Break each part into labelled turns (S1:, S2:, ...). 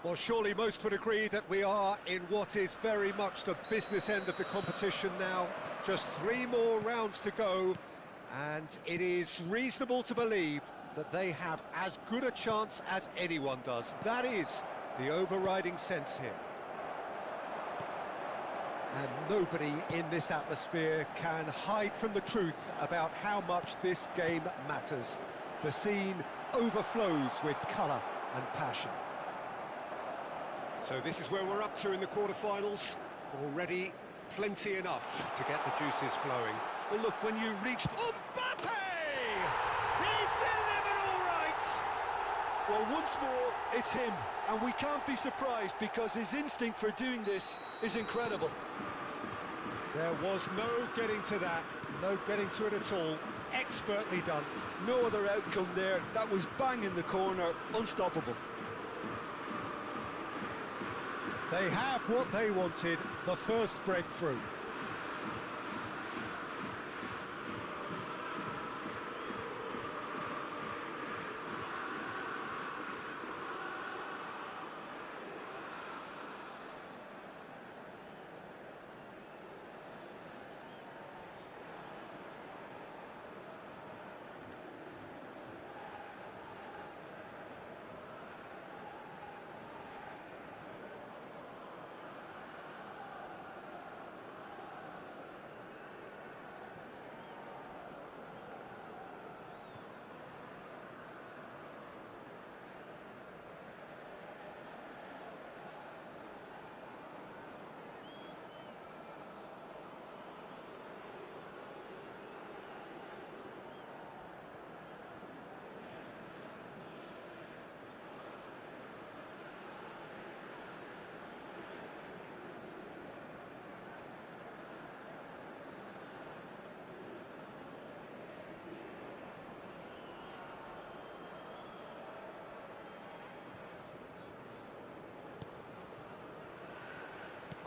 S1: Well, surely most would agree that we are in what is very much the business end of the competition now. Just 3 more rounds to go, and it is reasonable to believe that they have as good a chance as anyone does. That is the overriding sense here. And nobody in this atmosphere can hide from the truth about how much this game matters. The scene overflows with colour and passion. So this is where we're up to in the quarterfinals. Already plenty enough to get the juices flowing.
S2: Well, look, when you reached...
S1: Mbappe! He's delivered all right!
S2: Well, once more, it's him. And we can't be surprised because his instinct for doing this is incredible.
S1: There was no getting to that, no getting to it at all. Expertly done.
S2: No other outcome there. That was bang in the corner, unstoppable.
S1: They have what they wanted, the first breakthrough.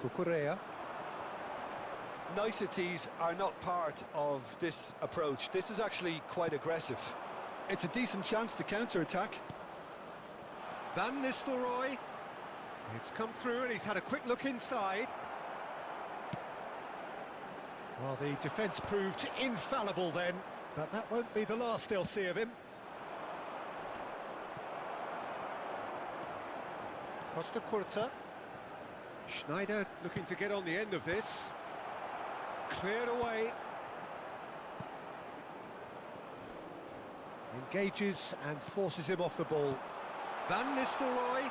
S1: Cucurella.
S2: Niceties are not part of this approach. This is actually quite aggressive. It's a decent chance to counter-attack.
S1: Van Nistelrooy. It's come through and he's had a quick look inside. Well, the defence proved infallible then, but that won't be the last they'll see of him. Costa Curta. Schneider looking to get on the end of this. Cleared away. Engages and forces him off the ball. Van Nistelrooy.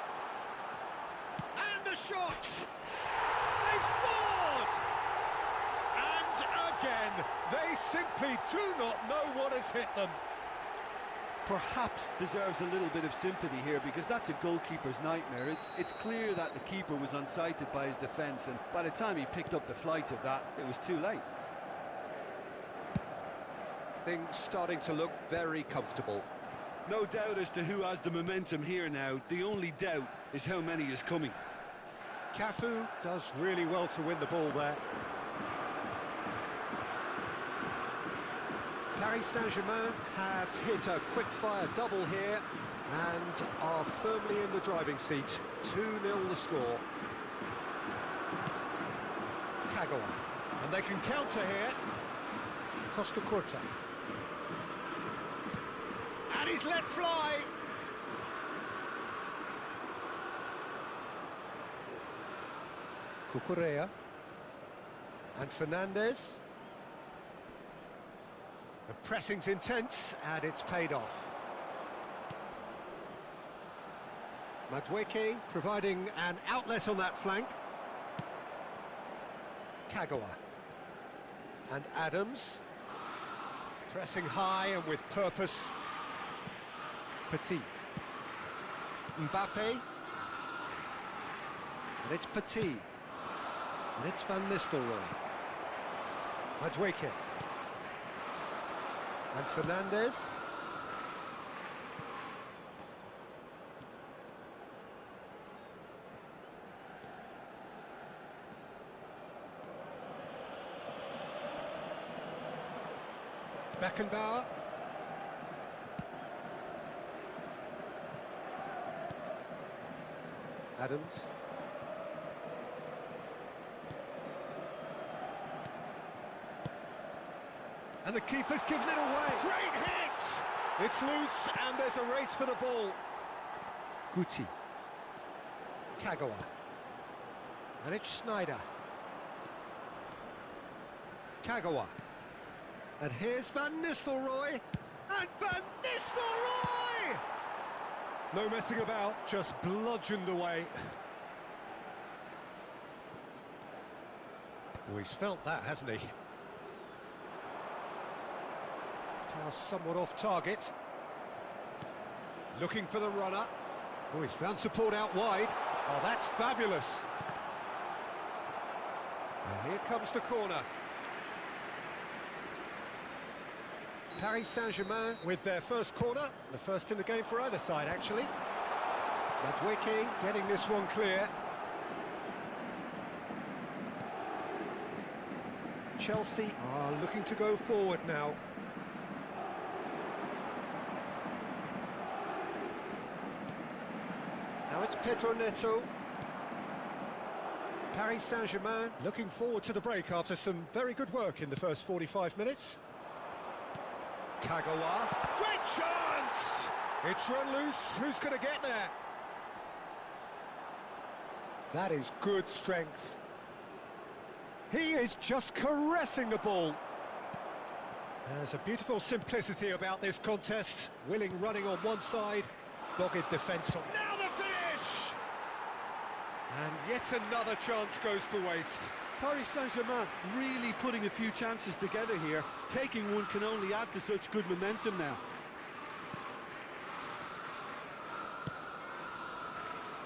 S1: And the shot! They've scored! And again, they simply do not know what has hit them.
S2: Perhaps deserves a little bit of sympathy here because that's a goalkeeper's nightmare. It's clear that the keeper was unsighted by his defence, and by the time he picked up the flight of that, it was too late.
S1: Things starting to look very comfortable.
S2: No doubt as to who has the momentum here now. The only doubt is how many is coming.
S1: Cafu does really well to win the ball there. Paris Saint-Germain have hit a quick-fire double here and are firmly in the driving seat. 2-0 the score. Kagawa. And they can counter here. Costa Curta. And he's let fly. Cucurella. And Fernandez. The pressing's intense, and it's paid off. Madueke providing an outlet on that flank. Kagawa. And Adams. Pressing high and with purpose. Petit. Mbappe. And it's Petit. And it's Van Nistelrooy. Madueke. And Fernandez. Beckenbauer. Adams. And the keeper's given it away. Great hit! It's loose and there's a race for the ball. Guti. Kagawa. And it's Schneider. Kagawa. And here's Van Nistelrooy. And Van Nistelrooy! No messing about, just bludgeoned away. Oh, he's felt that, hasn't he? Now somewhat off target. Looking for the runner. Oh, he's found support out wide. Oh, that's fabulous. And here comes the corner. Paris Saint-Germain with their first corner, the first in the game for either side, actually. Madwicki getting this one clear. Chelsea are looking to go forward now. Now it's Pedro Neto. Paris Saint-Germain looking forward to the break after some very good work in the first 45 minutes. Kagawa, great chance! It's run loose, who's going to get there? That is good strength. He is just caressing the ball. There's a beautiful simplicity about this contest. Willing running on one side, dogged defence on... Now the finish! And yet another chance goes to waste.
S2: Paris Saint-Germain really putting a few chances together here. Taking one can only add to such good momentum now.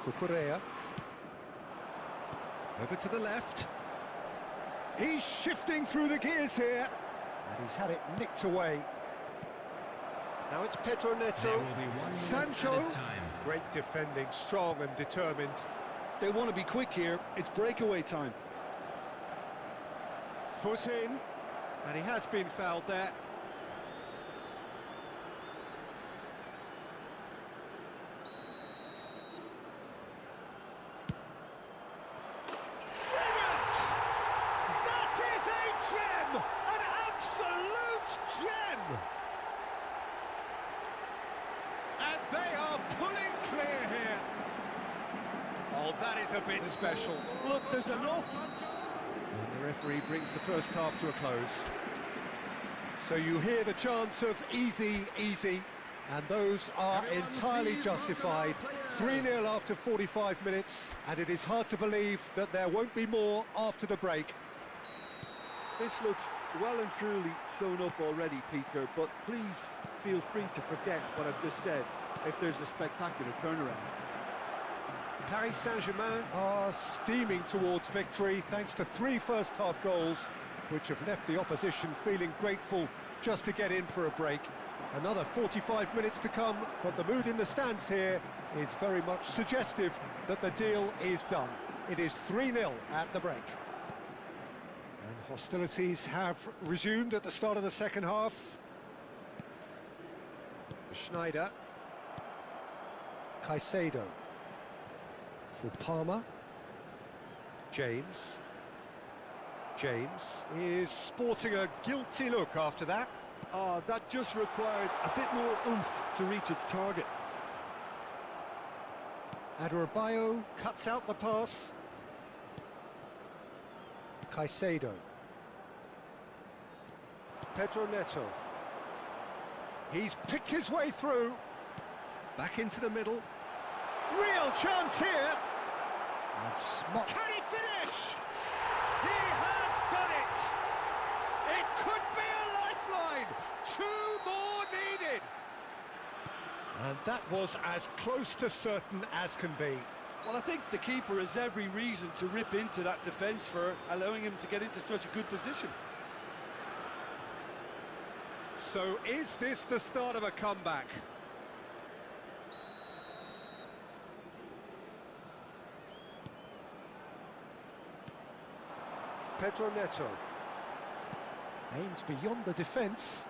S1: Cucurella. Over to the left. He's shifting through the gears here. And he's had it nicked away. Now it's Pedro Neto. Sancho. Great defending, strong and determined.
S2: They want to be quick here. It's breakaway time.
S1: Foot in, and he has been fouled there. Brilliant! That is a gem! An absolute gem! And they are pulling clear here. Oh, that is a bit special. Look, there's an awful... And the referee brings the first half to a close. So you hear the chants of easy, easy, and those are entirely justified. 3-0 after 45 minutes, and it is hard to believe that there won't be more after the break.
S2: This looks well and truly sewn up already, Peter, but please feel free to forget what I've just said if there's a spectacular turnaround.
S1: Paris Saint-Germain are steaming towards victory thanks to 3 first-half goals, which have left the opposition feeling grateful just to get in for a break. Another 45 minutes to come, but the mood in the stands here is very much suggestive that the deal is done. It is 3-0 at the break. And hostilities have resumed at the start of the second half. Schneider. Caicedo. For Palmer. James is sporting a guilty look after that.
S2: Oh, that just required a bit more oomph to reach its target.
S1: Adebayo cuts out the pass. Caicedo. Pedro Neto. He's picked his way through. Back into the middle. Real chance here. And Smart. Can he finish? He has done it. It could be a lifeline. 2 more needed. And that was as close to certain as can be.
S2: Well, I think the keeper has every reason to rip into that defence for allowing him to get into such a good position.
S1: So is this the start of a comeback? Pedro Neto. Aimed beyond the defence.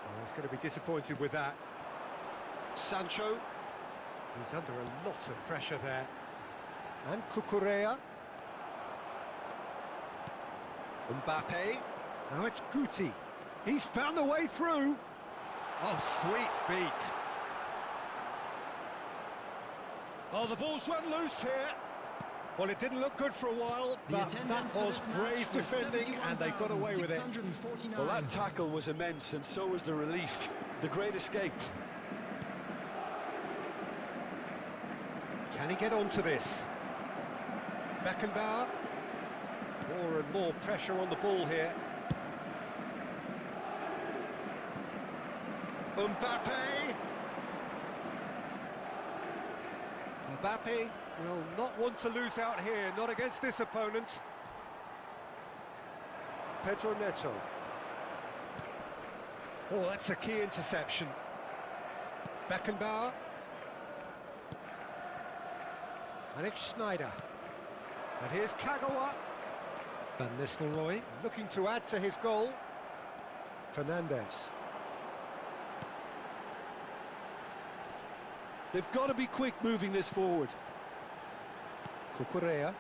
S1: Oh, he's going to be disappointed with that. Sancho. He's under a lot of pressure there. And Cucurella. Mbappe. Now it's Guti. He's found a way through. Oh, sweet feet. Oh, the ball's run loose here. Well, it didn't look good for a while, but that was brave defending, and they got away with it.
S2: Well, that tackle was immense, and so was the relief. The great escape.
S1: Can he get onto this? Beckenbauer. More and more pressure on the ball here. Mbappe. Mbappe will not want to lose out here, not against this opponent. Pedro Neto. Oh, that's a key interception. Beckenbauer. And it's Schneider. And here's Kagawa. Van Nistelrooy looking to add to his goal. Fernandes.
S2: They've got to be quick moving this forward.
S1: Cucurella.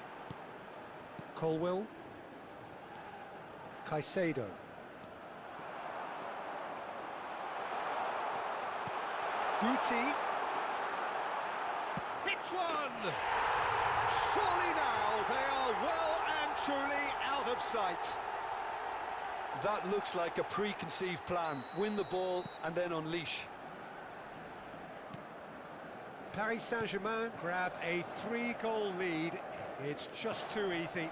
S1: Colwill. Caicedo. Guti. Hits one! Surely now they are well and truly out of sight.
S2: That looks like a preconceived plan. Win the ball and then unleash.
S1: Paris Saint-Germain grab a 3-goal lead. It's just too easy.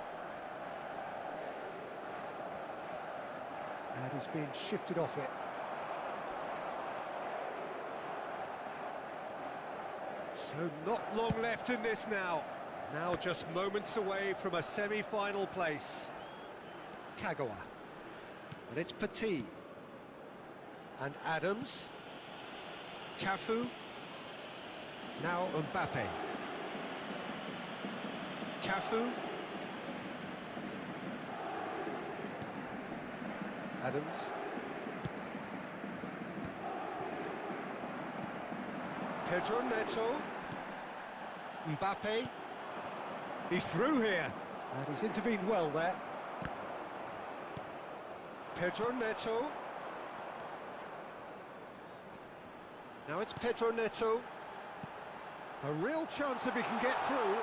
S1: And he's being shifted off it. So not long left in this now. Now just moments away from a semi-final place. Kagawa. And it's Petit. And Adams. Cafu. Now Mbappe. Cafu. Adams. Pedro Neto. Mbappe. He's through here. And he's intervened well there. Pedro Neto. Now it's Pedro Neto. A real chance if he can get through.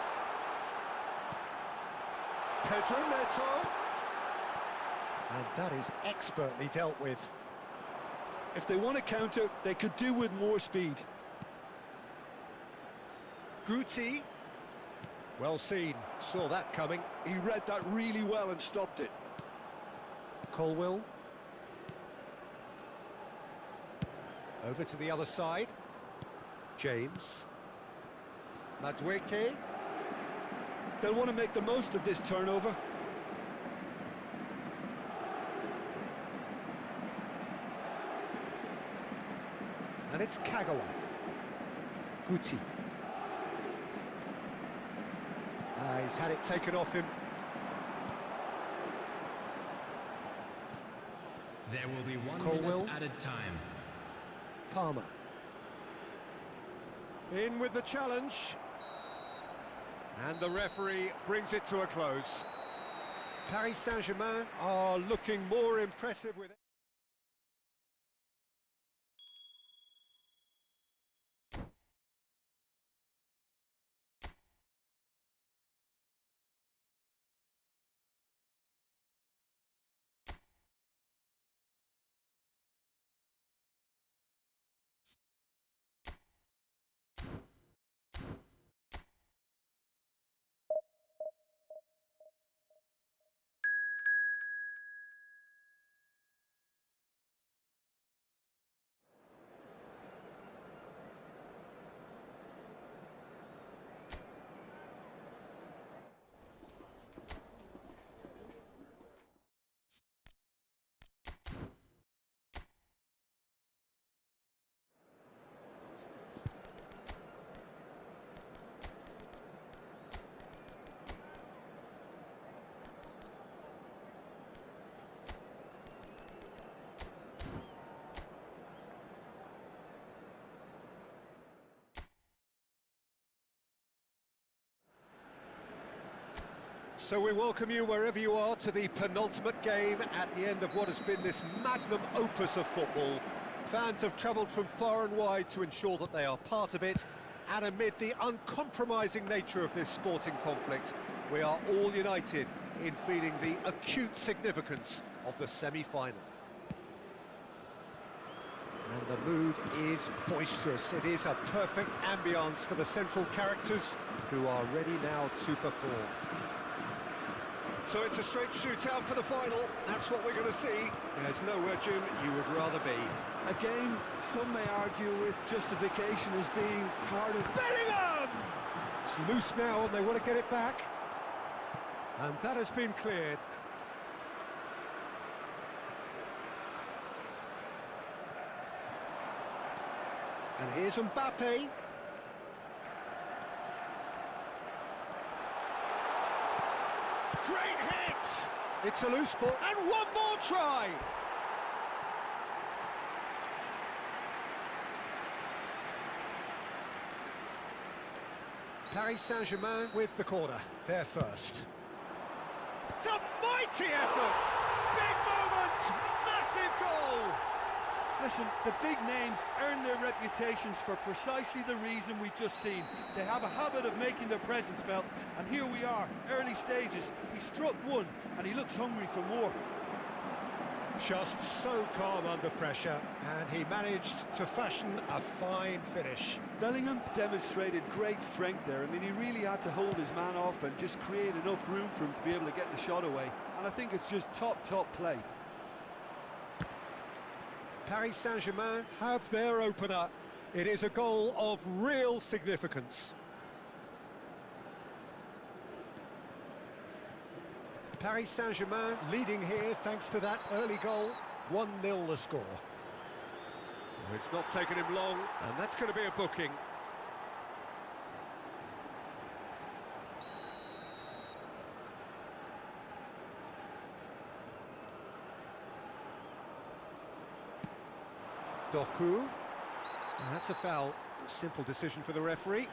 S1: Pedro Neto. And that is expertly dealt with.
S2: If they want to counter, they could do with more speed.
S1: Guti. Well seen, saw that coming.
S2: He read that really well and stopped it.
S1: Colwill. Over to the other side. James. Madueke.
S2: They'll want to make the most of this turnover.
S1: And it's Kagawa. Guti. He's had it taken off him.
S3: There will be 1
S1: Colwill.
S3: minute added time.
S1: Palmer. In with the challenge. And the referee brings it to a close. Paris Saint-Germain are looking more impressive with it. So we welcome you wherever you are to the penultimate game at the end of what has been this magnum opus of football. Fans have travelled from far and wide to ensure that they are part of it, and amid the uncompromising nature of this sporting conflict, we are all united in feeling the acute significance of the semi-final. And the mood is boisterous. It is a perfect ambience for the central characters who are ready now to perform. So it's a straight shootout for the final. That's what we're going to see. There's nowhere, Jim, you would rather be.
S2: A game some may argue with justification as being harder.
S1: Bellingham! It's loose now and they want to get it back. And that has been cleared. And here's Mbappe. Great hit! It's a loose ball, and one more try! Paris Saint-Germain with the corner, they're first. It's a mighty effort! Big moment! Massive goal!
S2: Listen, the big names earn their reputations for precisely the reason we've just seen. They have a habit of making their presence felt, and here we are, early stages. He struck one, and he looks hungry for more.
S1: Just so calm under pressure, and he managed to fashion a fine finish.
S2: Bellingham demonstrated great strength there. I mean, he really had to hold his man off and just create enough room for him to be able to get the shot away. And I think it's just top play.
S1: Paris Saint-Germain have their opener. It is a goal of real significance. Paris Saint-Germain leading here thanks to that early goal. 1-0 the score. It's not taken him long, and that's going to be a booking. Doku. And that's a foul. Simple decision for the referee.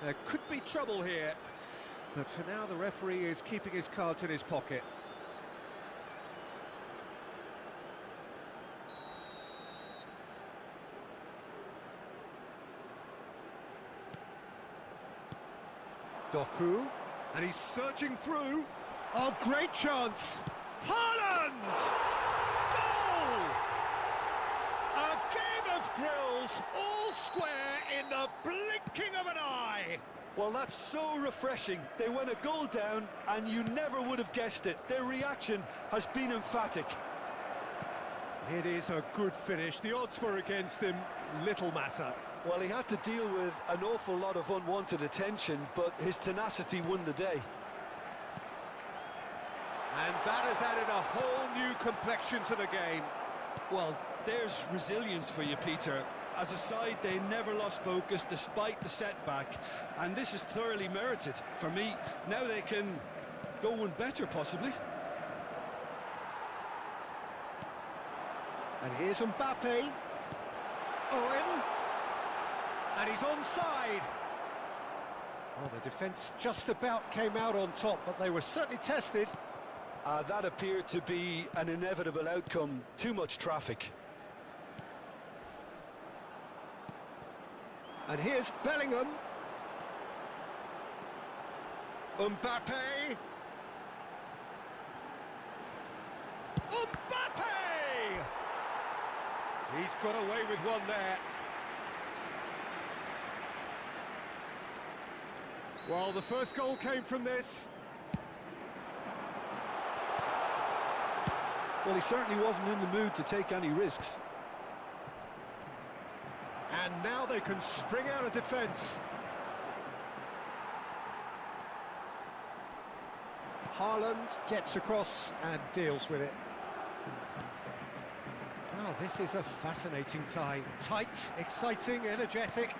S1: There could be trouble here, but for now the referee is keeping his cards in his pocket. Doku, and he's searching through. Oh, great chance! Haaland! Goal! A game of thrills, all square in the blinking of an eye.
S2: Well, that's so refreshing. They went a goal down, and you never would have guessed it. Their reaction has been emphatic.
S1: It is a good finish. The odds were against him, little matter.
S2: Well, he had to deal with an awful lot of unwanted attention, but his tenacity won the day.
S1: And that has added a whole new complexion to the game.
S2: Well, there's resilience for you, Peter. As a side, they never lost focus despite the setback, and this is thoroughly merited. For me, now they can go one better, possibly.
S1: And here's Mbappe. Owen. And he's onside. Well, the defence just about came out on top, but they were certainly tested.
S2: That appeared to be an inevitable outcome. Too much traffic.
S1: And here's Bellingham. Mbappe. Mbappe! He's got away with one there. Well, the first goal came from this.
S2: Well, he certainly wasn't in the mood to take any risks.
S1: And now they can spring out of defence. Haaland gets across and deals with it. Well, this is a fascinating tie. Tight, exciting, energetic.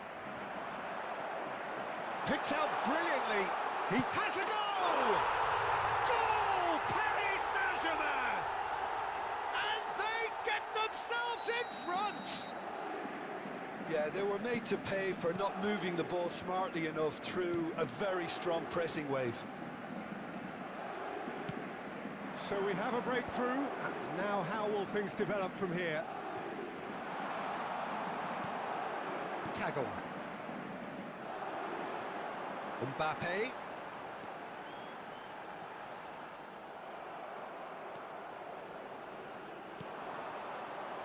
S1: Picked out brilliantly. He has a goal! Goal! Paris Saint-Germain! And they get themselves in front!
S2: Yeah, they were made to pay for not moving the ball smartly enough through a very strong pressing wave.
S1: So we have a breakthrough. Now how will things develop from here? Kagawa. Mbappe.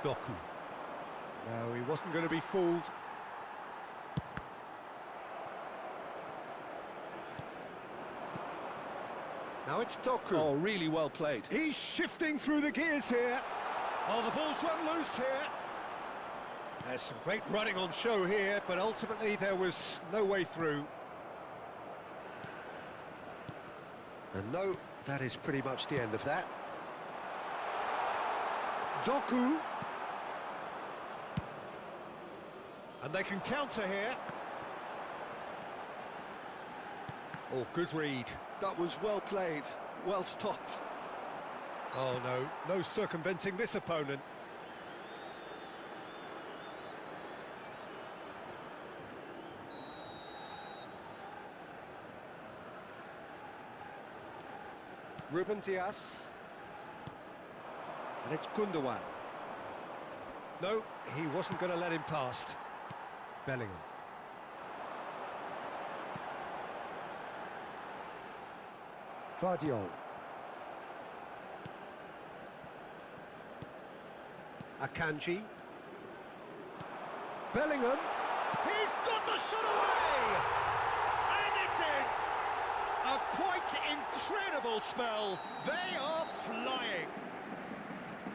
S1: Doku. No, he wasn't going to be fooled. Now it's Doku.
S2: Oh, really well played.
S1: He's shifting through the gears here. Oh, the ball's run loose here. There's some great running on show here, but ultimately there was no way through. And no, that is pretty much the end of that. Doku. And they can counter here. Oh, good read.
S2: That was well played, well stopped.
S1: Oh no, no circumventing this opponent. Ruben Dias. And it's Gundogan. No, he wasn't going to let him past. Bellingham. Vardiol. Akanji. Bellingham. He's got the shot away! And it's in! A quite incredible spell. They are flying.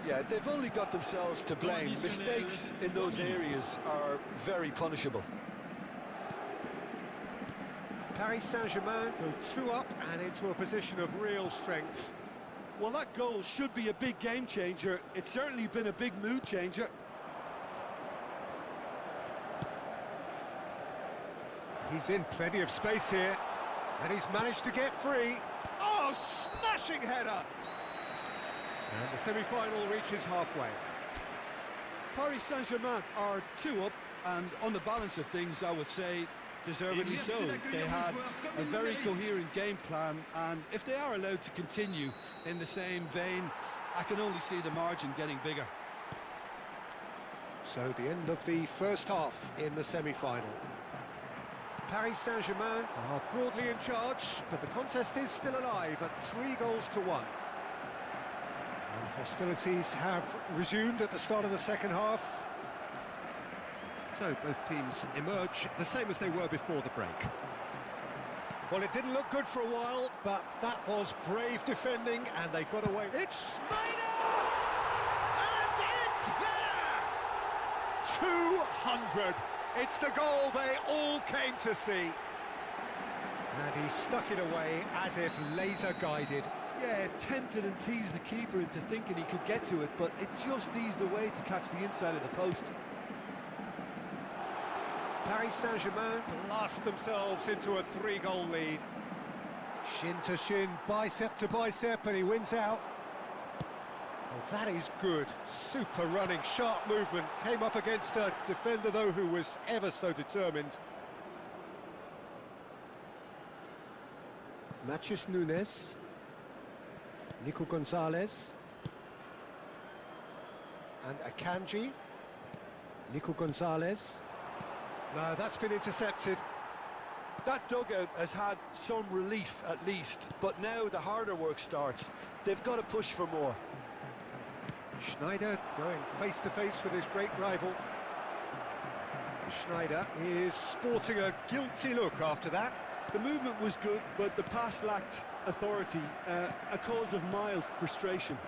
S2: Yeah, they've only got themselves to blame. Mistakes in those areas are very punishable.
S1: Paris Saint-Germain go 2 up and into a position of real strength.
S2: Well, that goal should be a big game changer. It's certainly been a big mood changer.
S1: He's in plenty of space here, and he's managed to get free. Oh, smashing header! And the semi-final reaches halfway.
S2: Paris Saint-Germain are 2 up, and on the balance of things, I would say, deservedly so. They had a very coherent game plan, and if they are allowed to continue in the same vein, I can only see the margin getting bigger.
S1: So the end of the first half in the semi-final. Paris Saint-Germain are broadly in charge, but the contest is still alive at 3-1. And hostilities have resumed at the start of the second half. So both teams emerge the same as they were before the break. Well, it didn't look good for a while, but that was brave defending, and they got away. It's Snyder! And it's there! 200! It's the goal they all came to see. And he stuck it away as if laser-guided.
S2: Yeah, tempted and teased the keeper into thinking he could get to it, but it just eased away to catch the inside of the post.
S1: Paris Saint-Germain blast themselves into a 3-goal lead. Shin to shin, bicep to bicep, and he wins out. Well, that is good. Super running, sharp movement. Came up against a defender, though, who was ever so determined. Matheus Nunes. Nico Gonzalez. And Akanji. Nico Gonzalez. No, that's been intercepted.
S2: That dugout has had some relief at least, but now the harder work starts. They've got to push for more.
S1: Schneider going face-to-face with his great rival. Schneider is sporting a guilty look after that.
S2: The movement was good, but the pass lacked authority, a cause of mild frustration.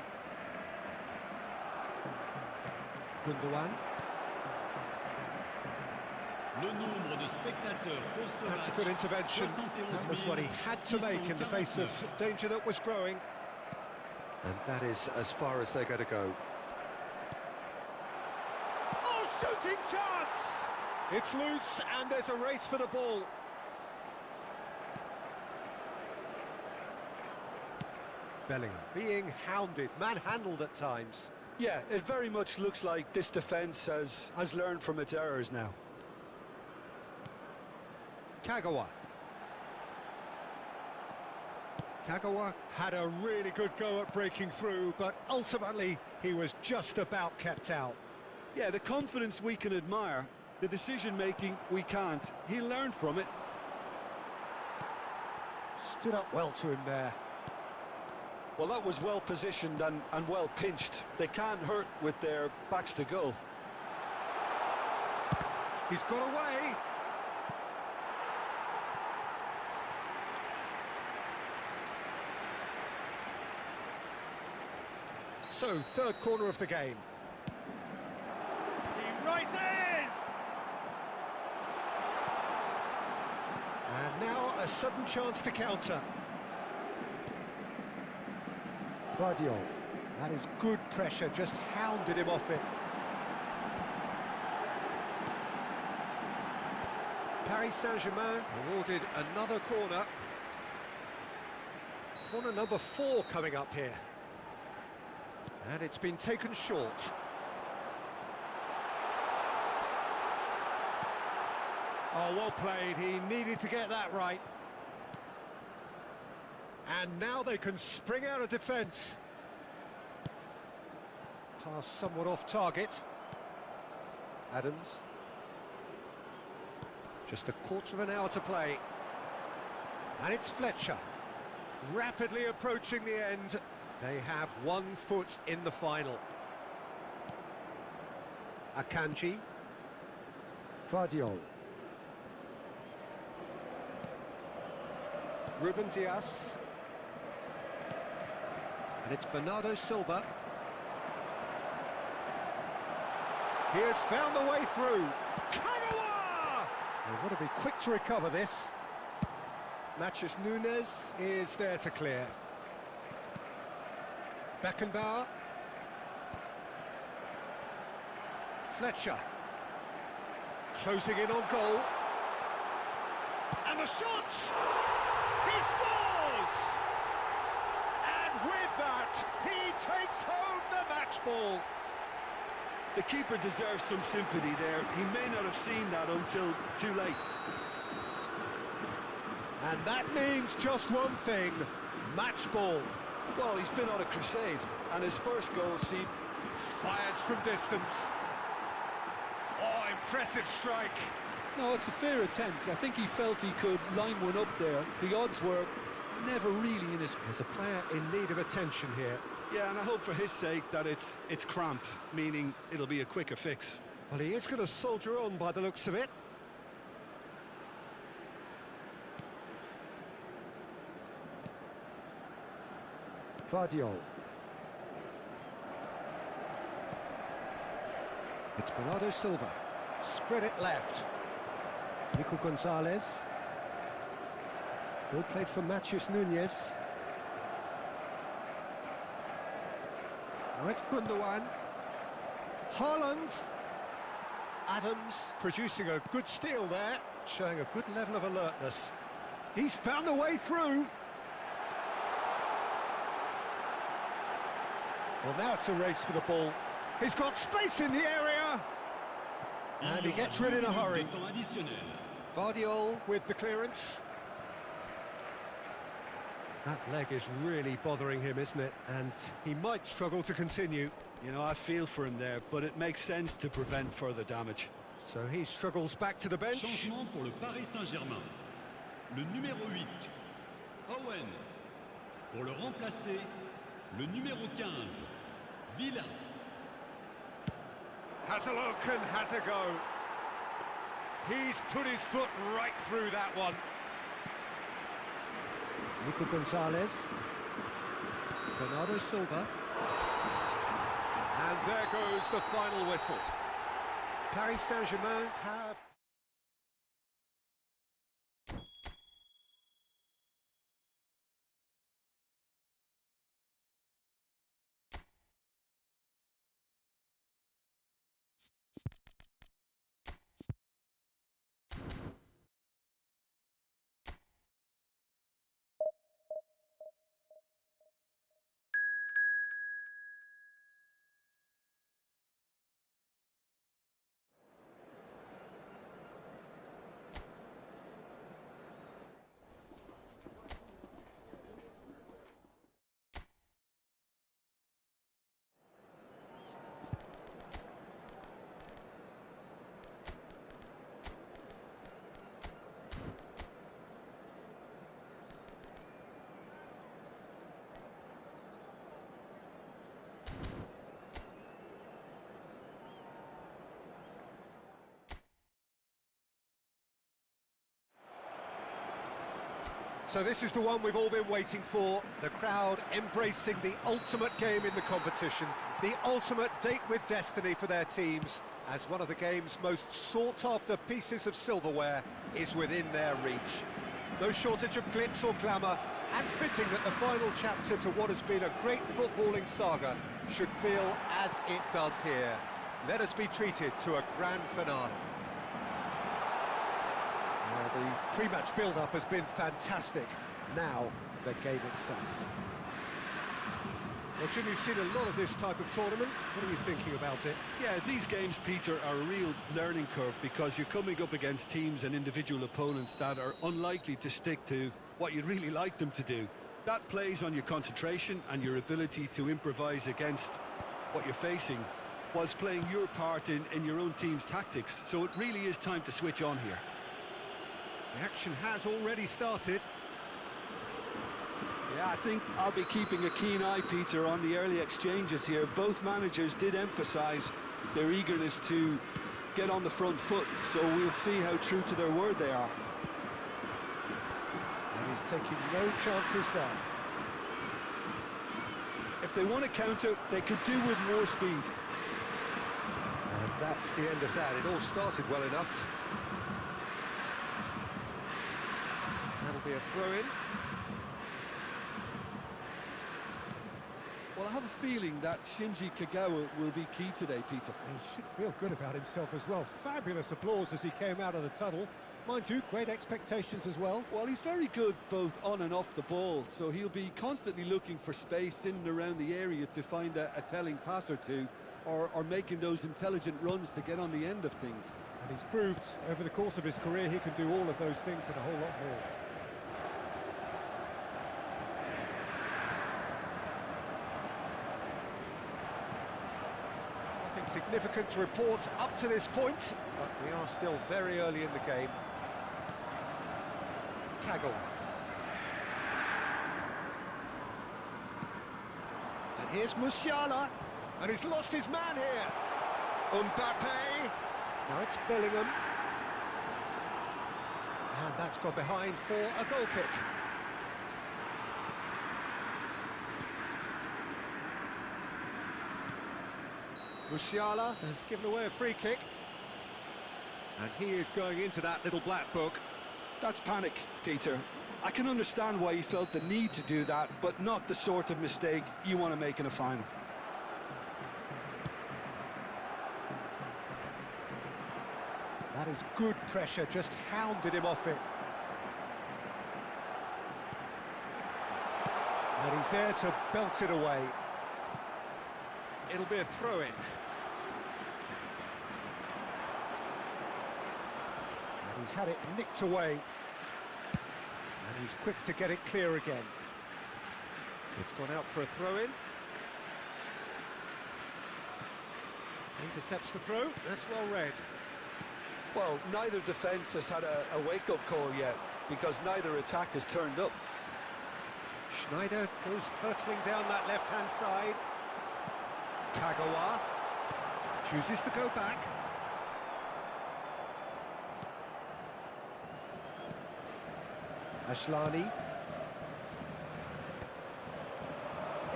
S1: Gundogan. That's a good intervention. That was what he had to make in the face of danger that was growing. And that is as far as they're going to go. Oh, shooting chance! It's loose, and there's a race for the ball. Bellingham being hounded, manhandled at times.
S2: Yeah, it very much looks like this defence has learned from its errors now.
S1: Kagawa. Kagawa had a really good go at breaking through, but ultimately he was just about kept out.
S2: Yeah, the confidence we can admire, the decision-making we can't. He learned from it.
S1: Stood up well to him there.
S2: Well, that was well positioned and well pinched. They can't hurt with their backs to goal.
S1: He's got away. So, third corner of the game. He rises! And now a sudden chance to counter. Vardiol, that is good pressure, just hounded him off it. Paris Saint-Germain awarded another corner. Corner number 4 coming up here. And it's been taken short. Oh, well played. He needed to get that right. And now they can spring out of defence. Pass somewhat off target. Adams. Just a quarter of an hour to play. And it's Fletcher. Rapidly approaching the end. They have 1 foot in the final. Akanji. Vardiol. Ruben Dias. And it's Bernardo Silva. He has found the way through. Kagawa! They want to be quick to recover this. Matheus Nunes is there to clear. Beckenbauer. Fletcher. Closing in on goal. And the shot! He scores! And with that, he takes home the match ball.
S2: The keeper deserves some sympathy there. He may not have seen that until too late.
S1: And that means just one thing, match ball.
S2: Well, he's been on a crusade, and his first goal
S1: fires from distance. Oh, impressive strike.
S3: No, it's a fair attempt. I think he felt he could line one up there. The odds were never really in his...
S1: There's a player in need of attention here.
S2: Yeah, and I hope for his sake that it's cramp, meaning it'll be a quicker fix.
S1: Well, he is going to soldier on by the looks of it. Vardiol. It's Bernardo Silva. Spread it left. Nico Gonzalez. Ball played for Matheus Nunes. Now it's Gundogan. Haaland. Adams producing a good steal there, showing a good level of alertness. He's found a way through. Well, now it's a race for the ball. He's got space in the area. And he gets rid in a hurry. Vardiol with the clearance. That leg is really bothering him, isn't it? And he might struggle to continue.
S2: You know, I feel for him there, but it makes sense to prevent further damage.
S1: So he struggles back to the bench.
S4: Changement pour le Paris Saint-Germain. Le numéro 8, Owen. Pour le remplacer, le numéro 15, Villa.
S1: Has a look and has a go. He's put his foot right through that one. Nico Gonzalez. Bernardo Silva. And there goes the final whistle. Paris Saint-Germain have... So this is the one we've all been waiting for. The crowd embracing the ultimate game in the competition, the ultimate date with destiny for their teams, as one of the game's most sought-after pieces of silverware is within their reach. No shortage of glitz or glamour, and fitting that the final chapter to what has been a great footballing saga should feel as it does here. Let us be treated to a grand finale. Well, the pre-match build-up has been fantastic. Now, the game itself. Well, Jim, you've seen a lot of this type of tournament. What are you thinking about it?
S2: Yeah, these games, Peter, are a real learning curve because you're coming up against teams and individual opponents that are unlikely to stick to what you'd really like them to do. That plays on your concentration and your ability to improvise against what you're facing whilst playing your part in your own team's tactics. So it really is time to switch on here.
S1: The action has already started.
S3: Yeah, I think I'll be keeping a keen eye, Peter, on the early exchanges here. Both managers did emphasise their eagerness to get on the front foot, so we'll see how true to their word they are.
S1: And he's taking no chances there.
S3: If they want to counter, they could do with more speed.
S1: And that's the end of that. It all started well enough. That'll be a throw-in.
S3: Well, I have a feeling that Shinji Kagawa will be key today, Peter.
S1: He should feel good about himself as well. Fabulous applause as he came out of the tunnel. Mind you, great expectations as well.
S3: Well, he's very good both on and off the ball, so he'll be constantly looking for space in and around the area to find a telling pass or two, or making those intelligent runs to get on the end of things.
S1: And he's proved over the course of his career he can do all of those things and a whole lot more. Significant to report up to this point, but we are still very early in the game. Kagawa. And here's Musiala, and he's lost his man here. Mbappe. Now it's Bellingham. And that's gone behind for a goal kick. Musiala has given away a free kick. And he is going into that little black book.
S3: That's panic, Peter. I can understand why he felt the need to do that, but not the sort of mistake you want to make in a final.
S1: That is good pressure, just hounded him off it. And he's there to belt it away. It'll be a throw-in. And he's had it nicked away. And he's quick to get it clear again. It's gone out for a throw-in. Intercepts the throw. That's well read.
S3: Well, neither defence has had a wake-up call yet, because neither attack has turned up.
S1: Schneider goes hurtling down that left-hand side. Kagawa chooses to go back. Ashlani.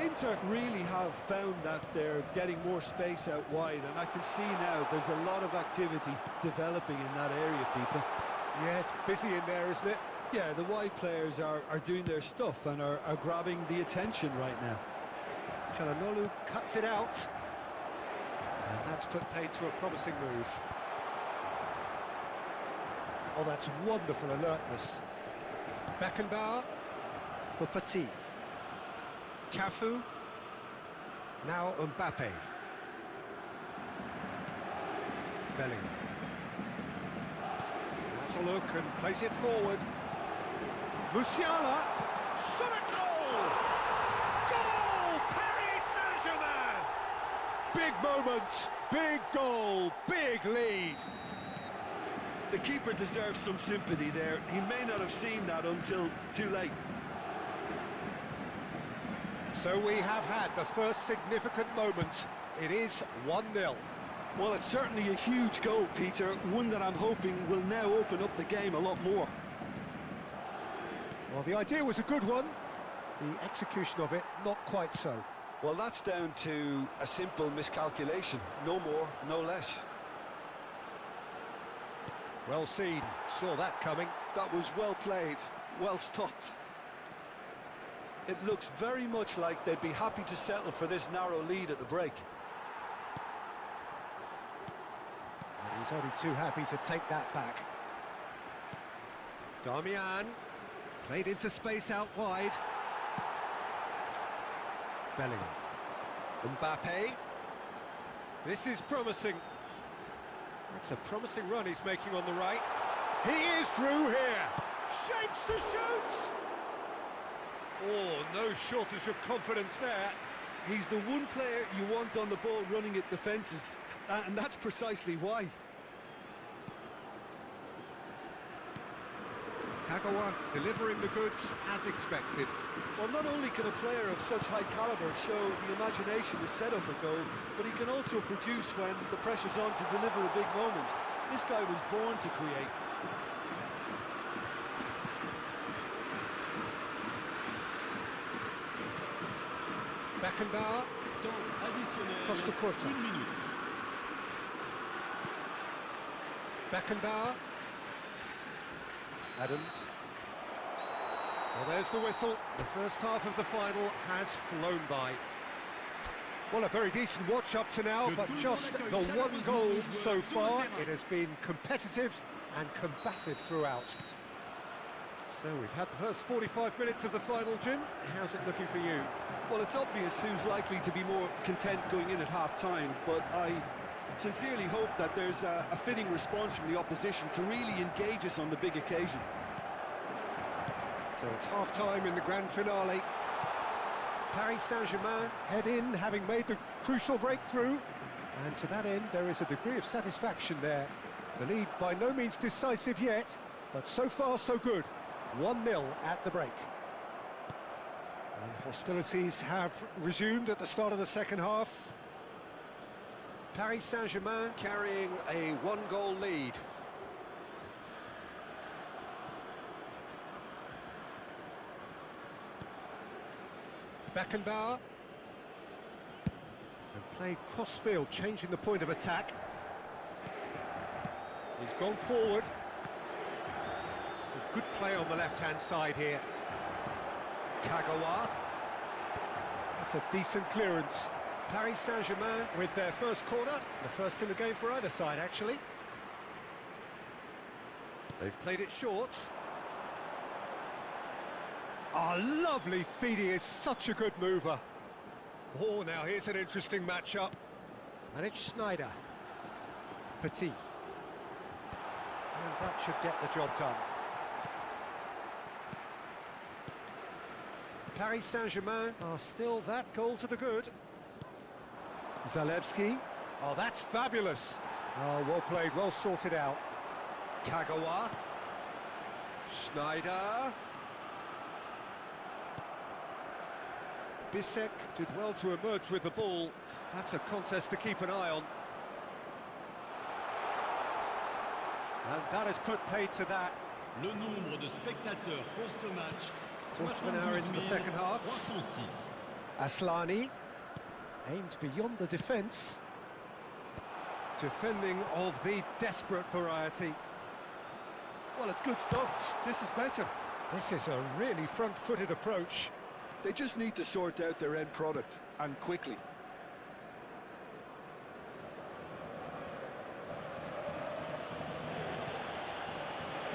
S3: Inter really have found that they're getting more space out wide, and I can see now there's a lot of activity developing in that area, Peter.
S1: Yeah, it's busy in there, isn't it?
S3: Yeah, the wide players are doing their stuff and are grabbing the attention right now.
S1: Çalhanoğlu cuts it out. And that's put paid to a promising move. Oh, that's wonderful alertness. Beckenbauer for Petit. Cafu. Now Mbappe. Bellingham. That's a look and plays it forward. Musiala. Shot at goal! Goal! Paris Saint-Germain! Big moment, big goal, big lead.
S2: The keeper deserves some sympathy there. He may not have seen that until too late.
S1: So we have had the first significant moment. It is 1-0.
S3: Well, it's certainly a huge goal, Peter, one that I'm hoping will now open up the game a lot more.
S1: Well, the idea was a good one. The execution of it, not quite so.
S3: Well, that's down to a simple miscalculation. No more, no less.
S1: Well seen, saw that coming.
S3: That was well played, well stopped. It looks very much like they'd be happy to settle for this narrow lead at the break.
S1: And he's only too happy to take that back. Darmian, played into space out wide. Bellingham. Mbappe. This is promising. That's a promising run he's making on the right. He is through here. Shapes to shoot! Oh, no shortage of confidence there.
S2: He's the one player you want on the ball running at defences, and that's precisely why.
S1: Kagawa delivering the goods as expected.
S2: Well, not only can a player of such high calibre show the imagination to set up a goal, but he can also produce when the pressure's on to deliver a big moment. This guy was born to create.
S1: Beckenbauer.
S4: Temps additionnel,
S1: Costa Curta.
S4: 1 minute.
S1: Beckenbauer. Adams. Well, there's the whistle. The first half of the final has flown by. Well, a very decent watch up to now, but just the one goal so far. It has been competitive and combative throughout. So we've had the first 45 minutes of the final, Jim. How's it looking for you?
S2: Well, it's obvious who's likely to be more content going in at half-time, but I sincerely hope that there's a fitting response from the opposition to really engage us on the big occasion.
S1: So it's half-time in the grand finale. Paris Saint-Germain head in, having made the crucial breakthrough. And to that end, there is a degree of satisfaction there. The lead by no means decisive yet, but so far so good. 1-0 at the break. And hostilities have resumed at the start of the second half. Paris Saint-Germain carrying a one-goal lead. Beckenbauer. And played cross-field, changing the point of attack. He's gone forward. A good play on the left-hand side here. Kagawa. That's a decent clearance. Paris Saint-Germain with their first corner, the first in the game for either side, actually. They've played it short. Oh, lovely feed, he is such a good mover. Oh, now here's an interesting matchup. And it's Schneider. Petit. And that should get the job done. Paris Saint-Germain are still that goal to the good. Zalewski. Oh, that's fabulous. Oh, well played, well sorted out. Kagawa. Schneider. Bisek did well to emerge with the ball. That's a contest to keep an eye on. And that has put paid to that.
S4: Le nombre de spectateurs pour ce match.
S1: Quarter of an hour into the second half.
S4: 306.
S1: Aslani aims beyond the defence. Defending of the desperate variety.
S2: Well, it's good stuff. This is better.
S1: This is a really front-footed approach.
S3: They just need to sort out their end product, and quickly.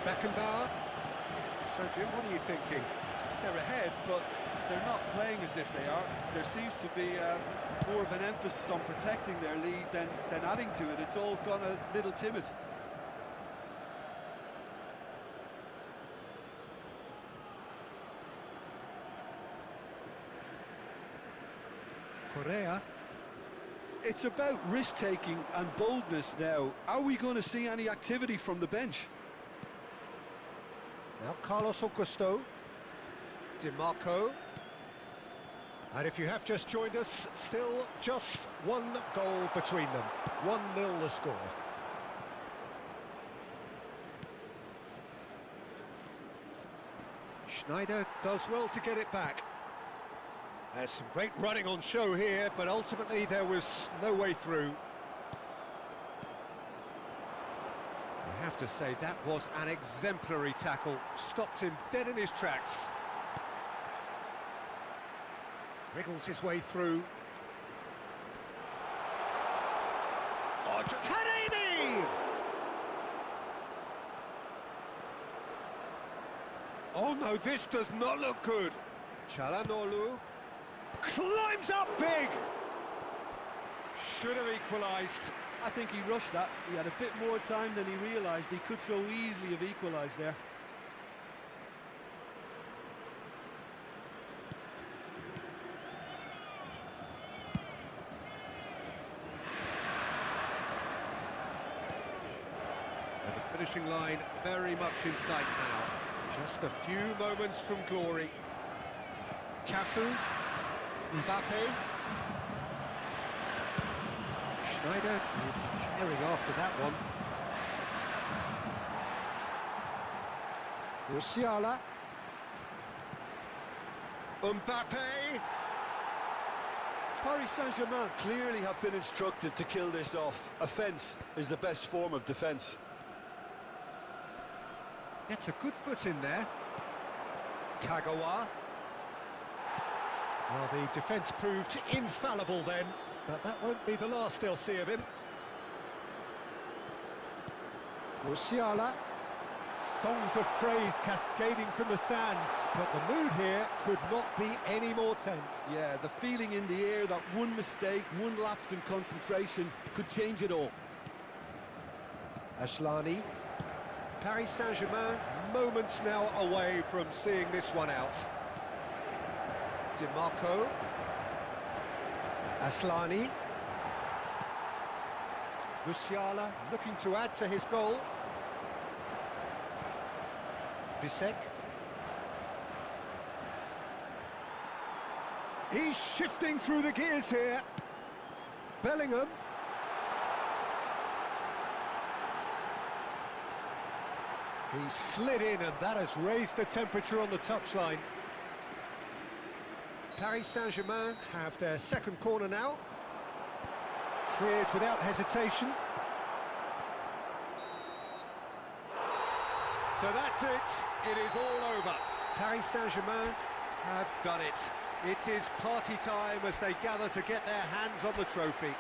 S1: Beckenbauer. So, Jim, what are you thinking?
S2: They're ahead, but they're not playing as if they are. There seems to be more of an emphasis on protecting their lead than adding to it. It's all gone a little timid.
S1: Correa.
S3: It's about risk-taking and boldness now. Are we going to see any activity from the bench?
S1: Now Carlos Augusto. Di Marco. And if you have just joined us, still just one goal between them. 1-0 the score. Schneider does well to get it back. There's some great running on show here, but ultimately there was no way through. I have to say that was an exemplary tackle. Stopped him dead in his tracks. Wriggles his way through. Oh, Taremi! Oh no, this does not look good. Çalhanoğlu climbs up big. Should have equalised.
S2: I think he rushed that. He had a bit more time than he realised. He could so easily have equalised there.
S1: And the finishing line very much in sight now. Just a few moments from glory. Cafu, Mbappe. Schneider is herring after that one. Musiala. Mbappe.
S2: Paris Saint-Germain clearly have been instructed to kill this off. Offence is the best form of defence.
S1: Gets a good foot in there. Kagawa. Well, the defence proved infallible then, but that won't be the last they'll see of him. Musiala. Songs of praise cascading from the stands, but the mood here could not be any more tense.
S2: Yeah, the feeling in the air that one mistake, one lapse in concentration could change it all.
S1: Asllani. Paris Saint-Germain moments now away from seeing this one out. Di Marco. Asllani. Musiala looking to add to his goal. Bisek. He's shifting through the gears here. Bellingham. He slid in, and that has raised the temperature on the touchline. Paris Saint-Germain have their second corner now. Cleared without hesitation. So that's it. It is all over. Paris Saint-Germain have done it. It is party time as they gather to get their hands on the trophy.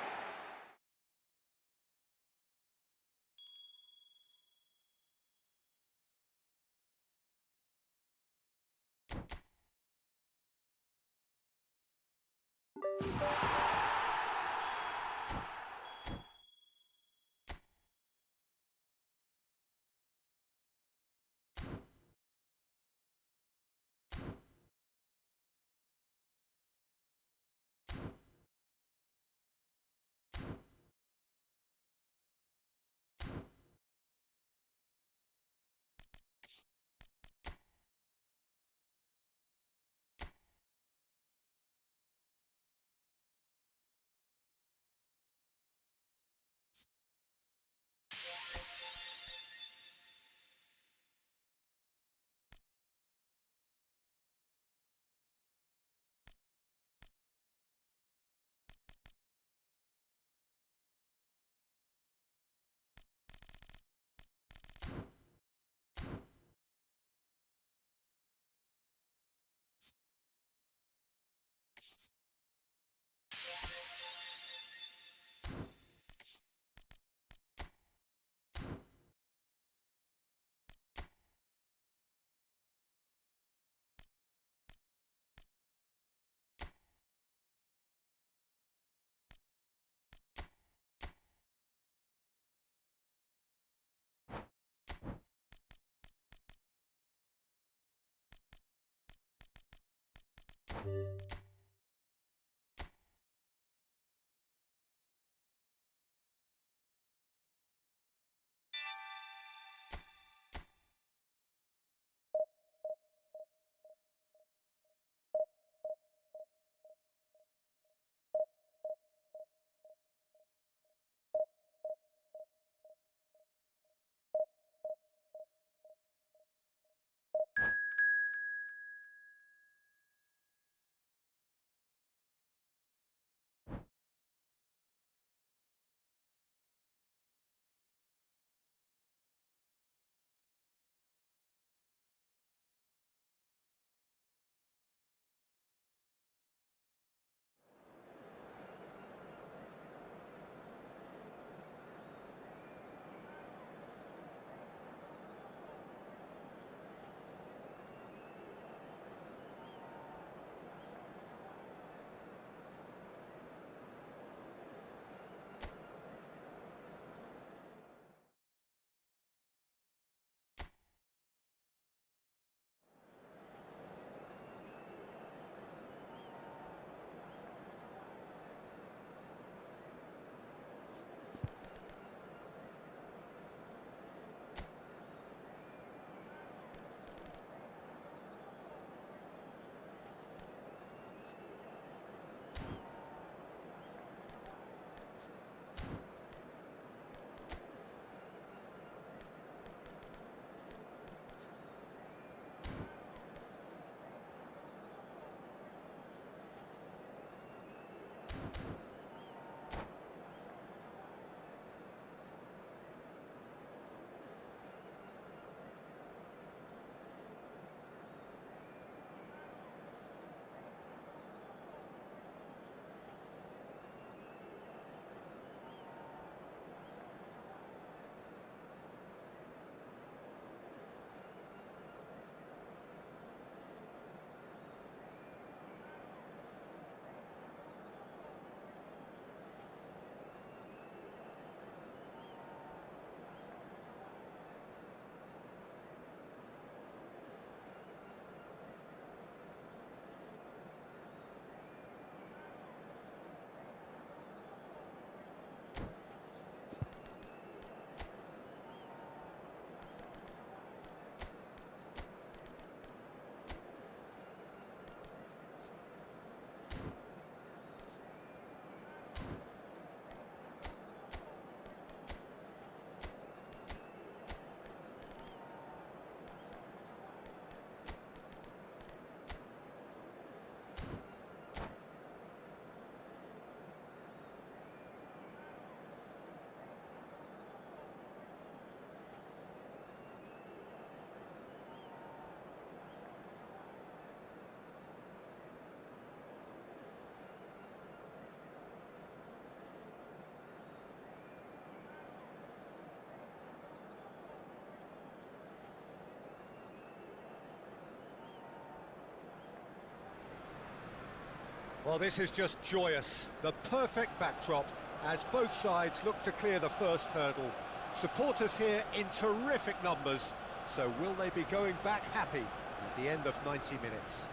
S1: Well, this is just joyous. The perfect backdrop as both sides look to clear the first hurdle. Supporters here in terrific numbers. So will they be going back happy at the end of 90 minutes?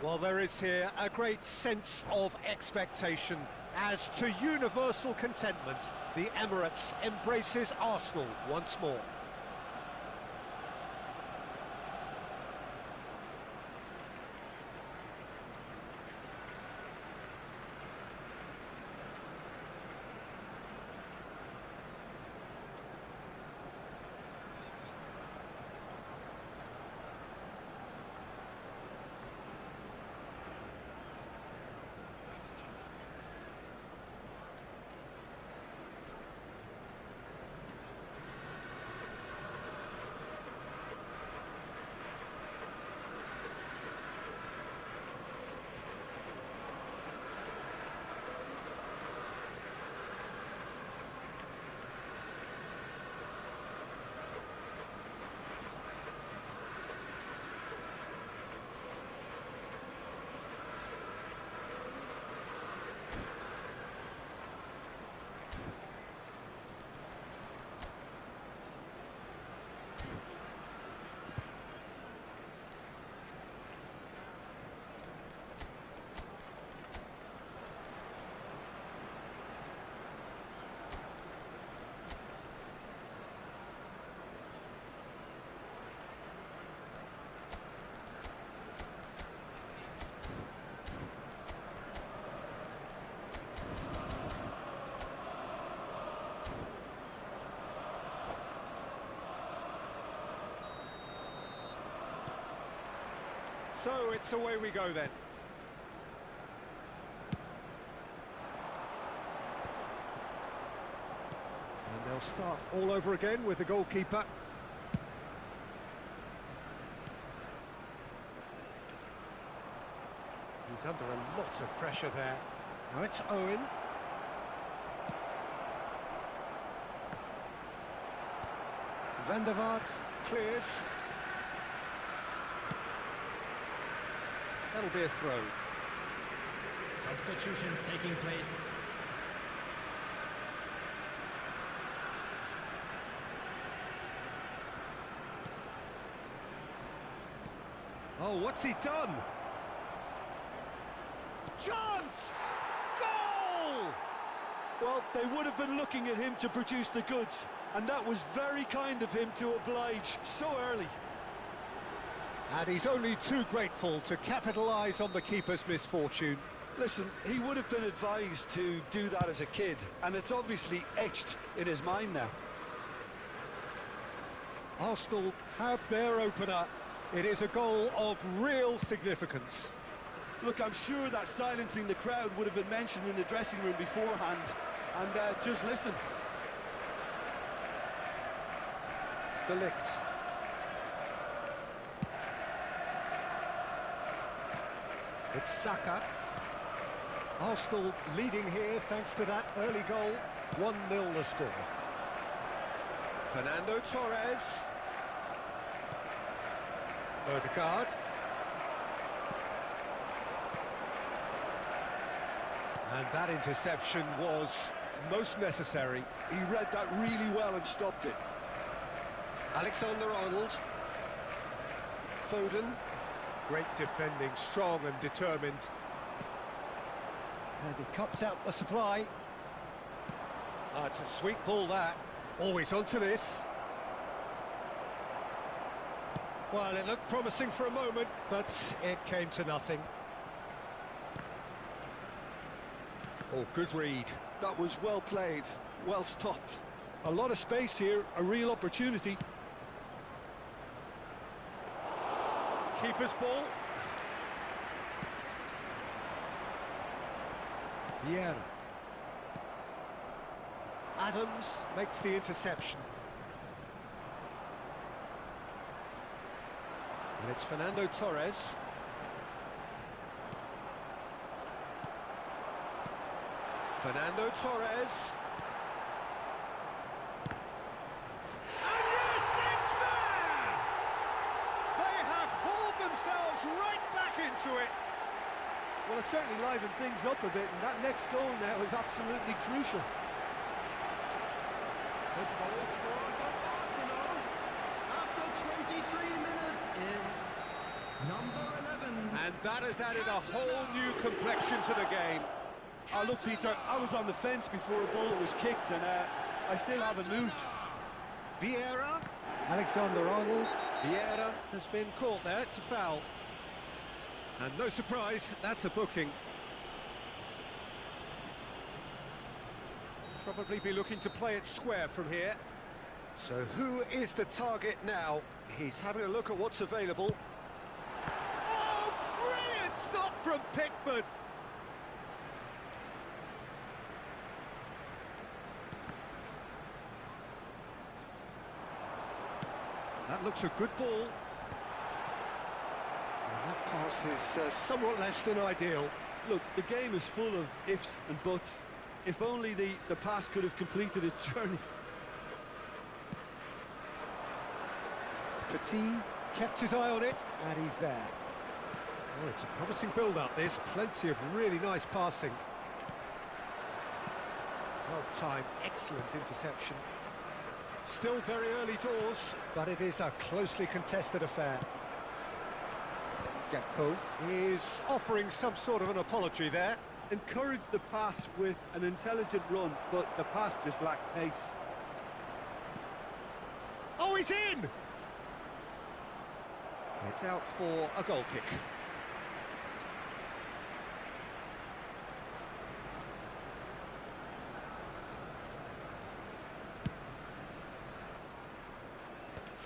S1: Well, there is here a great sense of expectation as to universal contentment. The Emirates embraces Arsenal once more. So it's away we go then. And they'll start all over again with the goalkeeper. He's under a lot of pressure there. Now it's Owen. Van der Vaart clears. That'll be a throw.
S5: Substitutions taking place.
S1: Oh, what's he done? Chance! Goal!
S3: Well, they would have been looking at him to produce the goods, and that was very kind of him to oblige so early.
S1: And he's only too grateful to capitalise on the keeper's misfortune.
S3: Listen, he would have been advised to do that as a kid, and it's obviously etched in his mind now.
S1: Arsenal have their opener. It is a goal of real significance.
S3: Look, I'm sure that silencing the crowd would have been mentioned in the dressing room beforehand, and just listen.
S1: De Ligt. It's Saka. Arsenal leading here thanks to that early goal. 1-0 the score. Fernando Torres. Odegaard. And that interception was most necessary.
S3: He read that really well and stopped it.
S1: Alexander-Arnold. Foden. Great defending, strong and determined. And he cuts out the supply. Ah, it's a sweet ball that. Always onto this. Well, it looked promising for a moment, but it came to nothing. Oh, good read.
S3: That was well played, well stopped. A lot of space here, a real opportunity.
S1: Keeper's ball. Vieira. Adams makes the interception. And it's Fernando Torres. Fernando Torres. And yes, it's there! They have hauled themselves right back into it.
S2: Well, it certainly livened things up a bit, and that next goal now is absolutely crucial.
S4: The goal scored for Arsenal after 23 minutes is number 11.
S1: And that has added a whole new complexion to the game.
S2: Oh, look, Peter, I was on the fence before a ball was kicked, and I still haven't moved.
S1: Vieira, Alexander-Arnold. Vieira has been caught there, it's a foul. And no surprise, that's a booking. Probably be looking to play it square from here. So who is the target now? He's having a look at what's available. Oh, brilliant stop from Pickford! That looks a good ball. And that pass is somewhat less than ideal.
S2: Look, the game is full of ifs and buts. If only the pass could have completed its journey.
S1: Petit kept his eye on it, and he's there. Oh, it's a promising build-up, this. Plenty of really nice passing. Well-timed, excellent interception. Still very early doors, but it is a closely contested affair. Gakpo is offering some sort of an apology there.
S2: Encouraged the pass with an intelligent run, but the pass just lacked pace.
S1: Oh, he's in! It's out for a goal kick.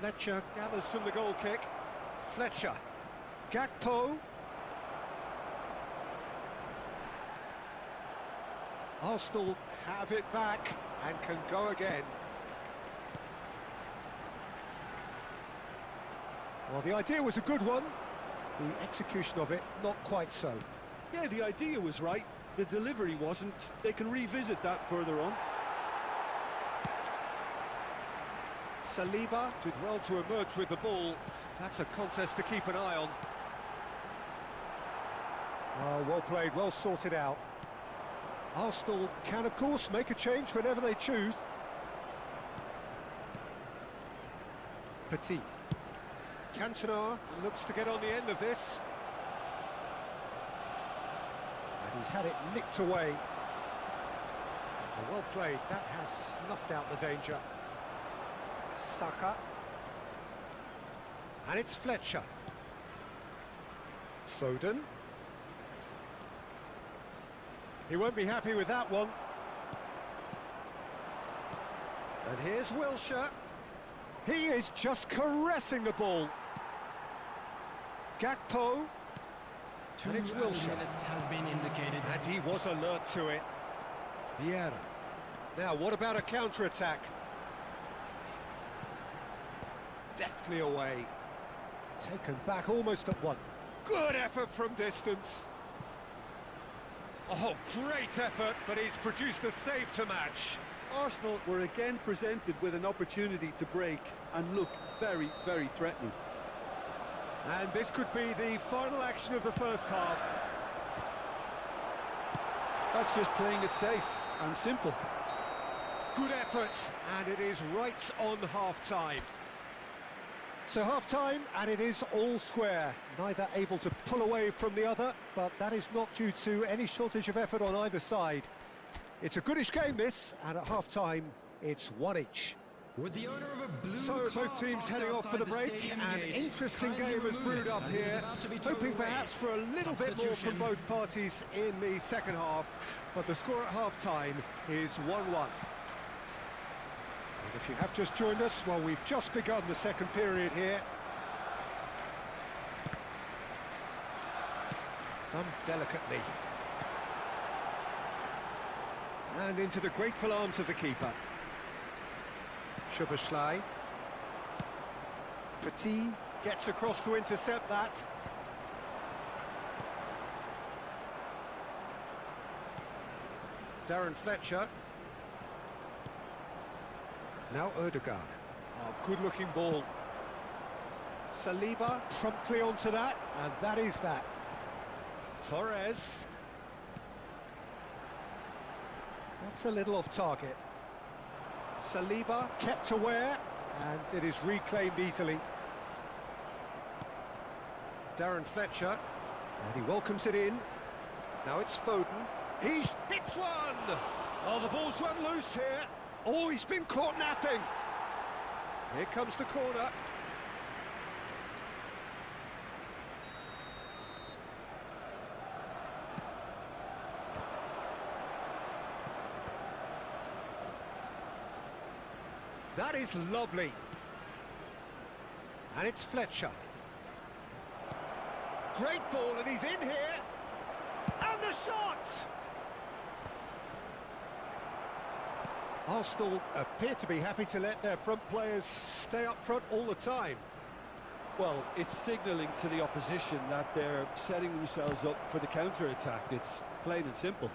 S1: Fletcher gathers from the goal kick. Fletcher. Gakpo. Arsenal have it back and can go again. Well, the idea was a good one. The execution of it, not quite so.
S2: Yeah, the idea was right. The delivery wasn't. They can revisit that further on.
S1: Saliba did well to emerge with the ball. That's a contest to keep an eye on. Oh, well played, well sorted out. Arsenal can, of course, make a change whenever they choose. Petit. Cantona looks to get on the end of this. And he's had it nicked away. Well played, that has snuffed out the danger. Saka. And it's Fletcher. Foden. He won't be happy with that one. And here's Wilshere. He is just caressing the ball. Gakpo. And it's Wilshere.
S4: Has been indicated.
S1: And he was alert to it. Vieira. Now, what about a counter-attack? Deftly away. Taken back almost at one. Good effort from distance. Oh, great effort, but he's produced a save to match.
S2: Arsenal were again presented with an opportunity to break and look very, very threatening.
S1: And this could be the final action of the first half.
S2: That's just playing it safe and simple.
S1: Good effort, and it is right on half-time. So half-time, and it is all square. Neither able to pull away from the other, but that is not due to any shortage of effort on either side. It's a goodish game, this, and at half-time, it's one each.
S4: With the owner of a blue
S1: So both teams heading off for the break. An interesting game has brewed up here, hoping perhaps for a little bit more from both parties in the second half, but the score at half-time is 1-1. If you have just joined us, well, we've just begun the second period here. Done delicately. And into the grateful arms of the keeper. Szoboszlai. Petit gets across to intercept that. Darren Fletcher. Now Ødegaard. Oh, good-looking ball. Saliba promptly onto that, and that is that. Torres. That's a little off target. Saliba kept aware, and it is reclaimed easily. Darren Fletcher, and he welcomes it in. Now it's Foden. He's hits one! Oh, the ball's run loose here. Oh, he's been caught napping. Here comes the corner. That is lovely. And it's Fletcher. Great ball, and he's in here. And the shot! Arsenal appear to be happy to let their front players stay up front all the time.
S2: Well, it's signalling to the opposition that they're setting themselves up for the counter-attack. It's plain and simple.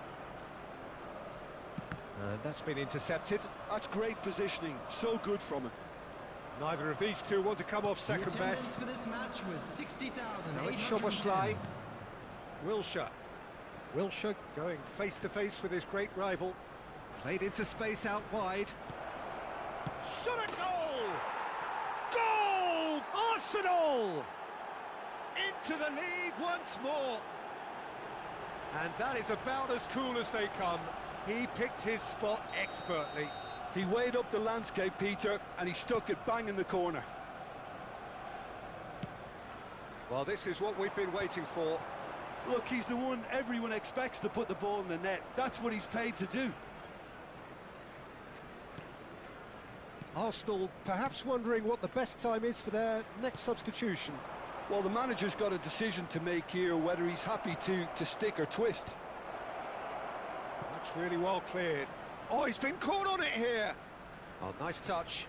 S1: And that's been intercepted.
S3: That's great positioning, so good from him.
S1: Neither of these two want to come off second best.
S5: For this match was 60,000.
S1: Now it's Szoboszlai. Wilshere going face-to-face with his great rival. Played into space out wide. Shot a goal! Goal! Arsenal! Into the lead once more. And that is about as cool as they come. He picked his spot expertly.
S3: He weighed up the landscape, Peter, and he stuck it bang in the corner.
S1: Well, this is what we've been waiting for.
S3: Look, he's the one everyone expects to put the ball in the net. That's what he's paid to do.
S1: Arsenal perhaps wondering what the best time is for their next substitution.
S3: Well, the manager's got a decision to make here, whether he's happy to stick or twist.
S1: That's really well cleared. Oh, he's been caught on it here. Oh, nice touch.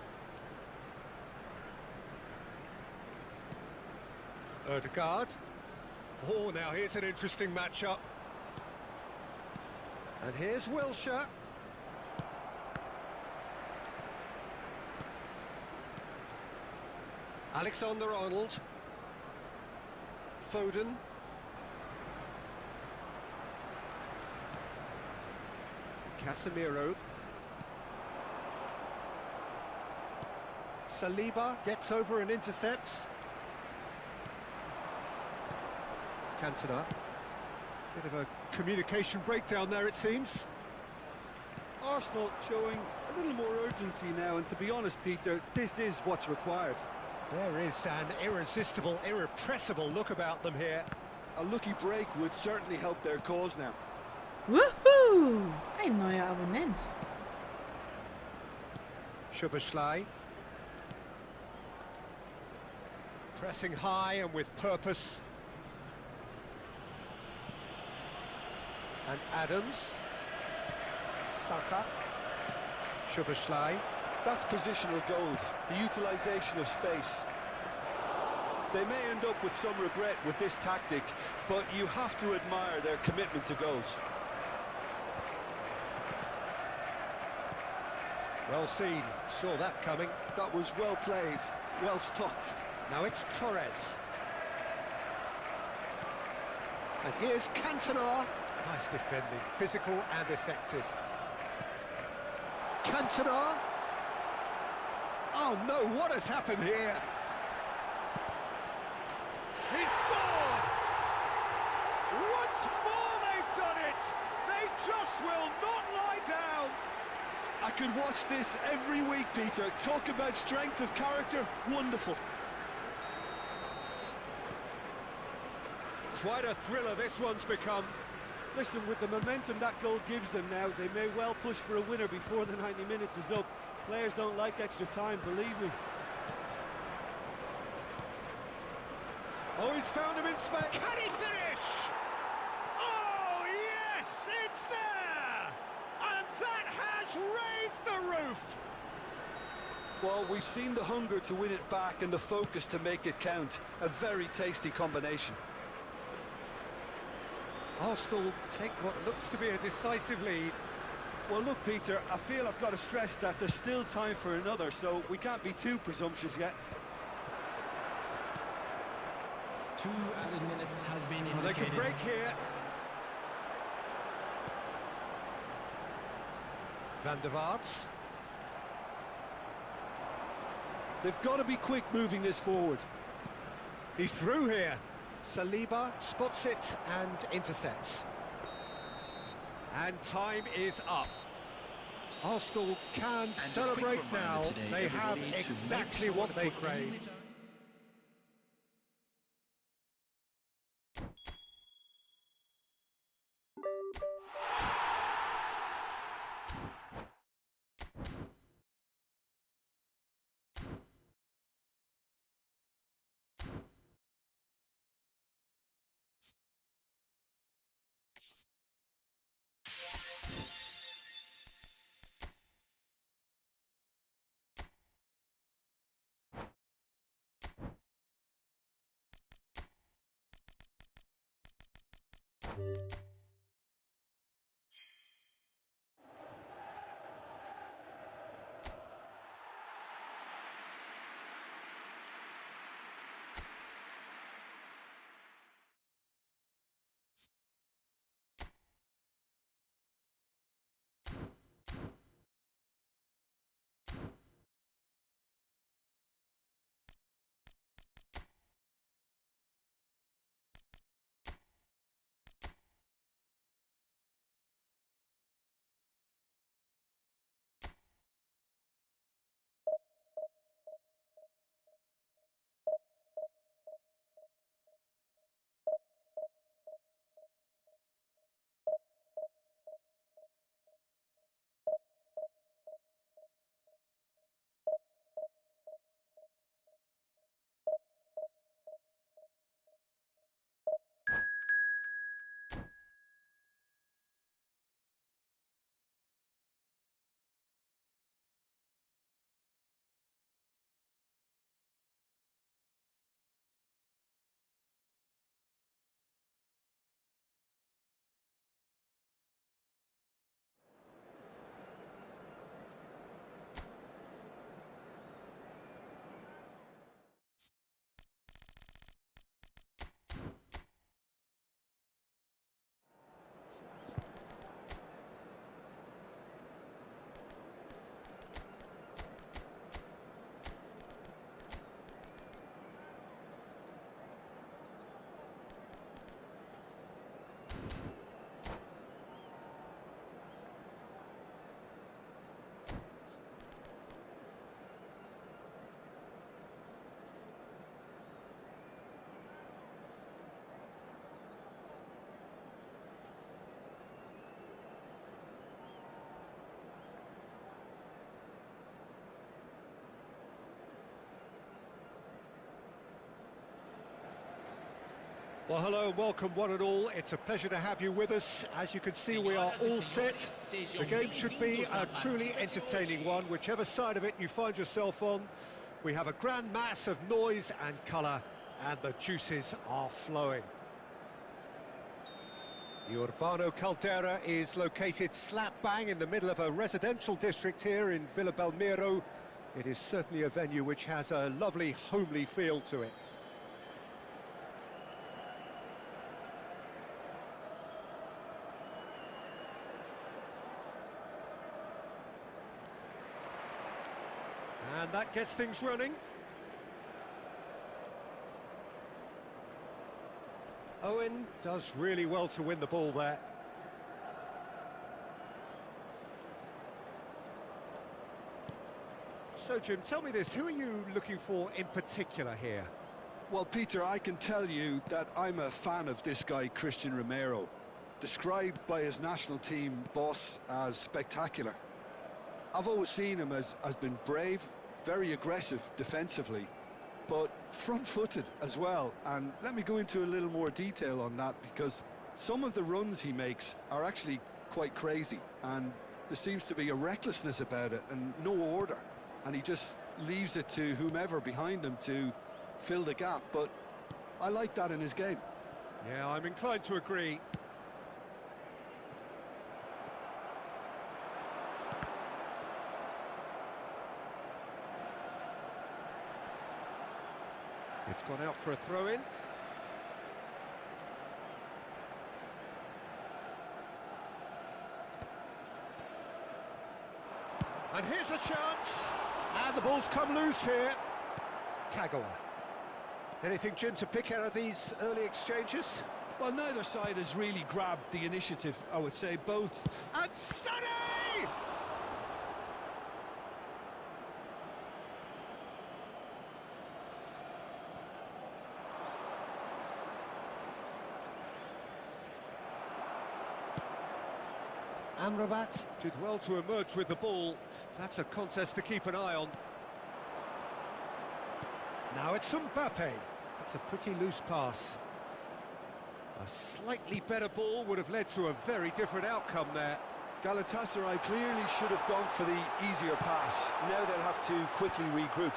S1: Ødegaard. Oh, now here's an interesting matchup. And here's Wilshere. Alexander-Arnold. Foden. Casemiro. Saliba gets over and intercepts. Cantona. Bit of a communication breakdown there, it seems.
S2: Arsenal showing a little more urgency now, and to be honest, Peter, this is what's required.
S1: There is an irresistible, irrepressible look about them here.
S3: A lucky break would certainly help their cause now.
S6: Woohoo! Ein neuer Abonnent.
S1: Szoboszlai. Pressing high and with purpose. And Adams. Saka. Szoboszlai.
S3: That's positional gold, the utilisation of space. They may end up with some regret with this tactic, but you have to admire their commitment to goals.
S1: Well seen, saw that coming.
S3: That was well played, well stopped.
S1: Now it's Torres. And here's Cantona. Nice defending, physical and effective. Cantona. Oh no, what has happened here? He scored! Once more they've done it! They just will not lie down!
S3: I could watch this every week, Peter. Talk about strength of character, wonderful.
S1: Quite a thriller this one's become.
S2: Listen, with the momentum that goal gives them now, they may well push for a winner before the 90 minutes is up. Players don't like extra time, believe me.
S1: Oh, he's found him in space. Can he finish? Oh, yes, it's there! And that has raised the roof!
S3: Well, we've seen the hunger to win it back and the focus to make it count. A very tasty combination.
S1: Arsenal take what looks to be a decisive lead.
S2: Well, look, Peter, I feel I've got to stress that there's still time for another, so we can't be too presumptuous yet.
S5: 2 added minutes has been indicated.
S1: Well, they could break here. Van der Vaart.
S3: They've got to be quick moving this forward.
S1: He's through here. Saliba spots it and intercepts. And time is up. Arsenal can celebrate now. They have exactly what they craved. Well, hello and welcome one and all. It's a pleasure to have you with us. As you can see, we are all set. The game should be a truly entertaining one, whichever side of it you find yourself on. We have a grand mass of noise and colour, and the juices are flowing. The Urbano Caldera is located slap bang in the middle of a residential district here in Villa Belmiro. It is certainly a venue which has a lovely homely feel to it. And that gets things running. Owen does really well to win the ball there. So, Jim, tell me this, who are you looking for in particular here?
S3: Well, Peter, I can tell you that I'm a fan of this guy, Christian Romero, described by his national team boss as spectacular. I've always seen him as been brave, very aggressive defensively, but front-footed as well. And let me go into a little more detail on that, because some of the runs he makes are actually quite crazy, and there seems to be a recklessness about it and no order, and he just leaves it to whomever behind him to fill the gap. But I like that in his game.
S1: Yeah, I'm inclined to agree. It's gone out for a throw-in. And here's a chance. And the ball's come loose here. Kagawa. Anything, Jim, to pick out of these early exchanges?
S3: Well, neither side has really grabbed the initiative, I would say. Both.
S1: And Sonny! Amrabat did well to emerge with the ball. That's a contest to keep an eye on. Now it's Mbappe. It's a pretty loose pass. A slightly better ball would have led to a very different outcome there.
S3: Galatasaray clearly should have gone for the easier pass. Now they'll have to quickly regroup.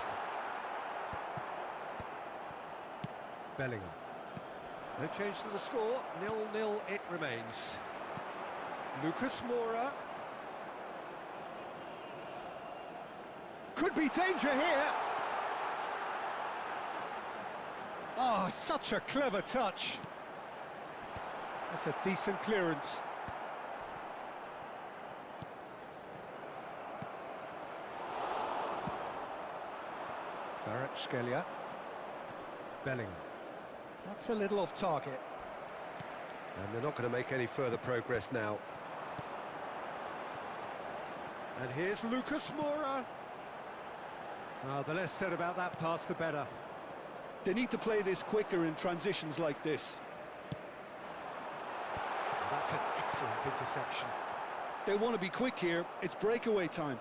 S1: Bellingham. No change to the score. 0-0 it remains. Lucas Moura. Could be danger here. Oh, such a clever touch. That's a decent clearance. Kvaratskhelia. Bellingham. That's a little off target. And they're not going to make any further progress now. And here's Lucas Moura. Oh, the less said about that pass, the better.
S3: They need to play this quicker in transitions like this.
S1: That's an excellent interception.
S3: They want to be quick here. It's breakaway time.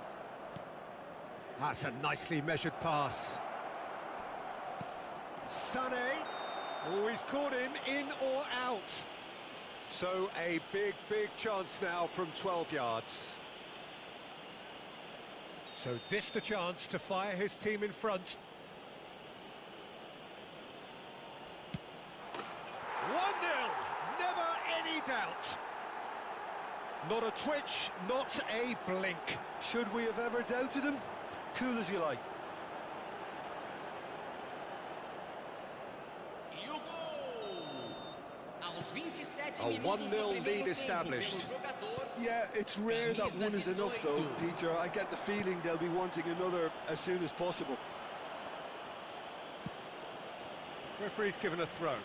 S1: That's a nicely measured pass. Sané. Oh, he's caught him in or out. So a big chance now from 12 yards. So this the chance to fire his team in front. 1-0, never any doubt. Not a twitch, not a blink.
S3: Should we have ever doubted him? Cool as you like.
S1: A 1-0 lead established.
S3: Yeah, it's rare that one is enough though, Peter. I get the feeling they'll be wanting another as soon as possible.
S1: Referee's given a throw.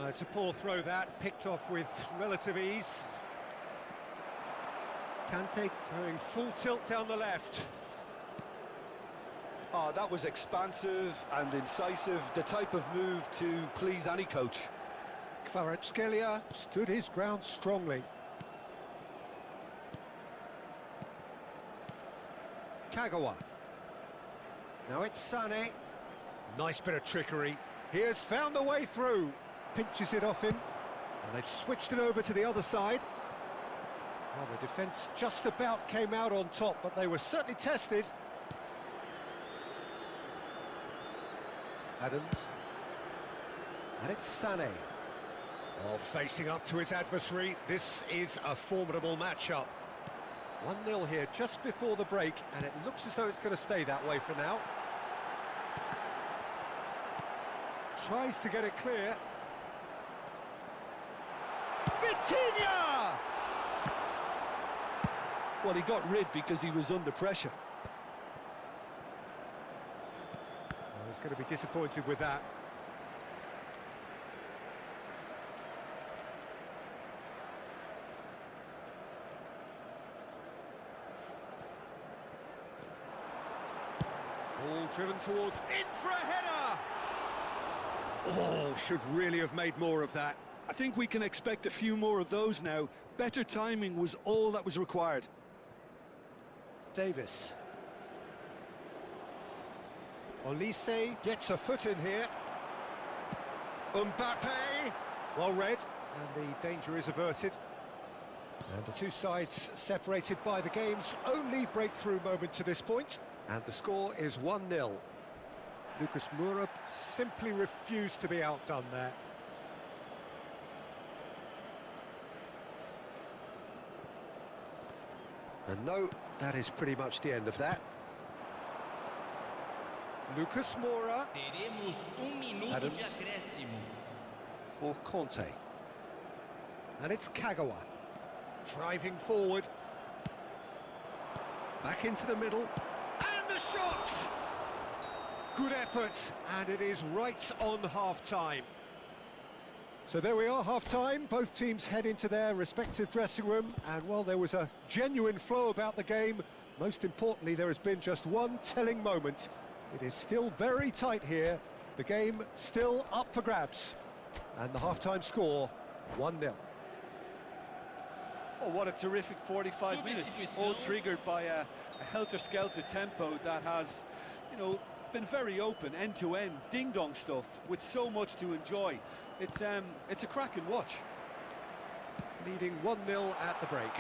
S1: It's a poor throw that, picked off with relative ease. Kante going full tilt down the left.
S3: Oh, that was expansive and incisive, the type of move to please any coach.
S1: Kvaratskhelia stood his ground strongly. Kagawa. Now it's Sané. Nice bit of trickery. He has found the way through. Pinches it off him. And they've switched it over to the other side. Well, the defence just about came out on top, but they were certainly tested. Adams. And it's Sané. Oh, facing up to his adversary. This is a formidable matchup. 1-0 here just before the break, and it looks as though it's going to stay that way for now. Tries to get it clear. Vitinha!
S3: Well, he got rid because he was under pressure.
S1: Well, he's going to be disappointed with that. Ball driven towards, in for a header! Oh, should really have made more of that.
S3: I think we can expect a few more of those now. Better timing was all that was required.
S1: Davis. Olise gets a foot in here. Mbappe! Well read, and the danger is averted. And the two sides separated by the game's only breakthrough moment to this point. And the score is 1-0. Lucas Moura simply refused to be outdone there. And no, that is pretty much the end of that. Lucas Moura. Adams. for Conte. And it's Kagawa. Driving forward. Back into the middle. And the shot! Good effort, and it is right on half-time. So there we are, half-time. Both teams head into their respective dressing room, and while there was a genuine flow about the game, most importantly, there has been just one telling moment. It is still very tight here. The game still up for grabs. And the half-time score, 1-0.
S2: Oh, what a terrific 45 minutes, all triggered by a helter-skelter tempo that has, you know, been very open, end-to-end, ding-dong stuff, with so much to enjoy. It's a cracking watch.
S1: Leading 1-0 at the break.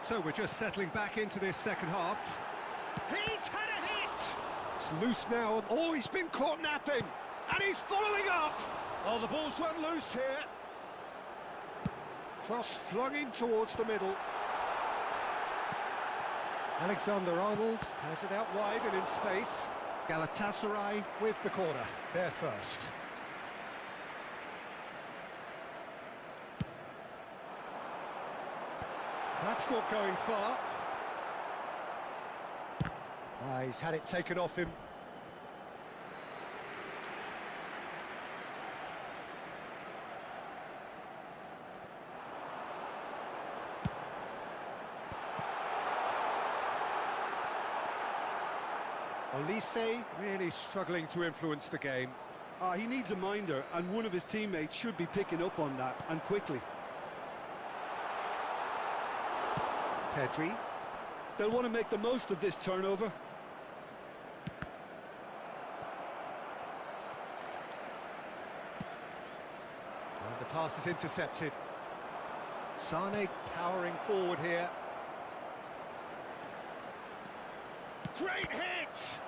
S1: So we're just settling back into this second half. He's had a hit! It's loose now. Oh, he's been caught napping! And he's following up! Oh, the ball's run loose here. Cross flung in towards the middle. Alexander-Arnold has it out wide and in space. Galatasaray with the corner, there first. That's not going far. He's had it taken off him. Olise really struggling to influence the game.
S2: He needs a minder, and one of his teammates should be picking up on that, and quickly.
S1: Pedri.
S2: They'll want to make the most of this turnover.
S1: And the pass is intercepted. Sane powering forward here. Great hit!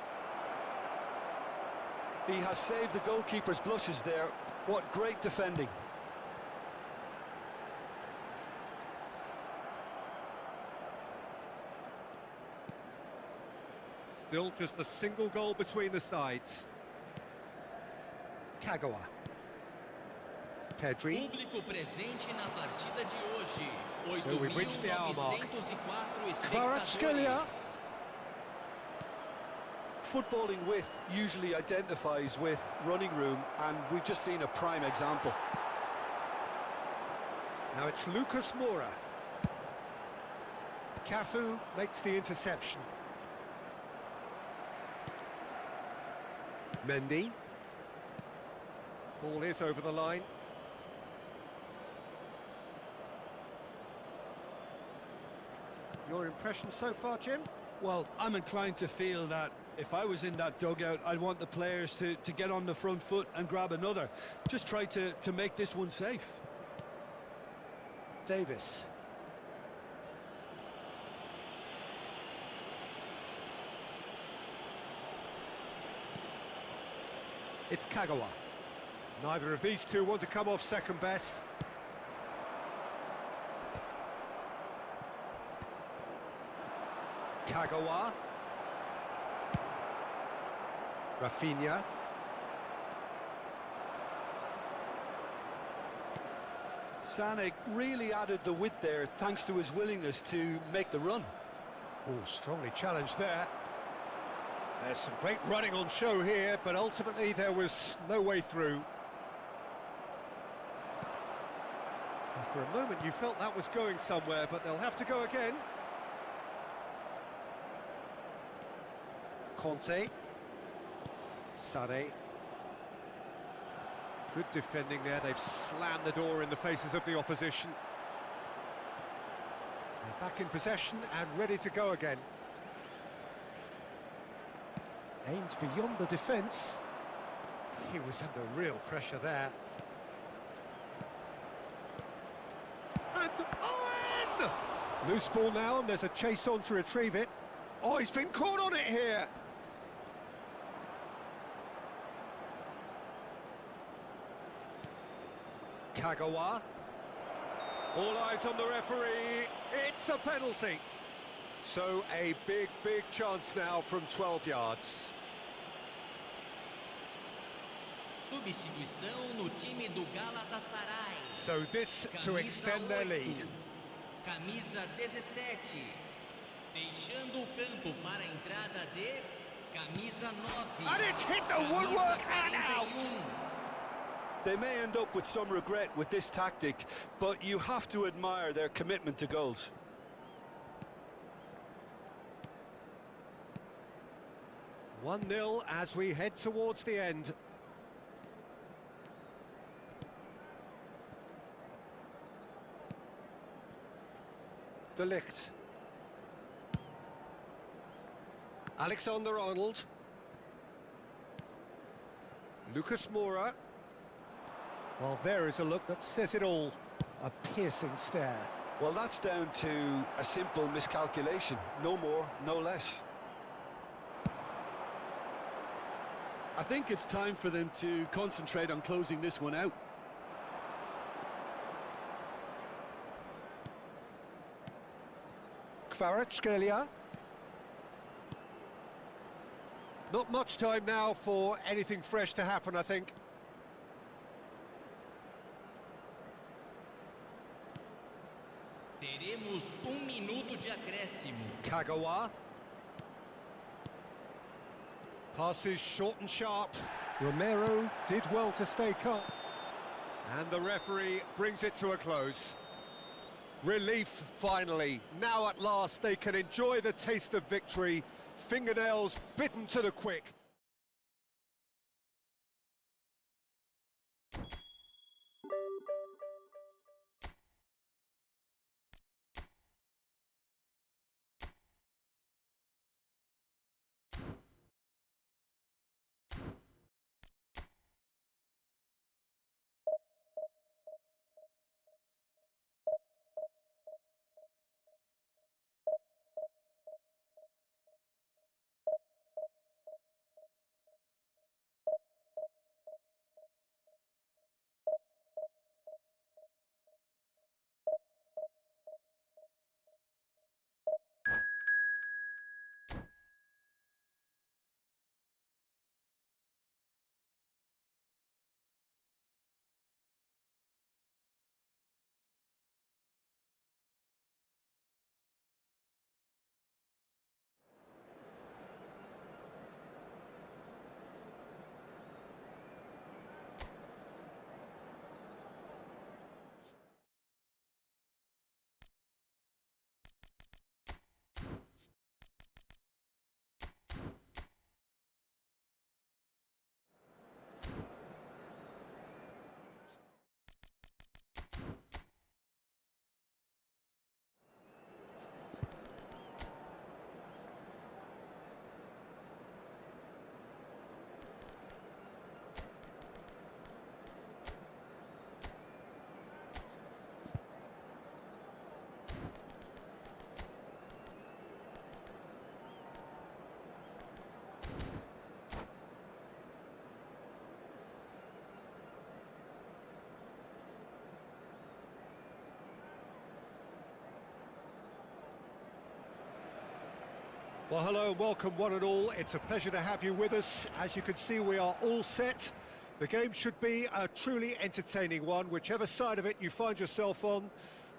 S2: He has saved the goalkeeper's blushes there. What great defending.
S1: Still just a single goal between the sides. Kagawa. Pedri. So we've reached the hour mark. Kvaratskhelia.
S2: Footballing width usually identifies with running room, and we've just seen a prime example.
S1: Now it's Lucas Moura. Cafu makes the interception. Mendy. Ball is over the line. Your impression so far, Jim?
S3: Well, I'm inclined to feel that if I was in that dugout, I'd want the players to get on the front foot and grab another. Just try to make this one safe.
S1: Davis. It's Kagawa. Neither of these two want to come off second best. Kagawa. Rafinha.
S2: Sane really added the width there thanks to his willingness to make the run.
S1: Oh, strongly challenged there. There's some great running on show here, but ultimately there was no way through. And for a moment you felt that was going somewhere, but they'll have to go again. Conte. Sane. Good defending there. They've slammed the door in the faces of the opposition. They're back in possession and ready to go again. Aimed beyond the defence. He was under real pressure there. And Owen! Loose ball now, and there's a chase on to retrieve it. Oh, he's been caught on it here. Kagawa. All eyes on the referee. It's a penalty. So a big chance now from 12 yards.
S5: Substituição no time do Galatasaray.
S1: So this to extend their lead.
S5: Camisa 17. Deixando o campo para a entrada de camisa 9.
S1: And it's hit the woodwork and out!
S3: They may end up with some regret with this tactic, but you have to admire their commitment to goals.
S1: One 0 as we head towards the end. De Ligt. Alexander-Arnold. Lucas Moura. Well, there is a look that says it all. A piercing stare.
S3: Well, that's down to a simple miscalculation. No more, no less.
S2: I think it's time for them to concentrate on closing this one out.
S1: Kvaratskhelia. Not much time now for anything fresh to happen, I think.
S5: Teremos minuto de acréscimo.
S1: Kagawa. Passes short and sharp. Romero did well to stay calm. And the referee brings it to a close. Relief, finally. Now at last they can enjoy the taste of victory. Fingernails bitten to the quick. Well, hello and welcome one and all. It's a pleasure to have you with us. As you can see, we are all set. The game should be a truly entertaining one, whichever side of it you find yourself on.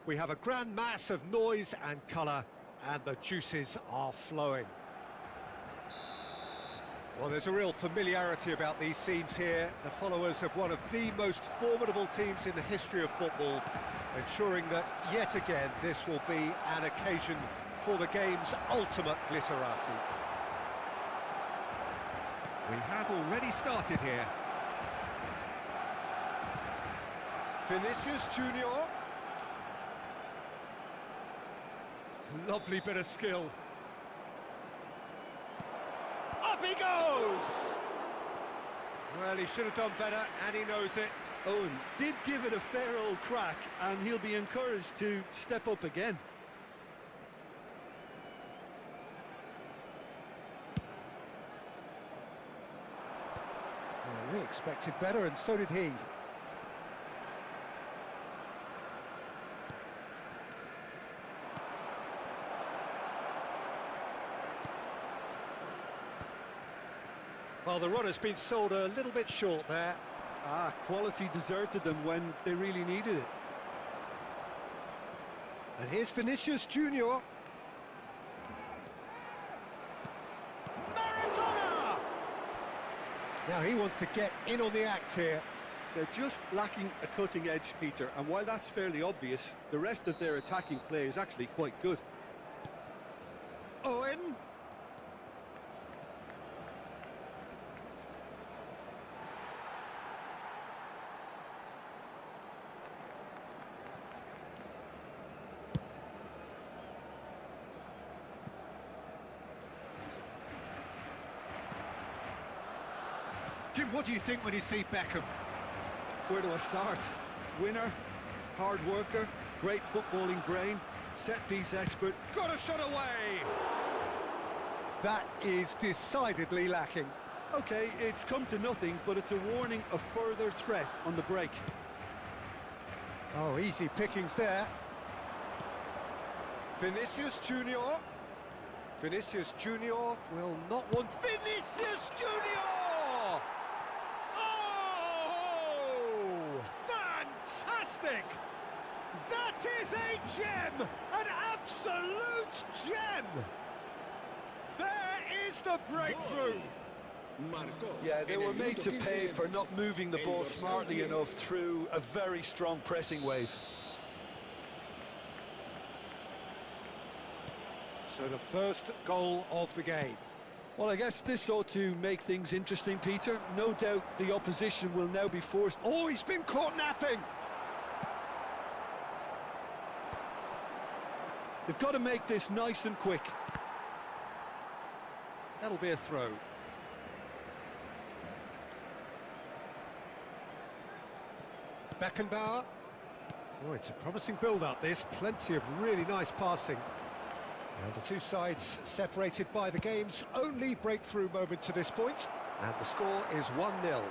S1: We have a grand mass of noise and colour, and the juices are flowing. Well, there's a real familiarity about these scenes here. The followers of one of the most formidable teams in the history of football, ensuring that, yet again, this will be an occasion for the game's ultimate glitterati. We have already started here. Vinicius Junior. Lovely bit of skill. Up he goes! Well, he should have done better, and he knows it.
S2: Owen did give it a fair old crack, and he'll be encouraged to step up again.
S1: Well, we expected better, and so did he. Well, the run has been sold a little bit short there.
S3: Quality deserted them when they really needed it.
S1: And here's Vinicius Junior. Maradona! Now he wants to get in on the act here.
S2: They're just lacking a cutting edge, Peter, and while that's fairly obvious, the rest of their attacking play is actually quite good.
S1: Owen. Jim, what do you think when you see Beckham?
S2: Where do I start? Winner, hard worker, great footballing brain, set-piece expert.
S1: Got a shot away! That is decidedly lacking.
S2: OK, it's come to nothing, but it's a warning of further threat on the break.
S1: Oh, easy pickings there. Vinicius Junior. Vinicius Junior will not want... Vinicius Junior! Fantastic! That is a gem! An absolute gem! There is the breakthrough!
S3: Yeah, they were made to pay for not moving the ball smartly enough through a very strong pressing wave.
S1: So the first goal of the game.
S3: Well, I guess this ought to make things interesting, Peter. No doubt the opposition will now be forced...
S1: Oh, he's been caught napping!
S3: They've got to make this nice and quick.
S1: That'll be a throw. Beckenbauer. Oh, it's a promising build-up, this. Plenty of really nice passing. And the two sides separated by the game's only breakthrough moment to this point. And the score is 1-0.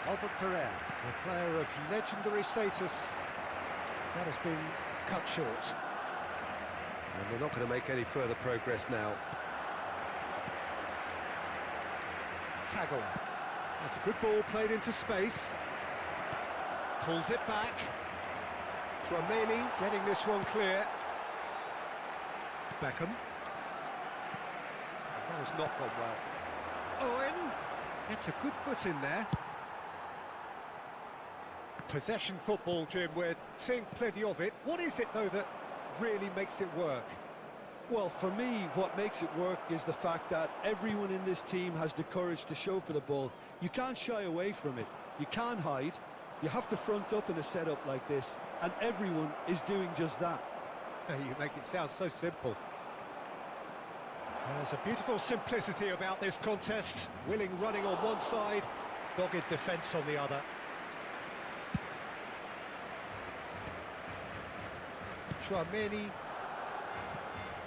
S1: Albert Ferrer, a player of legendary status, that has been cut short. And they're not going to make any further progress now. Kagawa. That's a good ball played into space. Pulls it back. Trameni getting this one clear. Beckham. That has not gone well. Owen gets a good foot in there. Possession football, Jim, we're seeing plenty of it. What is it, though, that really makes it work?
S3: Well, for me, what makes it work is the fact that everyone in this team has the courage to show for the ball. You can't shy away from it. You can't hide. You have to front up in a setup like this, and everyone is doing just that.
S1: You make it sound so simple. There's a beautiful simplicity about this contest. Willing running on one side, dogged defence on the other. Trameni.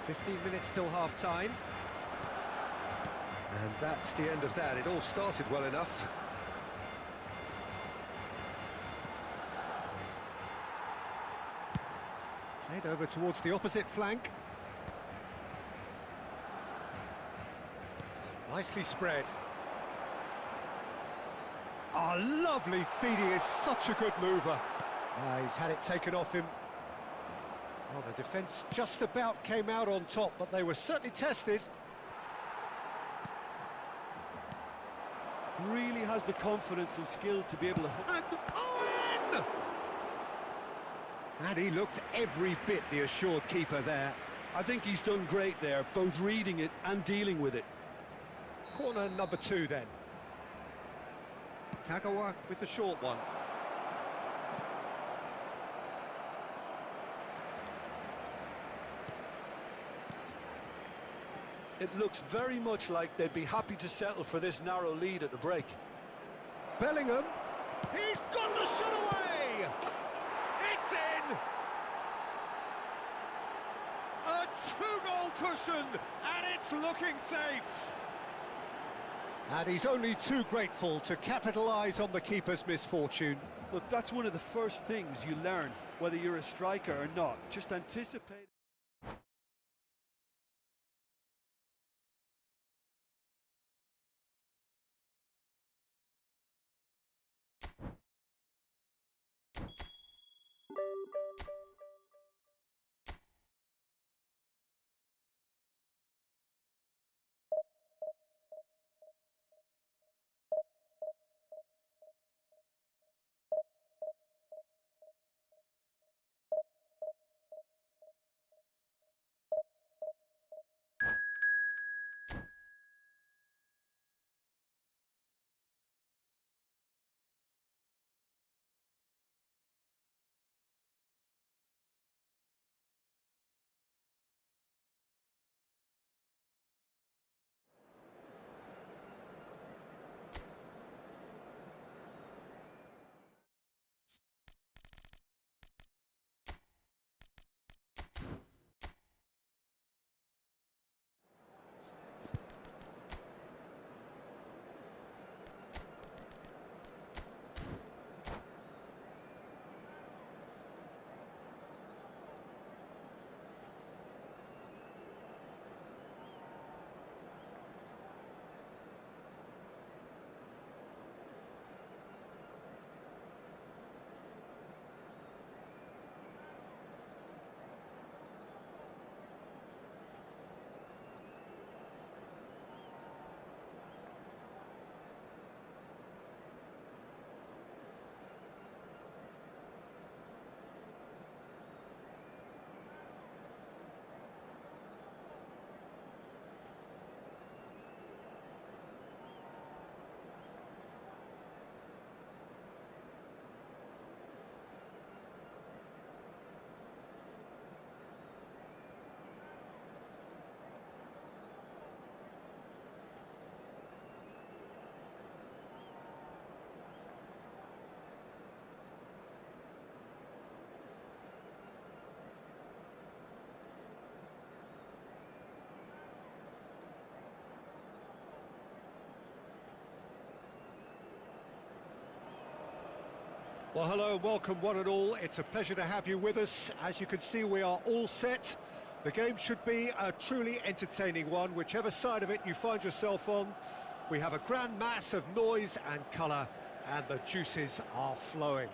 S1: 15 minutes till half-time. And that's the end of that. It all started well enough. Played over towards the opposite flank. Nicely spread. Ah, lovely feed. He is such a good mover. He's had it taken off him. Well, the defence just about came out on top, but they were certainly tested.
S3: Really has the confidence and skill to be able to...
S1: And Owen! And he looked every bit the assured keeper there.
S3: I think he's done great there, both reading it and dealing with it.
S1: Corner number 2 then. Kagawa with the short one.
S3: It looks very much like they'd be happy to settle for this narrow lead at the break.
S1: Bellingham, he's got the shot away! It's in! A 2-goal cushion, and it's looking safe! And he's only too grateful to capitalise on the keeper's misfortune.
S3: Look, that's one of the first things you learn, whether you're a striker or not. Just anticipate.
S1: Well, hello and welcome one and all. It's a pleasure to have you with us. As you can see, we are all set. The game should be a truly entertaining one, whichever side of it you find yourself on. We have a grand mass of noise and colour, and the juices are flowing.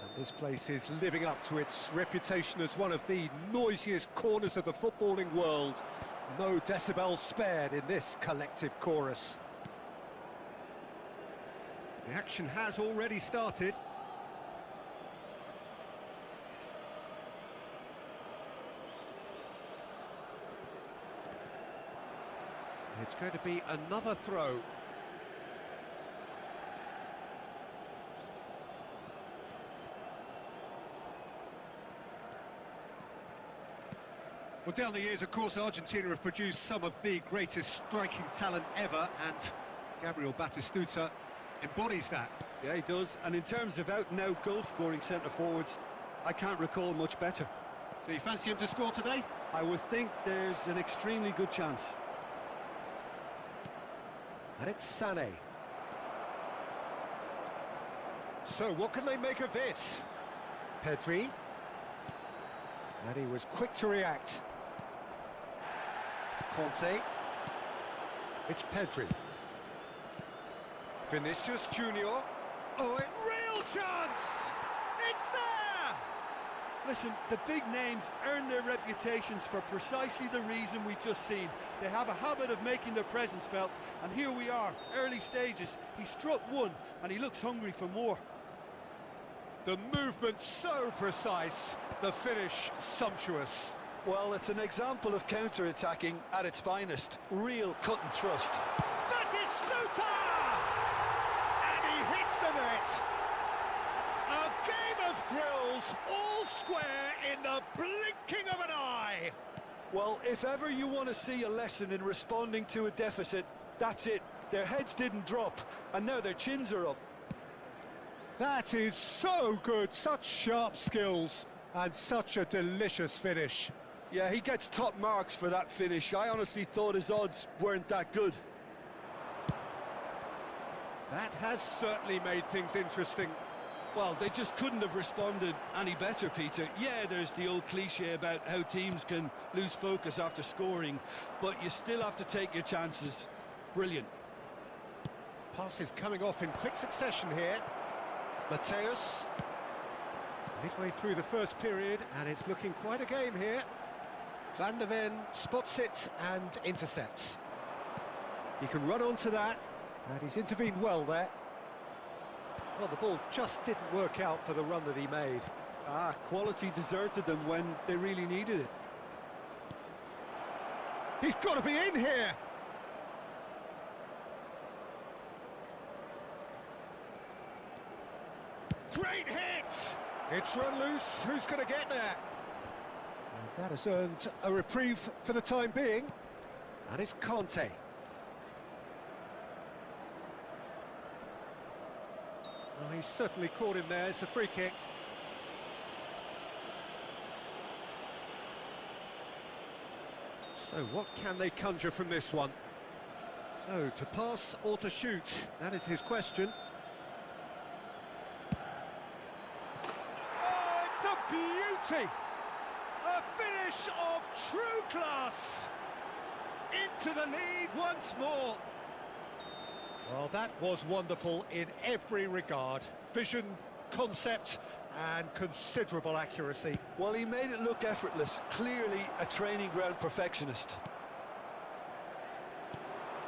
S1: And this place is living up to its reputation as one of the noisiest corners of the footballing world. No decibels spared in this collective chorus. The action has already started. It's going to be another throw. Well, down the years, of course, Argentina have produced some of the greatest striking talent ever, and Gabriel Batistuta embodies that.
S2: Yeah, he does. And in terms of out-and-out goal-scoring centre-forwards, I can't recall much better.
S1: So you fancy him to score today?
S2: I would think there's an extremely good chance.
S1: And it's Sané. So what can they make of this? Pedri. And he was quick to react. Conte. It's Pedri. Vinicius Junior. Oh, a real chance! It's there!
S2: Listen, the big names earn their reputations for precisely the reason we've just seen. They have a habit of making their presence felt, and here we are, early stages. He struck one, and he looks hungry for more.
S1: The movement so precise, the finish sumptuous.
S3: Well, it's an example of counter-attacking at its finest. Real cut and thrust.
S1: Batistuta! And he hits the net. A game of thrills, all square in the blinking of an eye.
S3: Well, if ever you want to see a lesson in responding to a deficit, that's it. Their heads didn't drop, and now their chins are up.
S1: That is so good, such sharp skills, and such a delicious finish.
S3: Yeah, he gets top marks for that finish. I honestly thought his odds weren't that good.
S1: That has certainly made things interesting.
S2: Well, they just couldn't have responded any better, Peter. Yeah, there's the old cliche about how teams can lose focus after scoring, but you still have to take your chances. Brilliant.
S1: Passes coming off in quick succession here. Mateus. Midway through the first period, and it's looking quite a game here. Van der Ven spots it and intercepts. He can run onto that, and he's intervened well there. Well, the ball just didn't work out for the run that he made.
S2: Quality deserted them when they really needed it.
S1: He's got to be in here! Great hit! It's run loose, who's going to get there? And that has earned a reprieve for the time being. And it's Conte. Oh, he's certainly caught him there, it's a free kick. So what can they conjure from this one? So, to pass or to shoot, that is his question. A beauty! A finish of true class! Into the lead once more! Well, that was wonderful in every regard. Vision, concept, and considerable accuracy.
S3: Well, he made it look effortless. Clearly a training ground perfectionist.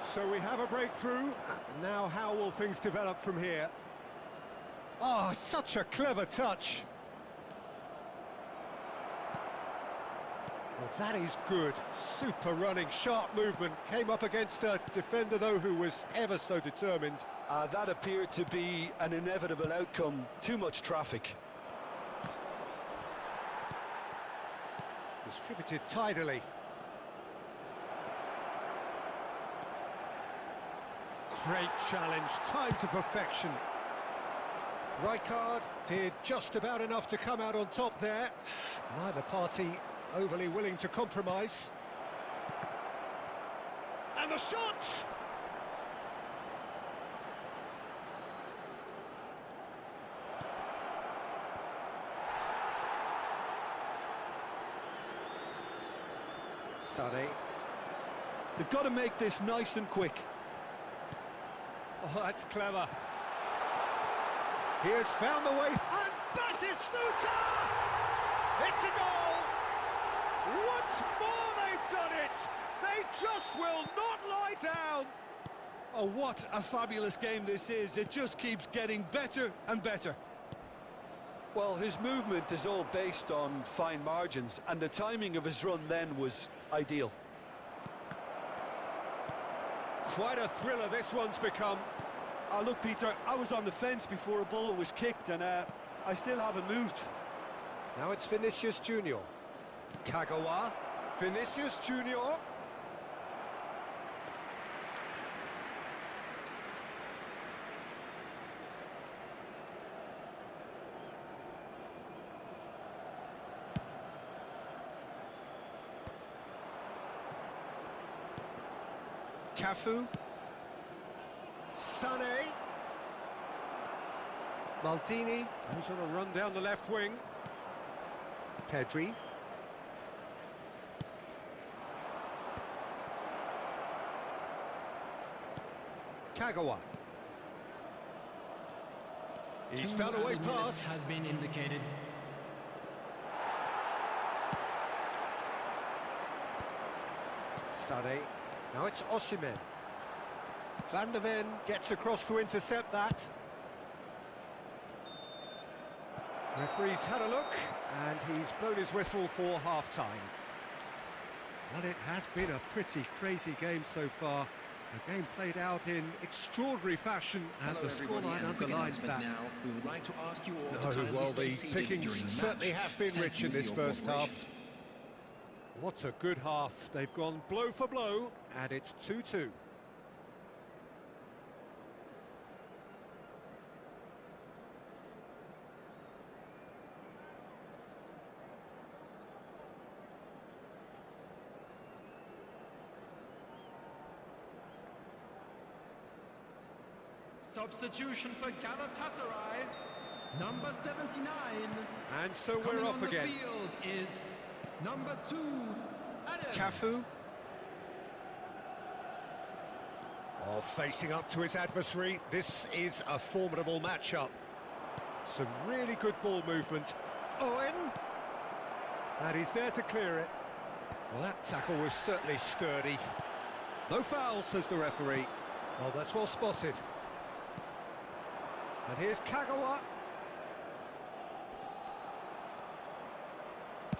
S1: So we have a breakthrough. Now how will things develop from here? Oh, such a clever touch. Well, that is good. Super running, sharp movement. Came up against a defender, though, who was ever so determined.
S3: That appeared to be an inevitable outcome. Too much traffic.
S1: Distributed tidily. Great challenge, time to perfection. Rijkaard did just about enough to come out on top there. Neither party overly willing to compromise. And the shot! Sunny.
S3: They've got to make this nice and quick.
S1: Oh, that's clever. He has found the way, and Batistuta! It's a goal! Once more they've done it! They just will not lie down!
S3: Oh, what a fabulous game this is. It just keeps getting better and better. Well, his movement is all based on fine margins, and the timing of his run then was ideal.
S1: Quite a thriller this one's become.
S2: Oh, look, Peter, I was on the fence before a ball was kicked, and I still haven't moved.
S1: Now it's Vinicius Junior. Kagawa. Vinicius Junior. Cafu. Sané. Maldini goes on a run down the left wing. Pedri. Kagawa. He's found a way past.
S5: Has been indicated.
S1: Sané. Now it's Osimhen. Van der Ven gets across to intercept that. Referee's had a look, and he's blown his whistle for half-time. Well, it has been a pretty crazy game so far. A game played out in extraordinary fashion, and the scoreline underlines that.
S7: Now, we would like to ask you all
S1: No, well, the pickings certainly have been rich in this first half. What a good half. They've gone blow for blow, and it's 2-2.
S5: Substitution for Galatasaray, number 79.
S1: And so we're
S5: Coming
S1: off
S5: on the
S1: again.
S5: field is number 2, Adams.
S1: Cafu. Oh, facing up to his adversary. This is a formidable matchup. Some really good ball movement. Owen. And he's there to clear it. Well, that tackle was certainly sturdy. No foul, says the referee. Well, that's well spotted. And here's Kagawa.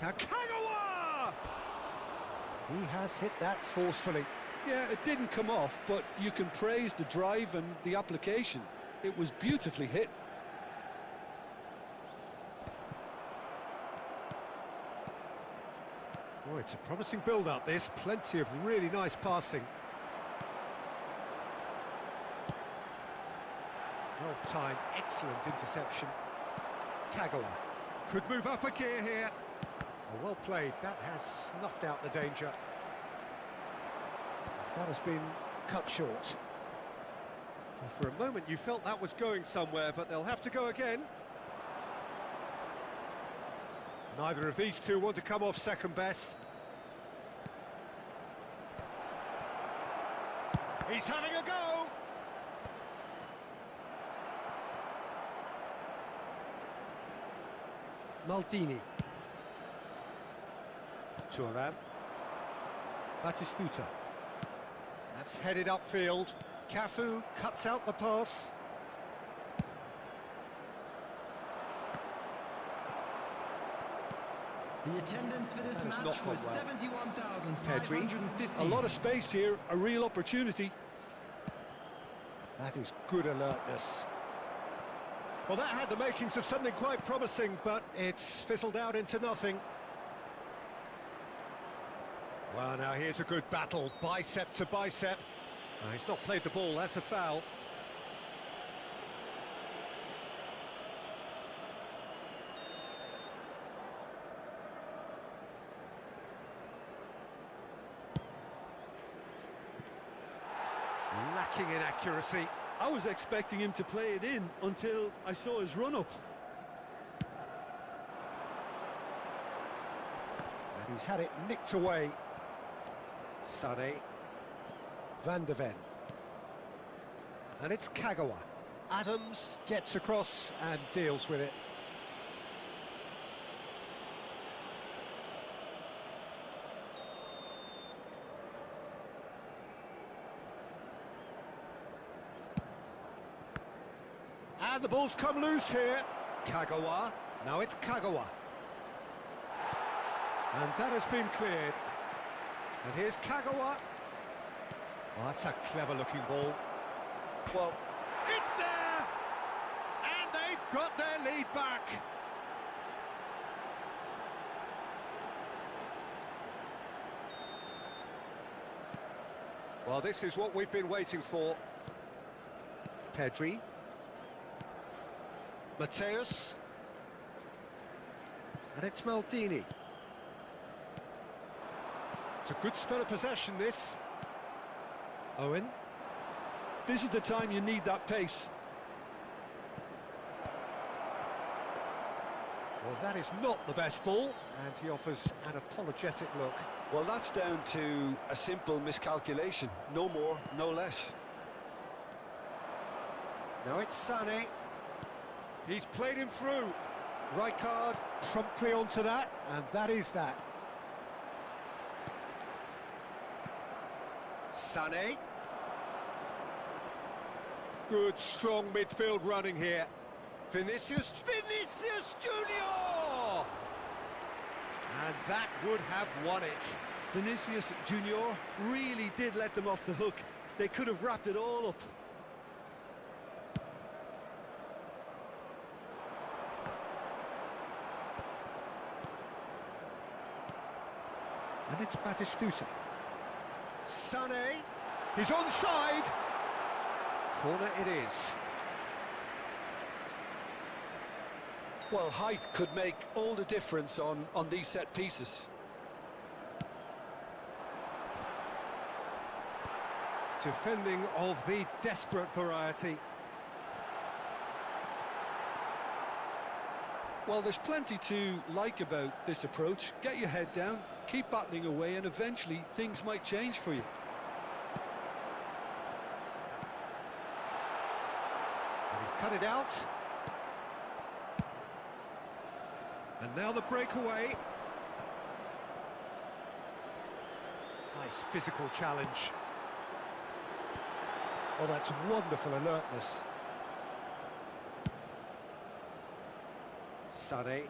S1: Kagawa! He has hit that forcefully.
S3: Yeah, it didn't come off, but you can praise the drive and the application. It was beautifully hit.
S1: Oh, it's a promising build-up, this. Plenty of really nice passing. Well-timed, excellent interception. Kagawa could move up a gear here. Oh, well played. That has snuffed out the danger. That has been cut short. Well, for a moment you felt that was going somewhere, but they'll have to go again. Neither of these two want to come off second best. He's having a go! Maldini. Thuram. Batistuta. That's headed upfield. Cafu cuts out the pass.
S5: The attendance for this
S1: That has
S5: match
S1: not gone
S5: was
S1: well.
S5: 71,550.
S3: A lot of space here, a real opportunity.
S1: That is good alertness. Well, that had the makings of something quite promising, but it's fizzled out into nothing. Well, now here's a good battle, bicep to bicep. He's not played the ball, that's a foul. Lacking in accuracy.
S3: I was expecting him to play it in until I saw his run-up.
S1: And he's had it nicked away. Sane. Van de Ven. And it's Kagawa. Adams gets across and deals with it. And the ball's come loose here. Kagawa. Now it's Kagawa. And that has been cleared. And here's Kagawa. Oh, that's a clever-looking ball.
S2: Well,
S1: it's there! And they've got their lead back. Well, this is what we've been waiting for. Pedri. Mateus. And it's Maldini. It's a good spell of possession, this. Owen.
S3: This is the time you need that pace.
S1: Well, that is not the best ball, and he offers an apologetic look.
S3: Well, that's down to a simple miscalculation. No more, no less.
S1: Now it's Sane. He's played him through. Right card, promptly onto that, and that is that. Sane. Good, strong midfield running here. Vinicius Junior! And that would have won it.
S2: Vinicius Junior really did let them off the hook. They could have wrapped it all up.
S1: And it's Batistuta. Sane, he's onside. Corner it is.
S3: Well, height could make all the difference on these set pieces.
S1: Defending of the desperate variety.
S3: Well, there's plenty to like about this approach. Get your head down, keep battling away, and eventually things might change for you.
S1: And he's cut it out. And now the breakaway. Nice physical challenge. Oh, that's wonderful alertness. Sane.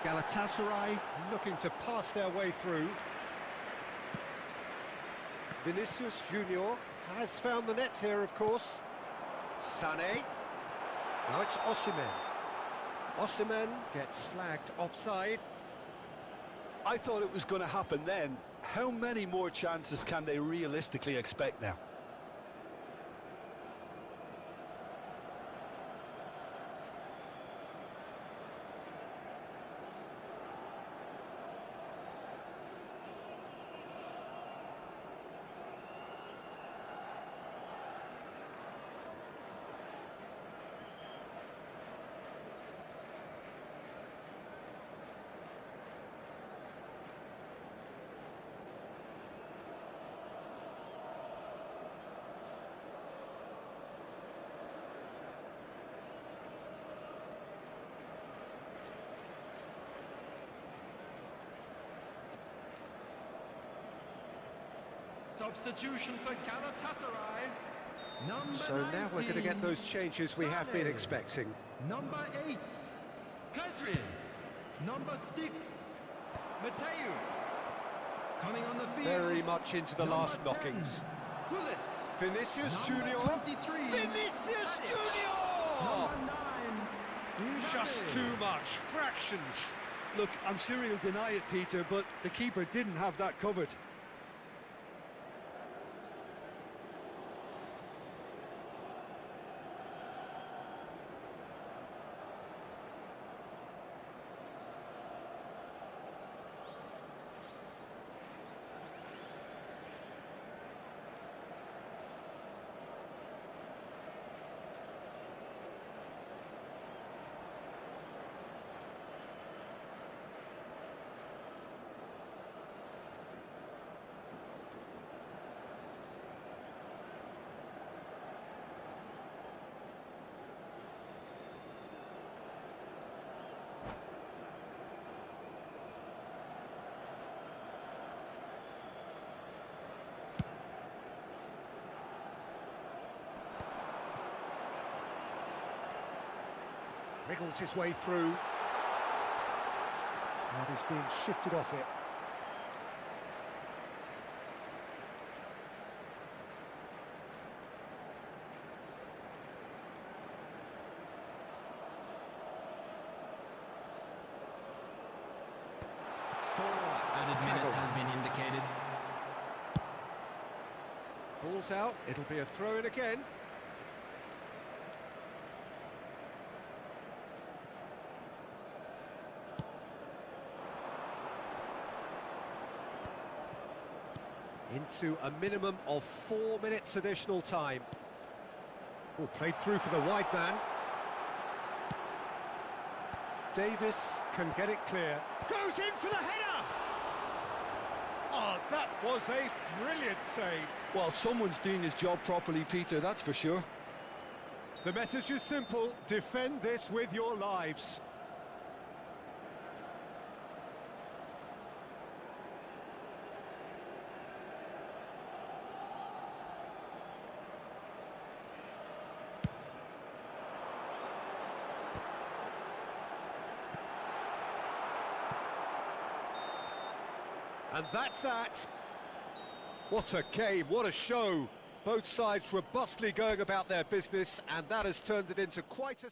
S1: Galatasaray looking to pass their way through. Vinicius Junior has found the net here, of course. Sane. Now it's Osimhen. Osimhen gets flagged offside.
S3: I thought it was going to happen then. How many more chances can they realistically expect now?
S5: Substitution for Galatasaray.
S1: So now we're going to get those changes we have been expecting.
S5: Number 8, Pedri. Number 6, Mateus. Coming on the field.
S1: Very much into the last
S5: 10,
S1: knockings.
S5: Bullet.
S1: Vinicius
S5: Number
S1: Junior.
S5: 23,
S1: Vinicius
S5: Alik.
S1: Junior!
S5: Number 9,
S1: Just too much. Fractions.
S2: Look, I'm sure he'll deny it, Peter, but the keeper didn't have that covered.
S1: Wriggles his way through. And he's being shifted off it.
S7: Added minutes has been indicated.
S1: Ball's out, it'll be a throw-in again. Into a minimum of 4 minutes additional time. Oh, played through for the wide man. Davis can get it clear. Goes in for the header! Oh, that was a brilliant save.
S3: Well, someone's doing his job properly, Peter, that's for sure.
S1: The message is simple: defend this with your lives. And that's that. What a game, what a show. Both sides robustly going about their business, and that has turned it into quite a...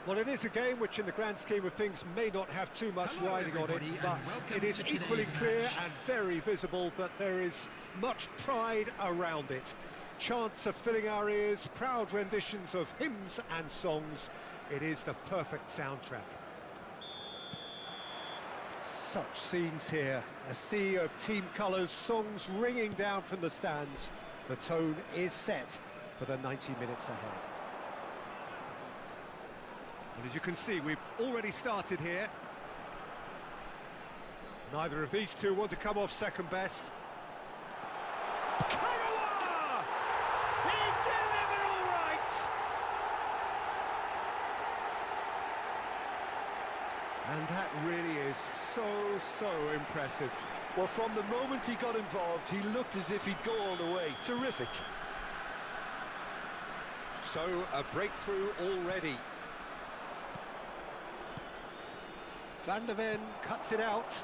S1: Well, it is a game which in the grand scheme of things may not have too much
S4: Hello,
S1: riding on it,
S4: everybody, and
S1: but
S4: welcome
S1: it is
S4: to
S1: equally
S4: today's
S1: clear
S4: match.
S1: and very visible that there is much pride around it. Chants are filling our ears, proud renditions of hymns and songs. It is the perfect soundtrack. Such scenes here, a sea of team colours, songs ringing down from the stands. The tone is set for the 90 minutes ahead. Well, as you can see, we've already started here. Neither of these two want to come off second best. Kagawa! He's delivered all right! And that really is so impressive.
S3: Well, from the moment he got involved, he looked as if he'd go all the way. Terrific.
S1: So, a breakthrough already. Van der Ven cuts it out.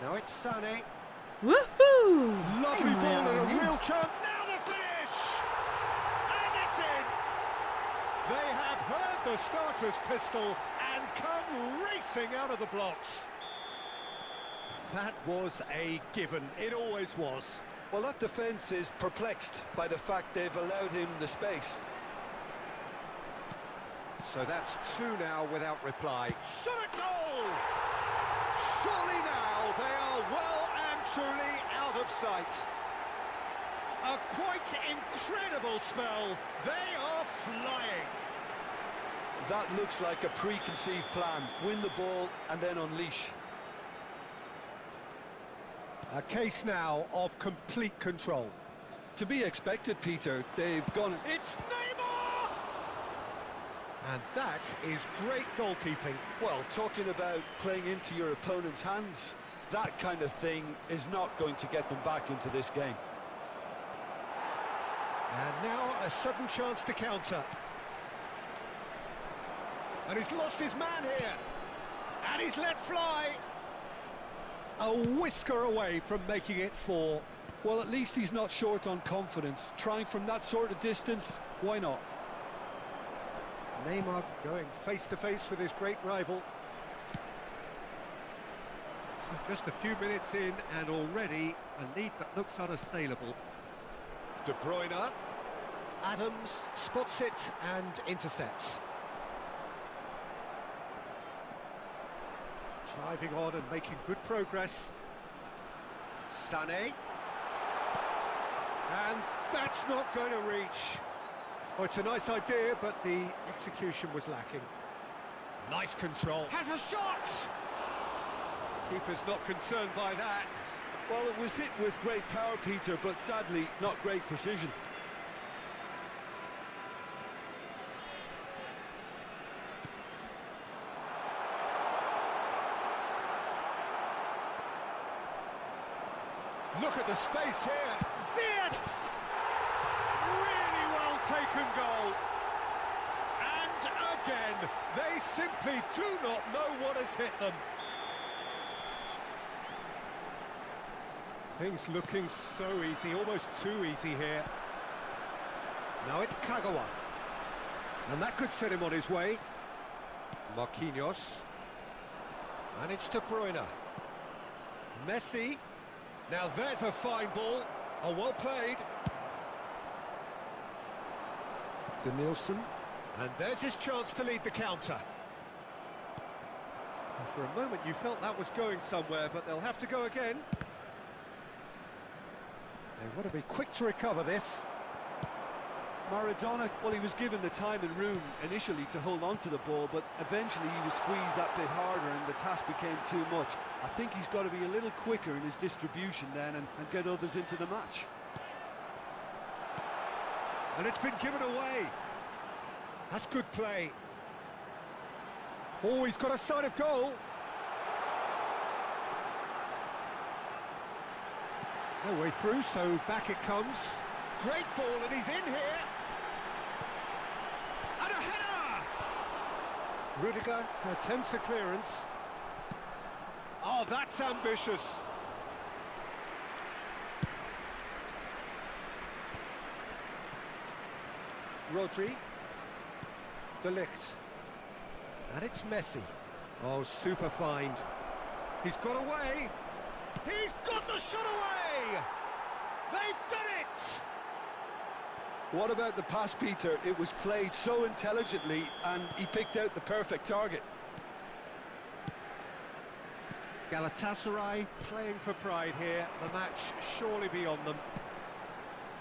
S1: Now it's Sané.
S6: Woohoo!
S1: Lovely
S6: Ay,
S1: ball and a
S6: Mario.
S1: real chance. Now the finish! And it's in! They have heard the starter's pistol and come racing out of the blocks. That was a given. It always was.
S3: Well, that defence is perplexed by the fact they've allowed him the space.
S1: So that's two now without reply. Shot at goal! Surely now they are well and truly out of sight. A quite incredible spell. They are flying.
S3: That looks like a preconceived plan. Win the ball and then unleash.
S1: A case now of complete control.
S3: To be expected, Peter. They've gone...
S1: It's Neymar! And that is great goalkeeping.
S3: Well, talking about playing into your opponent's hands, that kind of thing is not going to get them back into this game.
S1: And now a sudden chance to counter. And he's lost his man here. And he's let fly. A whisker away from making it 4.
S3: Well, at least he's not short on confidence. Trying from that sort of distance, why not?
S1: Neymar going face-to-face with his great rival. So just a few minutes in and already a lead that looks unassailable. De Bruyne. Adams spots it and intercepts. Driving on and making good progress. Sané. And that's not going to reach. Oh, it's a nice idea, but the execution was lacking. Nice control. Has a shot! Keeper's not concerned by that.
S3: Well, it was hit with great power, Peter, but sadly, not great precision.
S1: Look at the space here. Wirtz! Really well taken goal. And again, they simply do not know what has hit them. Things looking so easy, almost too easy here. Now it's Kagawa. And that could set him on his way. Marquinhos. And it's De Bruyne. Messi. Now there's a fine ball. Oh, well played. Denilson. And there's his chance to lead the counter. Well, for a moment you felt that was going somewhere, but they'll have to go again. They want to be quick to recover this.
S3: Maradona, well, he was given the time and room initially to hold on to the ball, but eventually he was squeezed that bit harder and the task became too much. I think he's got to be a little quicker in his distribution then and get others into the match.
S1: And it's been given away. That's good play. Oh, he's got a sight of goal. No way through, so back it comes. Great ball, and he's in here. And a header! Rudiger attempts a clearance. Oh, that's ambitious. Rodri. De Ligt. And it's Messi. Oh, super find. He's got away. He's got the shot away! They've done it!
S3: What about the pass, Peter? It was played so intelligently and he picked out the perfect target.
S1: Galatasaray playing for pride here. The match surely beyond them.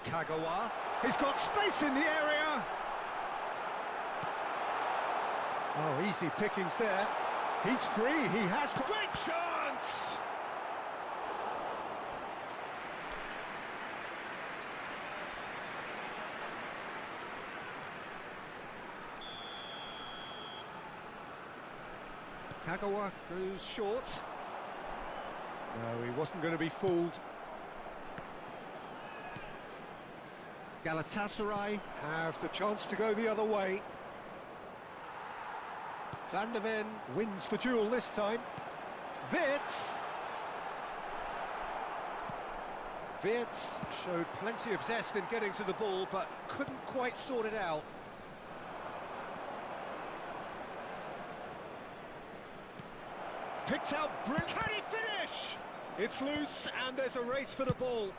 S1: Kagawa. He's got space in the area. Oh, easy pickings there. He's free. He has great chance. Kagawa goes short. No, he wasn't going to be fooled. Galatasaray have the chance to go the other way. Van der Ven wins the duel this time. Wirtz showed plenty of zest in getting to the ball, but couldn't quite sort it out. Picked out brilliant. Can he finish? It's loose, and there's a race for the ball.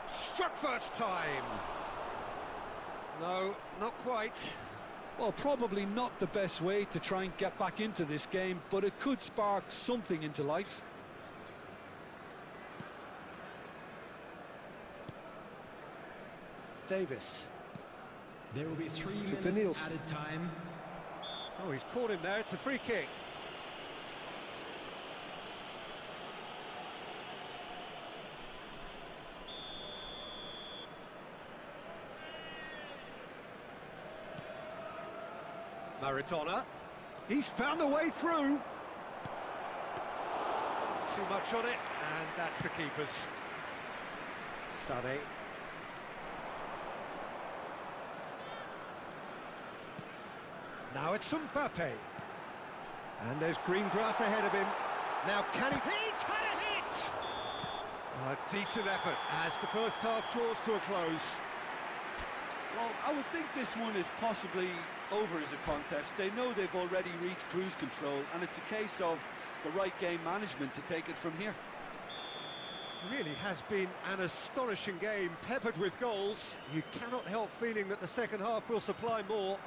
S1: Struck first time. No, not quite.
S3: Well, probably not the best way to try and get back into this game, but it could spark something into life.
S1: Davis.
S7: There will be 3
S1: To
S7: minutes
S1: Danielson.
S7: added time.
S1: Oh, he's caught him there. It's a free kick. Maradona. He's found a way through. Too much on it, and that's the keeper's. Sané. Now it's Mbappe. And there's green grass ahead of him. Now can he... He's had a hit! A decent effort as the first half draws to a close.
S3: Well, I would think this one is possibly over as a contest. They know they've already reached cruise control, and it's a case of the right game management to take it from here.
S1: Really has been an astonishing game, peppered with goals. You cannot help feeling that the second half will supply more.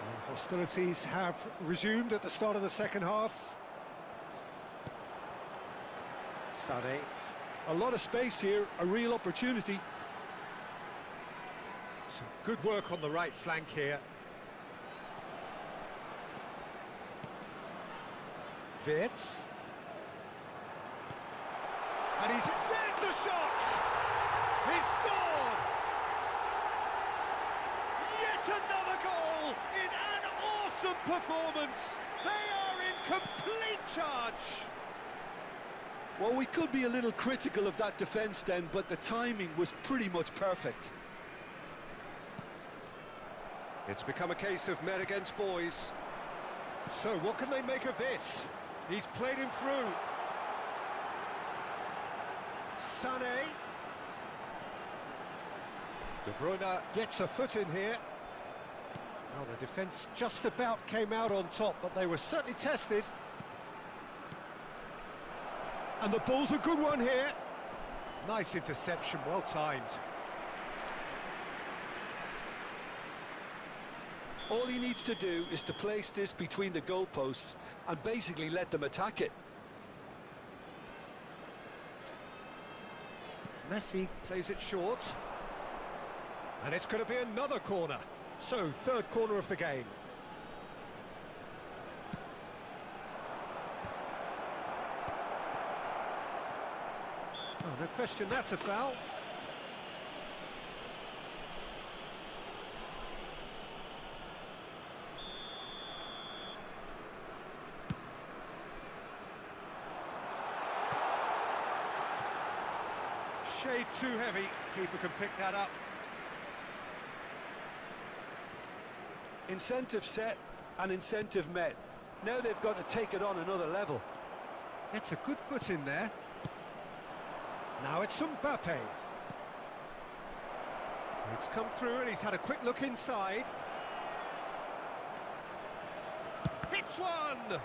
S1: And hostilities have resumed at the start of the second half. Sané.
S3: A lot of space here, a real opportunity.
S1: Some good work on the right flank here. Wirtz. And there's the shot! He's scored! Yet another goal in an awesome performance! They are in complete charge!
S3: Well, we could be a little critical of that defence then, but the timing was pretty much perfect.
S1: It's become a case of men against boys. So what can they make of this? He's played him through. Sané. De Bruyne gets a foot in here. Well, the defence just about came out on top, but they were certainly tested. And the ball's a good one here. Nice interception, well timed.
S3: All he needs to do is to place this between the goalposts and basically let them attack it.
S1: Messi plays it short. And it's going to be another corner. So, third corner of the game. Oh, no question, that's a foul. Shade too heavy, keeper can pick that up.
S3: Incentive set and incentive met. Now they've got to take it on another level.
S1: It's a good foot in there. Now it's Mbappe. It's come through and he's had a quick look inside. Hits one!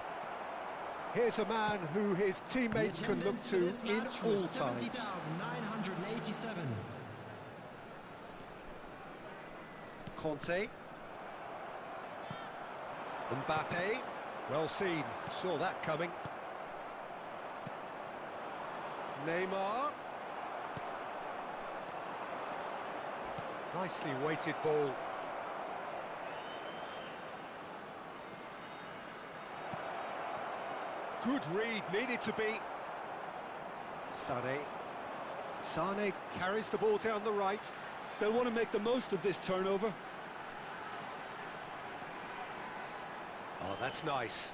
S1: Here's a man who his teammates can look to in all times.
S5: 70,987.
S1: Conte. Mbappe. Well seen, saw that coming. Neymar. Nicely weighted ball. Good read, needed to be. Sane carries the ball down the right.
S3: They'll want to make the most of this turnover.
S1: Oh, that's nice.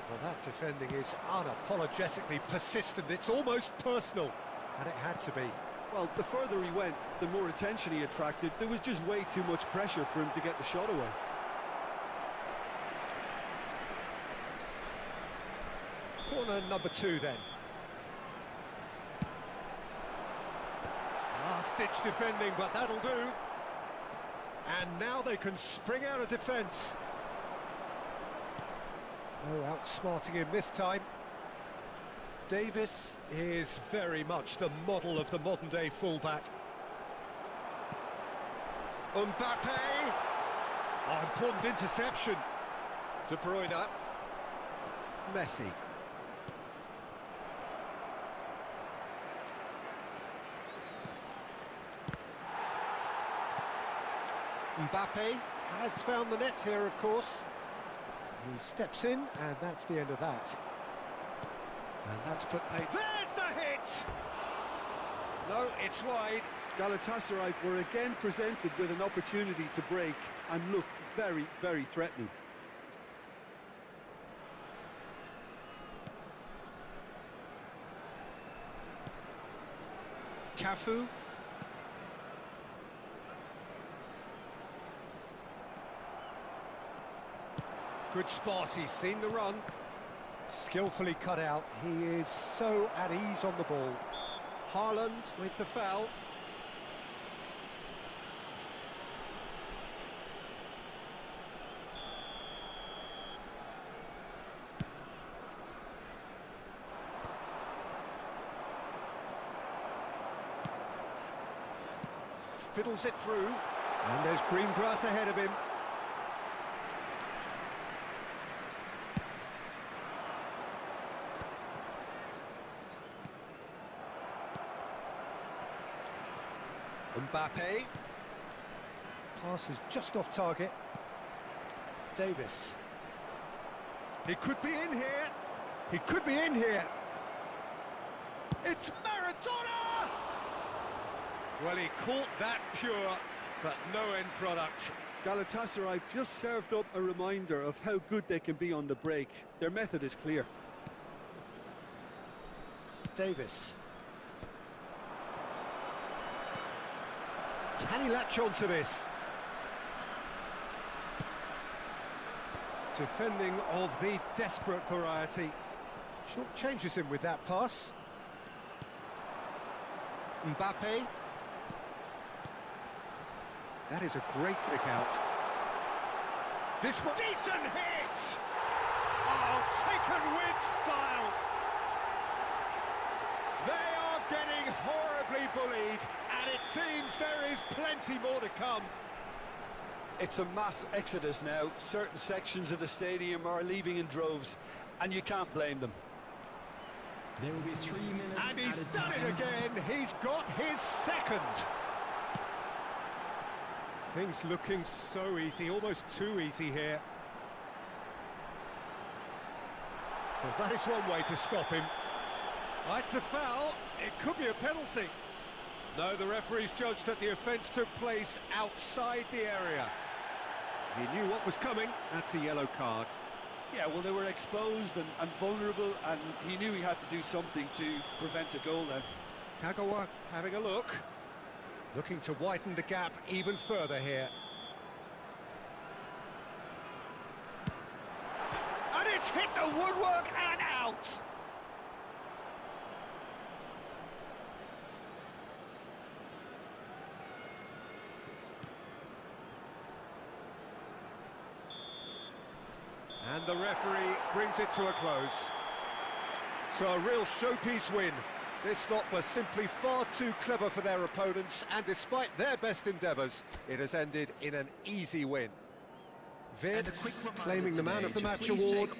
S1: Well, that defending is unapologetically persistent. It's almost personal, and it had to be.
S3: Well, the further he went, the more attention he attracted. There was just way too much pressure for him to get the shot away.
S1: Corner number 2 then. Last-ditch defending, but that'll do. And now they can spring out of defence. No outsmarting him this time. Davis is very much the model of the modern-day fullback. Mbappe! Oh, important interception. De Bruyne. Messi. Mbappe has found the net here, of course. He steps in, and that's the end of that. And that's put paid. There's the hit! No, it's wide.
S3: Galatasaray were again presented with an opportunity to break and look very, very threatening.
S1: Cafu. Good spot, he's seen the run. Skillfully cut out, he is so at ease on the ball. Haaland with the foul. Fiddles it through, and there's green grass ahead of him. Mbappe. Pass is just off target. Davis. He could be in here. He could be in here. It's Maradona! Well, he caught that pure, but no end product.
S3: Galatasaray just served up a reminder of how good they can be on the break. Their method is clear.
S1: Davis. Can he latch on to this? Defending of the desperate variety. Short changes him with that pass. Mbappe. That is a great pick out. This one. Decent hit! Oh, taken with style. They are getting horribly bullied, and it seems there is plenty more to come.
S3: It's a mass exodus now. Certain sections of the stadium are leaving in droves, and you can't blame them.
S5: There will be 3 minutes.
S1: And he's done it again. He's got his second. Things looking so easy, almost too easy here. Well, that is one way to stop him. It's a foul. It could be a penalty. No, the referee's judged that the offence took place outside the area. He knew what was coming. That's a yellow card.
S3: Yeah, well, they were exposed and vulnerable, and he knew he had to do something to prevent a goal then.
S1: Kagawa having a look. Looking to widen the gap even further here. And it's hit the woodwork and out! the referee brings it to a close. So a real showpiece win. This lot was simply far too clever for their opponents, and despite their best endeavours, it has ended in an easy win. Vince claiming the Man of the Match award.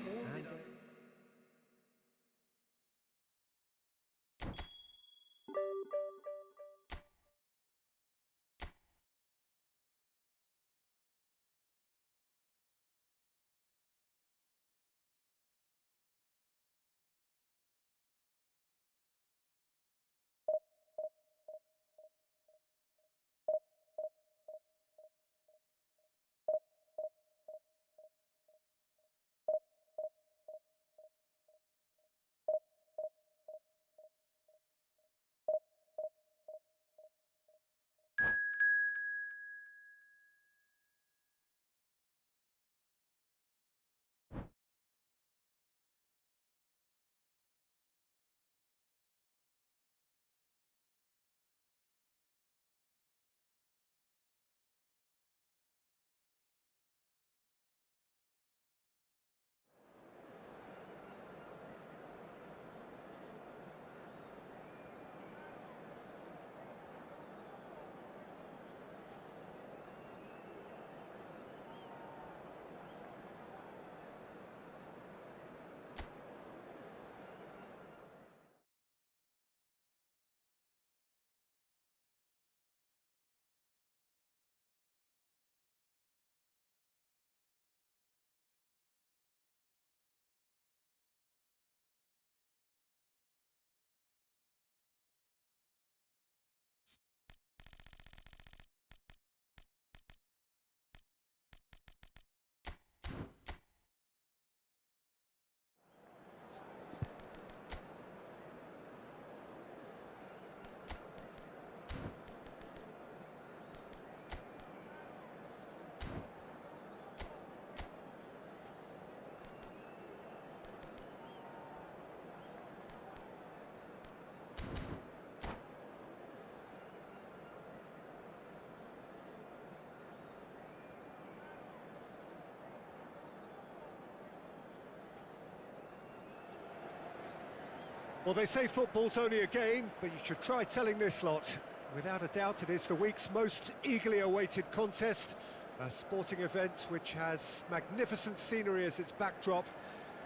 S1: Well, they say football's only a game, but you should try telling this lot. Without a doubt, it is the week's most eagerly awaited contest, a sporting event which has magnificent scenery as its backdrop.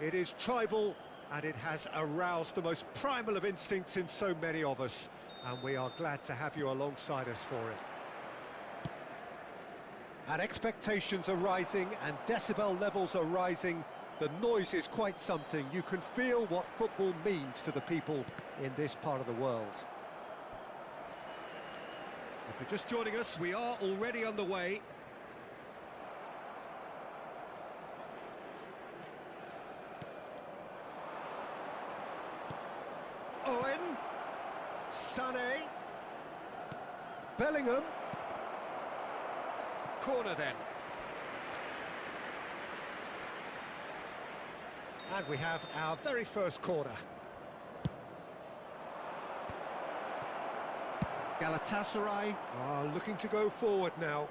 S1: It is tribal, and it has aroused the most primal of instincts in so many of us, and we are glad to have you alongside us for it. And expectations are rising, and decibel levels are rising. The noise is quite something. You can feel what football means to the people in this part of the world. If you're just joining us, we are already underway. Owen, Sané, Bellingham. Corner then. And we have our very first corner. Galatasaray are looking to go forward now.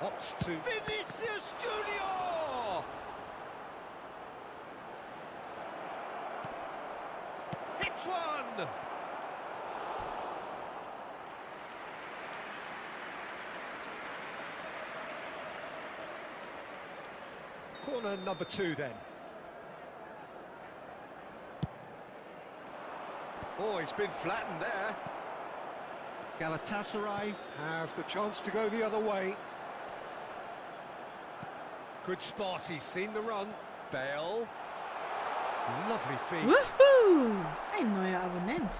S1: Opts to Vinicius Junior! Hits one! Corner number 2 then. Oh, he's been flattened there. Galatasaray have the chance to go the other way. Good spot, he's seen the run. Bale. Lovely feet.
S6: Woohoo! Ein neuer Abonnent.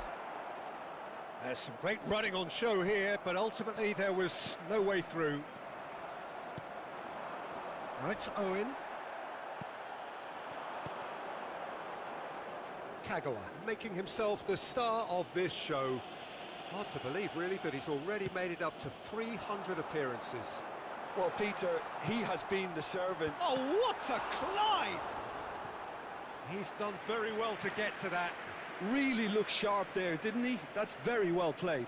S1: There's some great running on show here, but ultimately there was no way through. Now it's Owen. Kagawa making himself the star of this show. Hard to believe, really, that he's already made it up to 300 appearances.
S3: Well, Peter, he has been the servant.
S1: Oh, what a climb! He's done very well to get to that.
S3: Really looked sharp there, didn't he? That's very well played.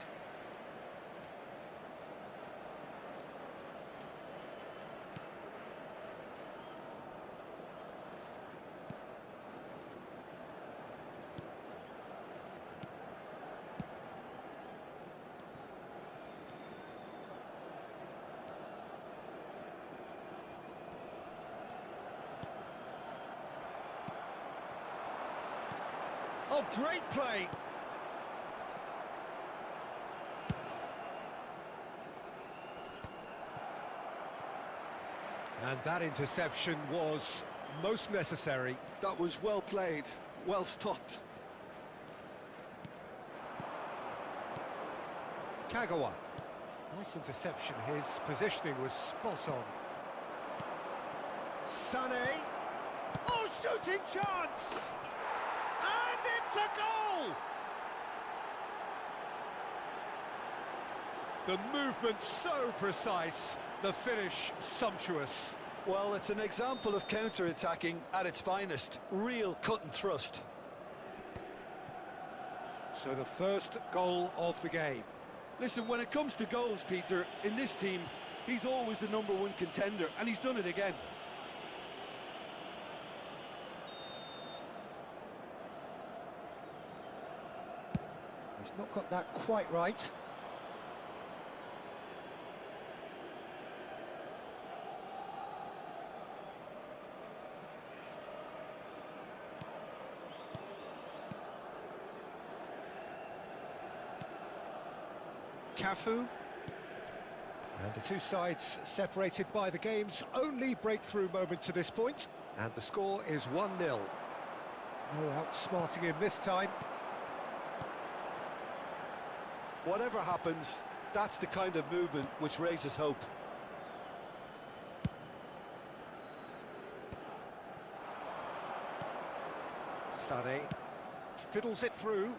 S1: Oh, great play! And that interception was most necessary.
S3: That was well played, well stopped.
S1: Kagawa. Nice interception, his positioning was spot on. Sané. Oh, shooting chance! And it's a goal! The movement so precise, the finish sumptuous.
S3: Well, it's an example of counter-attacking at its finest. Real cut and thrust.
S1: So the first goal of the game.
S2: Listen, when it comes to goals, Peter, in this team, he's always the #1 contender, and he's done it again.
S1: He's not got that quite right. Cafu. And the two sides separated by the game's only breakthrough moment to this point. And the score is 1-0. No outsmarting him this time.
S3: Whatever happens, that's the kind of movement which raises hope.
S1: Sané fiddles it through.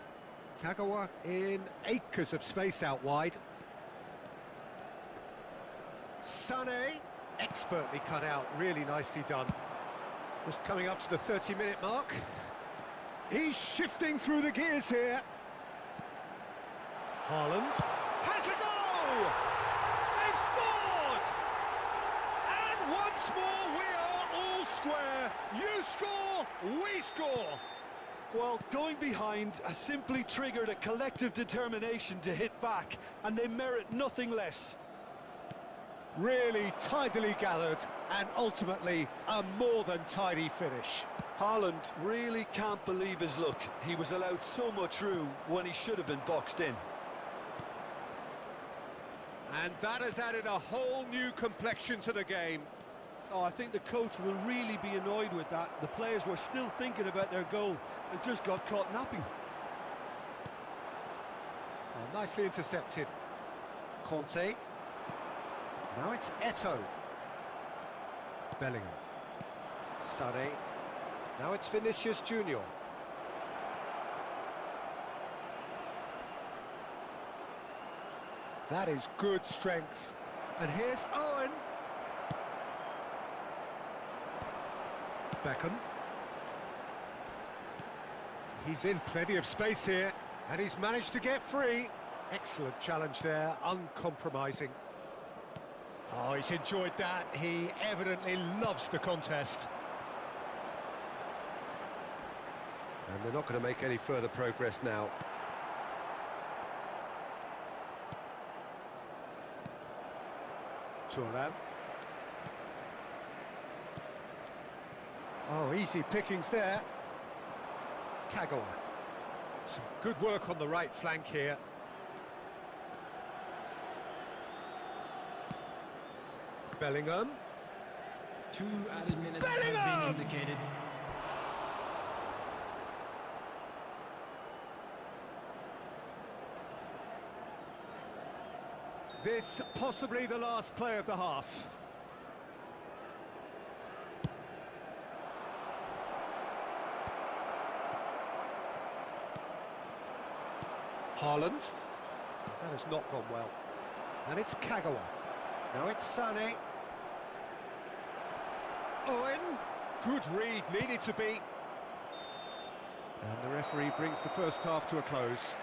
S1: Kagawa in acres of space out wide. Sané, expertly cut out, really nicely done. Just coming up to the 30-minute mark. He's shifting through the gears here. Haaland has a goal! They've scored! And once more we are all square. You score, we score.
S3: Well, going behind has simply triggered a collective determination to hit back, and they merit nothing less.
S1: Really tidily gathered, and ultimately a more than tidy finish.
S3: Haaland really can't believe his luck. He was allowed so much room when he should have been boxed in.
S1: And that has added a whole new complexion to the game.
S2: Oh, I think the coach will really be annoyed with that. The players were still thinking about their goal and just got caught napping.
S1: Well, nicely intercepted. Conte. Now it's Eto'o. Bellingham. Sané. Now it's Vinicius Junior. That is good strength. And here's Owen. Beckham. He's in plenty of space here, and he's managed to get free. Excellent challenge there, uncompromising. Oh, he's enjoyed that. He evidently loves the contest. And they're not going to make any further progress now. Thuram. Oh, easy pickings there. Kagawa. Some good work on the right flank here. Bellingham.
S7: 2 added minutes
S1: Bellingham!
S7: has been indicated.
S1: This possibly the last play of the half. Haaland. That has not gone well. And it's Kagawa. Now it's Sané. Owen. Good read, needed to be. And the referee brings the first half to a close.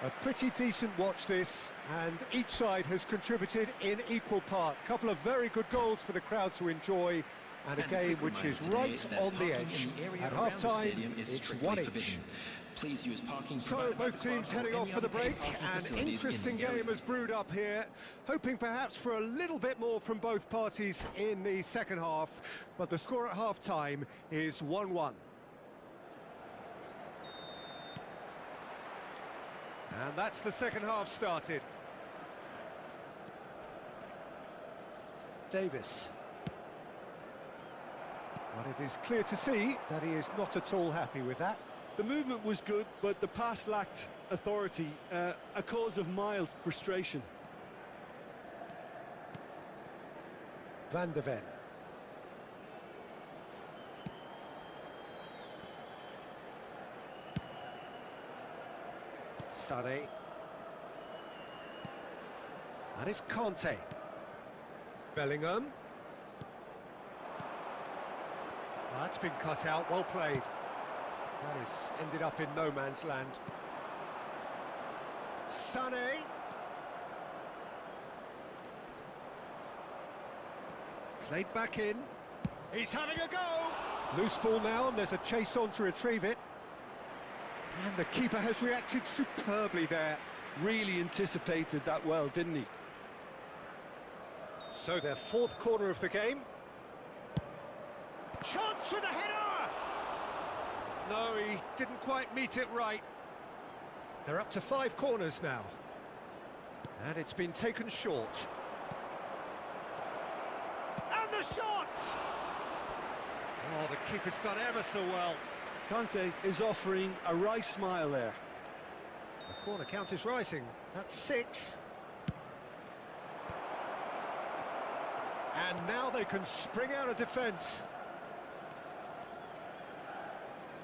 S1: A pretty decent watch this, and each side has contributed in equal part. A couple of very good goals for the crowd to enjoy, and a game which is right on the edge. At half-time, it's 1 each.
S7: Please use parking.
S1: So both teams heading off for the break. An interesting game has brewed up here, hoping perhaps for a little bit more from both parties in the second half, but the score at half-time is 1-1. And that's the second half started. Davis. Well, it is clear to see that he is not at all happy with that.
S3: The movement was good, but the pass lacked authority, a cause of mild frustration.
S1: Van de Ven. Sane. That is Conte. Bellingham. That's been cut out, well played. That has ended up in no man's land. Sane. Played back in. He's having a go! Loose ball now, and there's a chase on to retrieve it. And the keeper has reacted superbly there.
S3: Really anticipated that well, didn't he?
S1: So their fourth corner of the game. Chance for the header! No, he didn't quite meet it right. They're up to 5 corners now. And it's been taken short. And the shot! Oh, the keeper's done ever so well.
S3: Conte is offering a right smile there.
S1: The corner count is rising. That's 6. And now they can spring out of defence.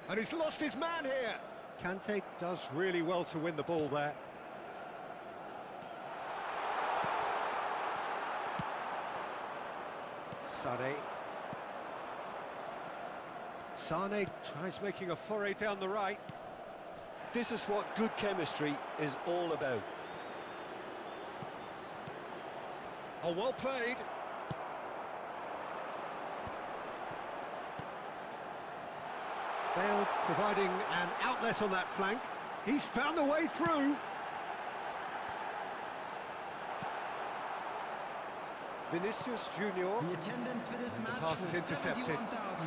S1: And he's lost his man here. Kante does really well to win the ball there. Sane. Sane tries making a foray down the right.
S3: This is what good chemistry is all about.
S1: Oh, well played. Bale providing an outlet on that flank. He's found a way through. Vinicius Junior.
S5: The attendance for this match
S1: The pass is
S5: was
S1: intercepted.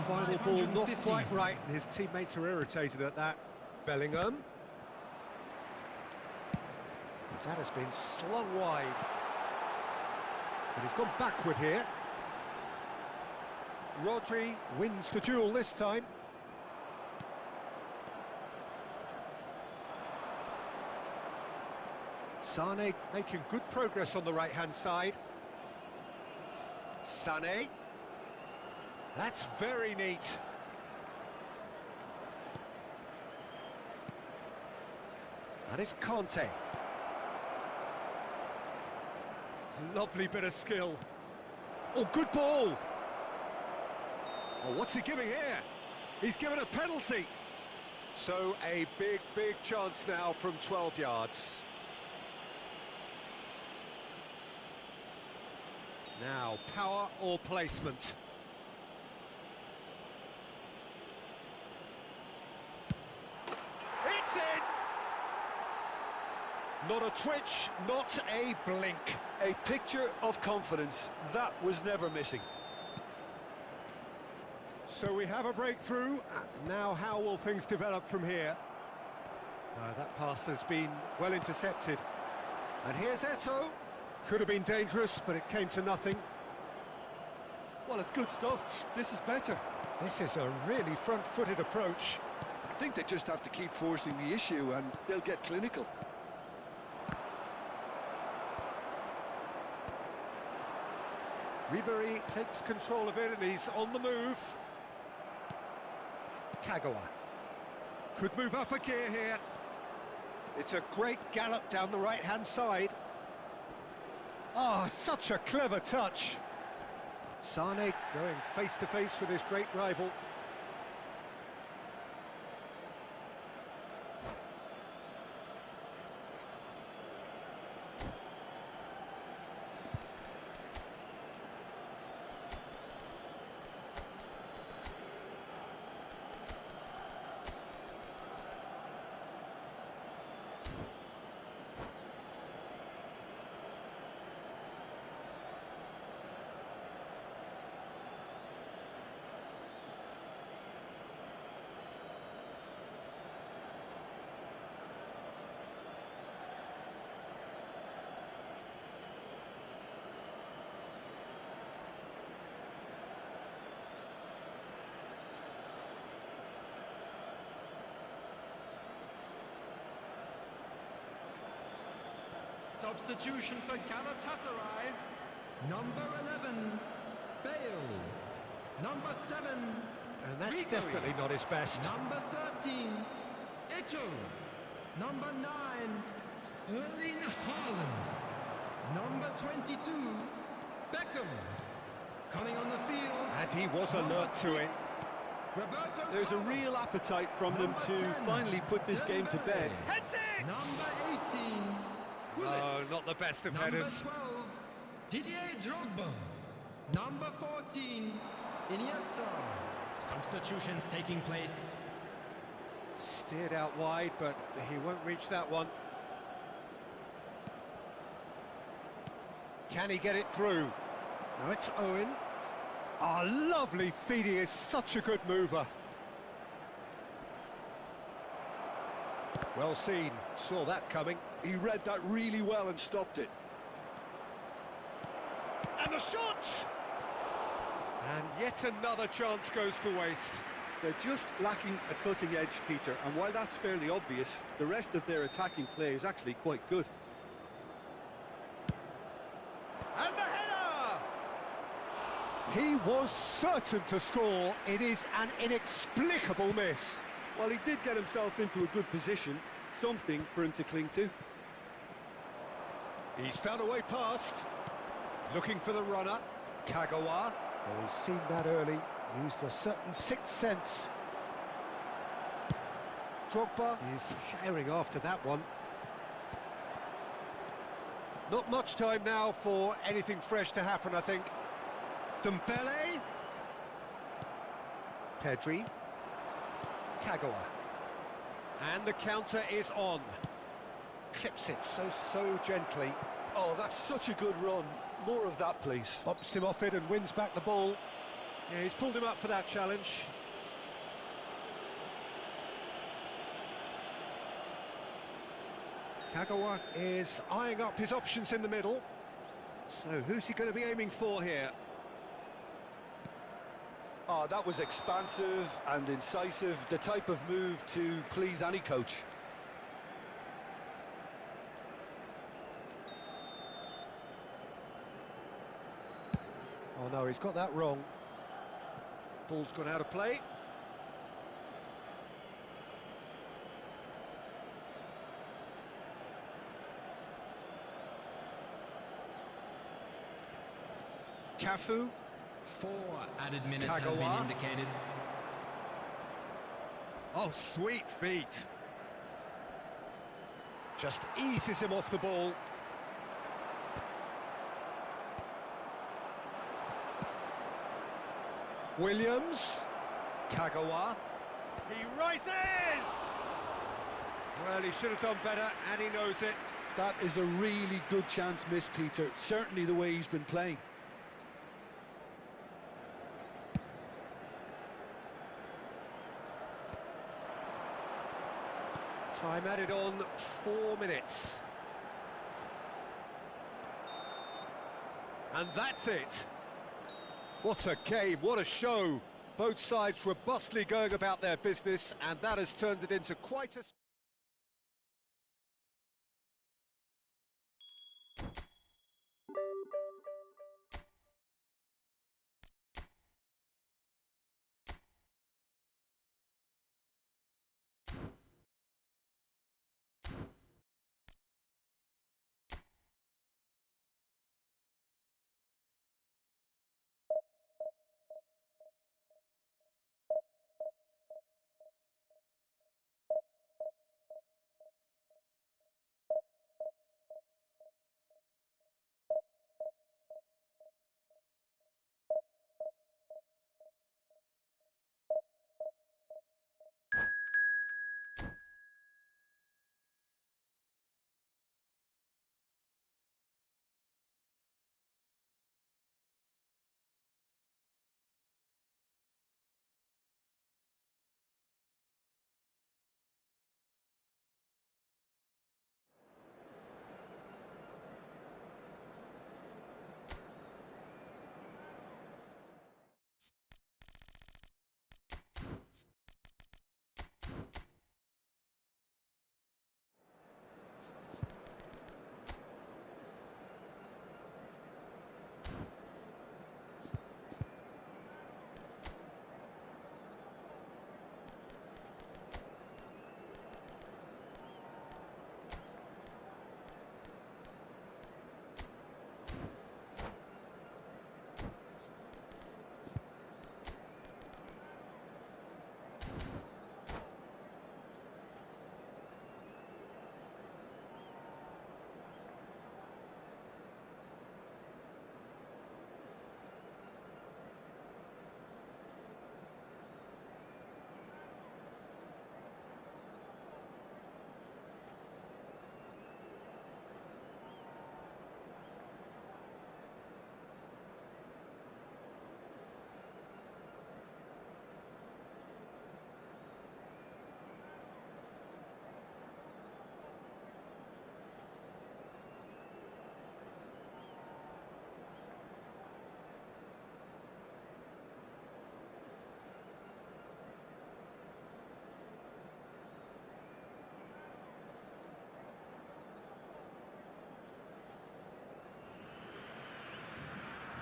S1: Final ball not
S5: 71,550.
S1: quite right, and his teammates are irritated at that. Bellingham. That has been slung wide. But he's gone backward here. Rodri wins the duel this time. Sane making good progress on the right-hand side. Sane. That's very neat. That is Conte. Lovely bit of skill. Oh, good ball. Oh, what's he giving here? He's given a penalty. So a big, big chance now from 12 yards. Now, power or placement? It's in! Not a twitch, not a blink.
S3: A picture of confidence. That was never missing.
S1: So we have a breakthrough. Now how will things develop from here? That pass has been well intercepted. And here's Eto'o. Could have been dangerous, but it came to nothing.
S3: Well, it's good stuff. This is better.
S1: This is a really front-footed approach.
S3: I think they just have to keep forcing the issue and they'll get clinical.
S1: Ribery takes control of it and he's on the move. Kagawa could move up a gear here. It's a great gallop down the right-hand side. Oh, such a clever touch. Sane going face-to-face with his great rival.
S5: Substitution for Galatasaray. Number 11, Bale. Number 7,
S1: And that's
S5: Grigori.
S1: definitely not his best.
S5: Number 13, Ito. Number 9, Erling Haaland. Number 22, Beckham. Coming on the field.
S1: And he was
S5: number
S1: alert to it.
S5: 6, Roberto
S2: There's a
S5: Carlos.
S2: real appetite from them
S5: Number
S2: to
S5: 10,
S2: finally put this game to bed.
S5: Dembele.
S1: Heads it!
S5: Number 18,
S1: Oh,
S5: Gullit.
S1: not the best of
S5: Number
S1: headers.
S5: 12, Didier Drogba. Number 14, Iniesta.
S7: Substitutions taking place.
S1: Steered out wide, but he won't reach that one. Can he get it through? Now it's Owen. Ah, lovely feed. He is such a good mover. Well seen. Saw that coming.
S3: He read that really well and stopped it.
S1: And the shot! And yet another chance goes to waste.
S2: They're just lacking a cutting edge, Peter, and while that's fairly obvious, the rest of their attacking play is actually quite good.
S1: And the header! He was certain to score. It is an inexplicable miss.
S2: While he did get himself into a good position, something for him to cling to.
S1: He's found a way past. Looking for the runner. Kagawa. Well, he's seen that early. Used a certain sixth sense. Drogba is firing after that one. Not much time now for anything fresh to happen, I think. Dembele. Pedri. Kagawa. And the counter is on. Clips it so gently.
S3: Oh, that's such a good run. More of that, please.
S1: Bops him off it and wins back the ball. Yeah, he's pulled him up for that challenge. Kagawa is eyeing up his options in the middle. So who's he going to be aiming for here?
S3: Oh, that was expansive and incisive, the type of move to please any coach.
S1: Oh no, he's got that wrong. Ball's gone out of play. Cafu.
S7: 4 added minutes has
S1: Kagawa.
S7: been indicated.
S1: Oh, sweet feet. Just eases him off the ball. Williams. Kagawa. He rises! Well, he should have done better, and he knows it.
S2: That is a really good chance missed, Peter. Certainly the way he's been playing.
S1: Time added on 4 minutes. And that's it. What a game, what a show. Both sides robustly going about their business, and that has turned it into quite a...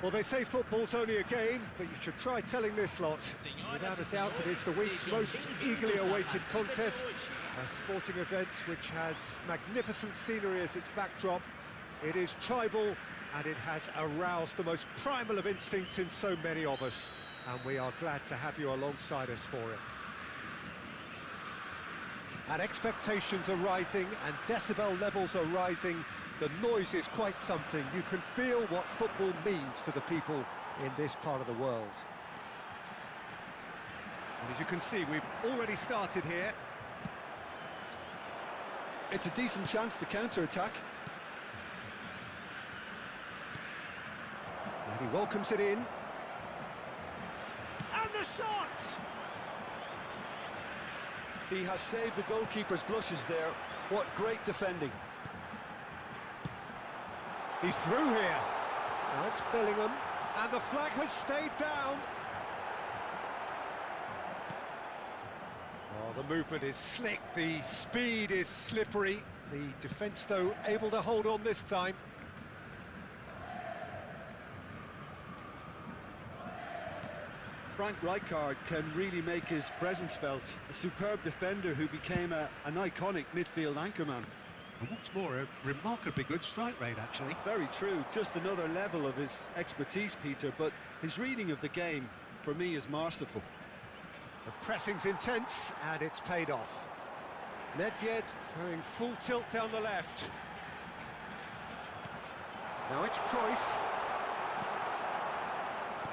S1: Well, they say football's only a game, but you should try telling this lot. Without a doubt, it is the week's most eagerly awaited contest. A sporting event which has magnificent scenery as its backdrop. It is tribal, and it has aroused the most primal of instincts in so many of us. And we are glad to have you alongside us for it. And expectations are rising, and decibel levels are rising. The noise is quite something. You can feel what football means to the people in this part of the world. And as you can see, we've already started here.
S3: It's a decent chance to counter-attack.
S1: And he welcomes it in. And the shot!
S3: He has saved the goalkeeper's blushes there. What great defending.
S1: He's through here. Now it's Bellingham, and the flag has stayed down. Oh, the movement is slick, the speed is slippery. The defence, though, able to hold on this time.
S2: Frank Rijkaard can really make his presence felt. A superb defender who became an iconic midfield anchorman.
S8: And what's more, a remarkably good strike rate, actually.
S2: Very true, just another level of his expertise, Peter, but his reading of the game, for me, is masterful.
S1: The pressing's intense, and it's paid off. Nedved going full tilt down the left. Now it's Cruyff.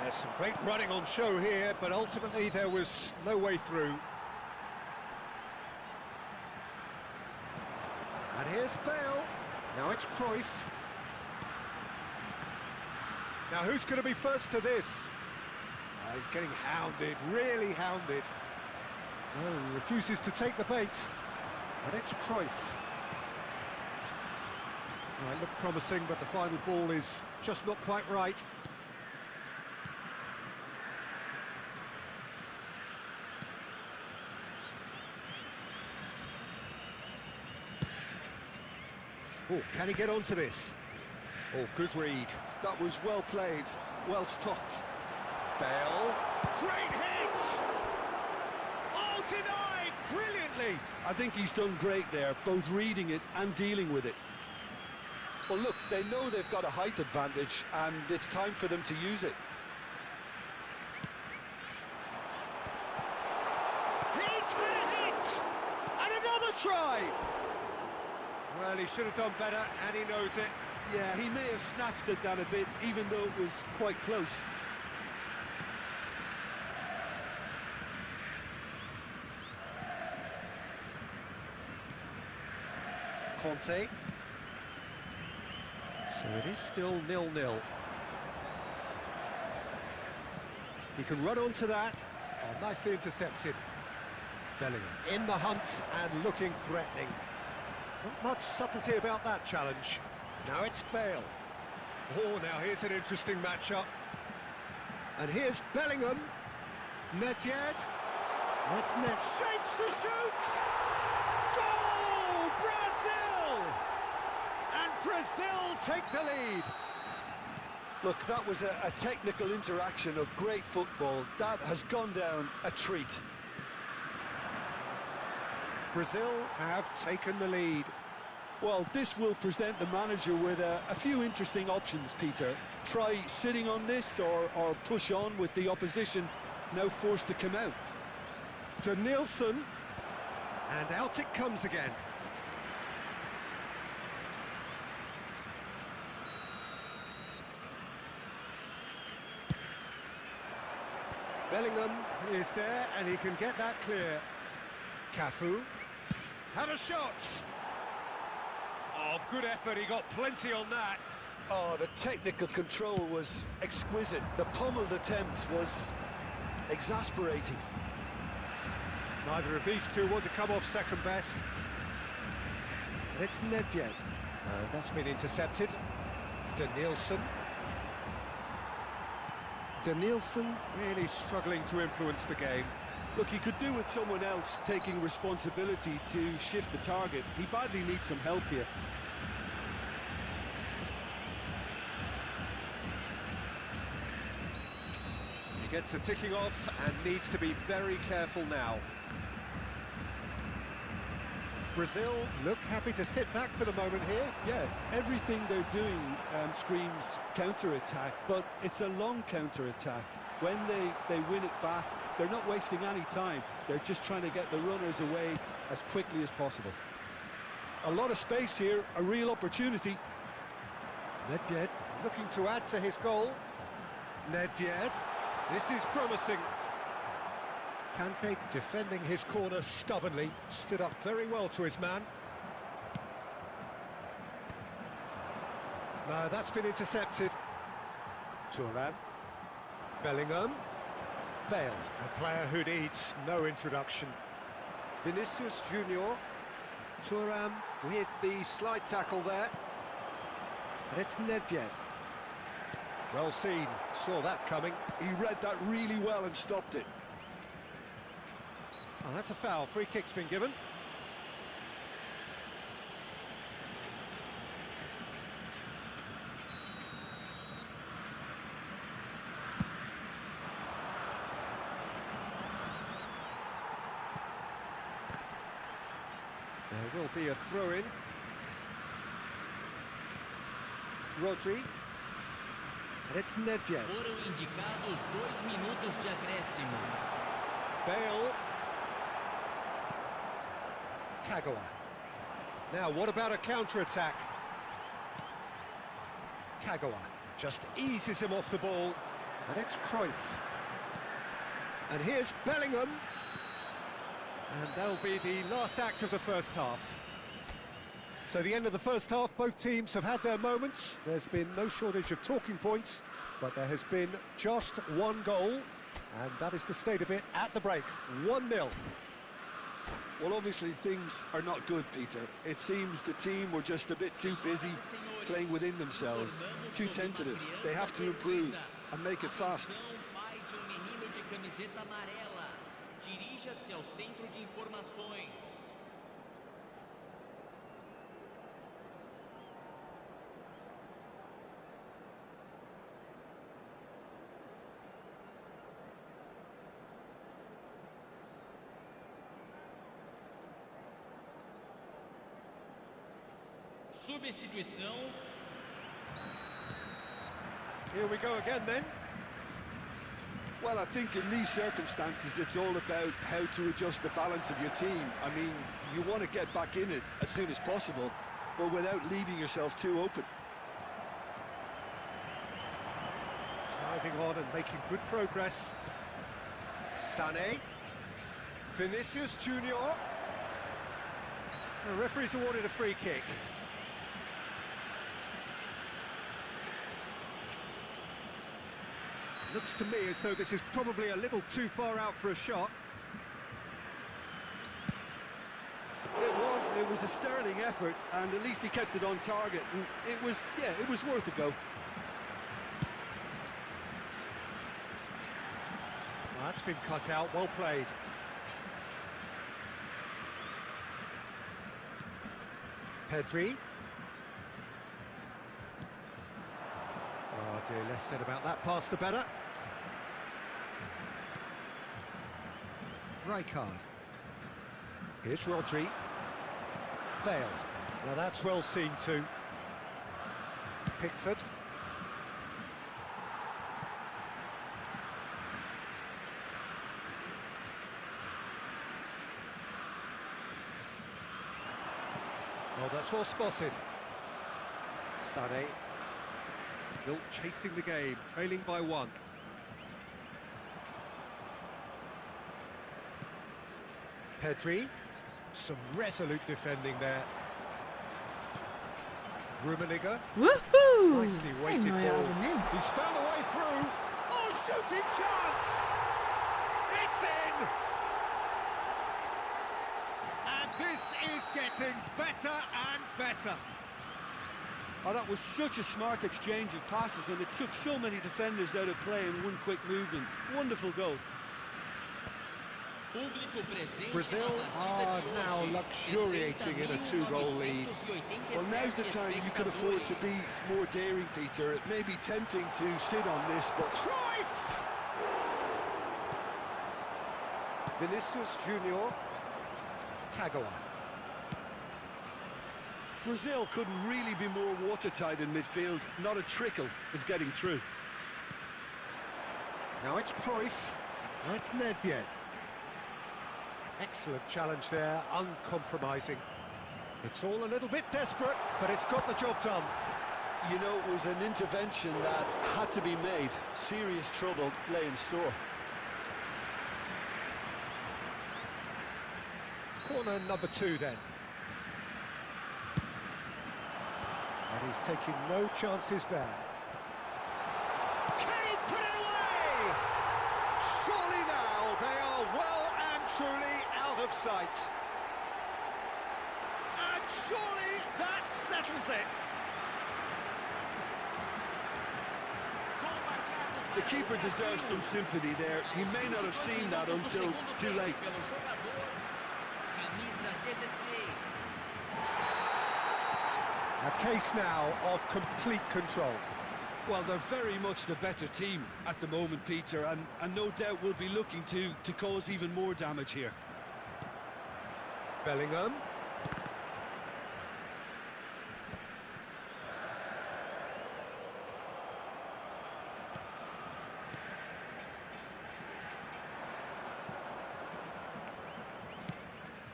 S1: There's some great running on show here, but ultimately there was no way through. And here's Bale. Now it's Cruyff. Now who's going to be first to this? He's getting hounded, really hounded. No, he refuses to take the bait. And it's Cruyff. Well, it looked promising, but the final ball is just not quite right. Oh, can he get onto this? Oh, good read.
S3: That was well played, well stopped.
S1: Bale. Great hit! Oh, denied brilliantly!
S3: I think he's done great there, both reading it and dealing with it. Well, look, they know they've got a height advantage, and it's time for them to use it.
S1: He's got a hit! And another try! Well, he should have done better, and he knows it.
S2: Yeah, he may have snatched at that a bit, even though it was quite close.
S1: Conte. So it is still 0-0. He can run onto that. Oh, nicely intercepted. Bellingham in the hunt and looking threatening. Not much subtlety about that challenge. Now it's Bale. Oh, now here's an interesting matchup. And here's Bellingham. Nedved. That's Net. Shapes to shoot! Goal! Brazil! And Brazil take the lead.
S3: Look, that was a technical interaction of great football. That has gone down a treat.
S1: Brazil have taken the lead.
S3: Well, this will present the manager with a few interesting options, Peter. Try sitting on this or push on with the opposition now forced to come out.
S1: Danielson, and out it comes again. Bellingham is there, and he can get that clear. Cafu had a shot. Oh, good effort, he got plenty on that.
S3: Oh, the technical control was exquisite. The pummeled attempt was exasperating.
S1: Neither of these two want to come off second best. And it's Nedved. That's been intercepted. Danielson. Danielson really struggling to influence the game.
S3: Look, he could do with someone else taking responsibility to shift the target. He badly needs some help here.
S1: Gets a ticking off and needs to be very careful now. Brazil look happy to sit back for the moment here.
S3: Yeah, everything they're doing screams counter-attack, but it's a long counter-attack. When they win it back, they're not wasting any time. They're just trying to get the runners away as quickly as possible. A lot of space here, a real opportunity.
S1: Nedved looking to add to his goal. Nedved, this is promising. Kante defending his corner stubbornly, stood up very well to his man. No, that's been intercepted. Thuram, Bellingham, Bale, a player who needs no introduction. Vinicius Junior, Thuram with the slide tackle there. And it's Nedved. Well seen, saw that coming.
S3: He read that really well and stopped it.
S1: Oh, that's a foul. Free kick's been given. There will be a throw-in. Rodri. And it's Nedved.
S7: Foram indicados 2 minutos de acréscimo.
S1: Bale. Kagawa. Now, what about a counter-attack? Kagawa just eases him off the ball. And it's Cruyff. And here's Bellingham. And that'll be the last act of the first half. So the end of the first half, both teams have had their moments. There's been no shortage of talking points, but there has been just one goal, and that is the state of it at the break. 1-0.
S3: Well, obviously things are not good, Peter. It seems the team were just a bit too busy playing within themselves, too tentative. They have to improve and make it fast.
S7: Dirija-se ao centro de informações. Substituição.
S1: Here we go again then.
S3: Well, I think in these circumstances, it's all about how to adjust the balance of your team. I mean, you want to get back in it as soon as possible, but without leaving yourself too open.
S1: Driving on and making good progress. Sané. Vinicius Junior. The referee's awarded a free kick. Looks to me as though this is probably a little too far out for a shot.
S3: It was a sterling effort, and at least he kept it on target, and it was worth a go.
S1: Well, that's been cut out, well played. Pedri. Oh dear, less said about that pass the better. Rijkaard. Here's Rodri. Bale. Now that's well seen too. Pickford. Oh, that's well spotted. Sané. Still chasing the game, trailing by 1. Pedri. Some resolute defending there. Rummenigge.
S6: Woohoo!
S1: Nicely
S6: Ein
S1: weighted
S6: neuer
S1: ball.
S6: Abonnent.
S1: He's found a way through. Oh, shooting chance! It's in! And this is getting better and better.
S3: Oh, that was such a smart exchange of passes, and it took so many defenders out of play in one quick movement. Wonderful goal.
S1: Brazil are now luxuriating in a 2-goal lead.
S3: Well, now's the time you can afford to be more daring, Peter. It may be tempting to sit on this, but...
S1: Cruyff! Vinicius Junior. Kagawa.
S3: Brazil couldn't really be more watertight in midfield. Not a trickle is getting through.
S1: Now it's Cruyff. Now it's Nedved. Excellent challenge there, uncompromising. It's all a little bit desperate, but it's got the job done.
S3: You know, it was an intervention that had to be made. Serious trouble lay in store.
S1: Corner number 2 then. And he's taking no chances there. Can he put it away? Surely now they are well and truly out of sight. And surely that settles it.
S3: The keeper deserves some sympathy there. He may not have seen that until too late.
S1: A case now of complete control.
S3: Well, they're very much the better team at the moment, Peter, and no doubt will be looking to cause even more damage here.
S1: Bellingham.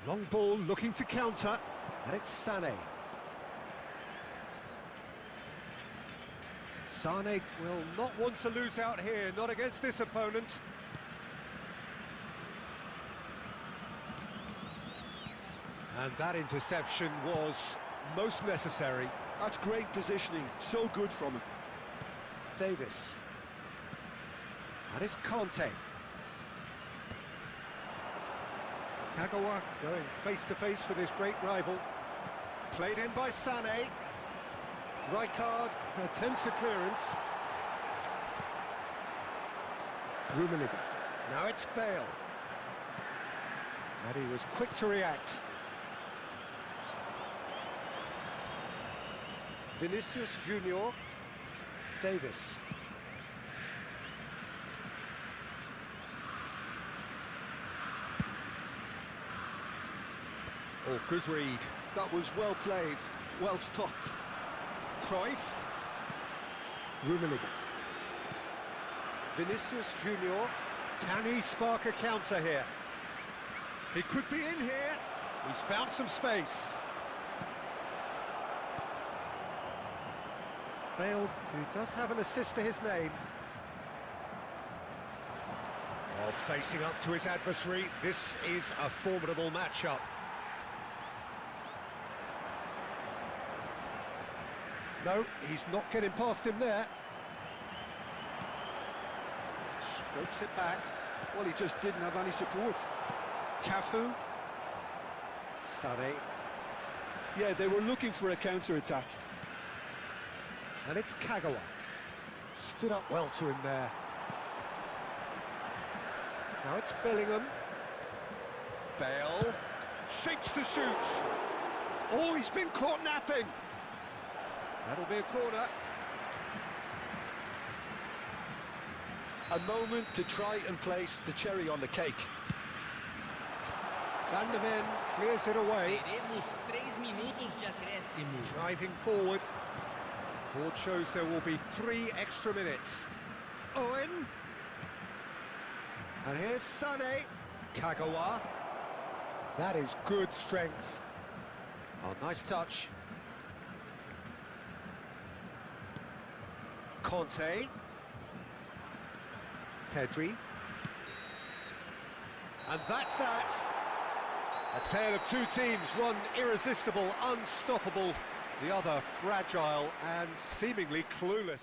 S1: Long ball looking to counter, and it's Sané. Sané will not want to lose out here, not against this opponent. And that interception was most necessary.
S3: That's great positioning, so good from him.
S1: Davis. And it's Conte. Kagawa going face-to-face with his great rival. Played in by Sané. Rijkaard attempts a clearance. Rummenigge. Now it's Bale. And he was quick to react. Vinicius Junior. Davis. Oh, good read.
S3: That was well played, well stopped.
S1: Cruyff. Rummenigge. Vinicius Junior. Can he spark a counter here? He could be in here. He's found some space. Bale, who does have an assist to his name. Oh, facing up to his adversary. This is a formidable matchup. No, he's not getting past him there. Strokes it back.
S3: Well, he just didn't have any support.
S1: Cafu. Sané.
S3: Yeah, they were looking for a counter-attack.
S1: And it's Kagawa. Stood up well to him there. Now it's Bellingham. Bale. Shapes to shoot. Oh, he's been caught napping. That'll be a corner.
S3: A moment to try and place the cherry on the cake.
S1: Van der Ven clears it away.
S7: Teremos 3 minutos de acréscimo.
S1: Driving forward. Board shows there will be 3 extra minutes. Owen. And here's Sané. Kagawa. That is good strength. Oh, nice touch. Conte. Pedri. And that's that. A tale of 2 teams, one irresistible, unstoppable, the other fragile and seemingly clueless.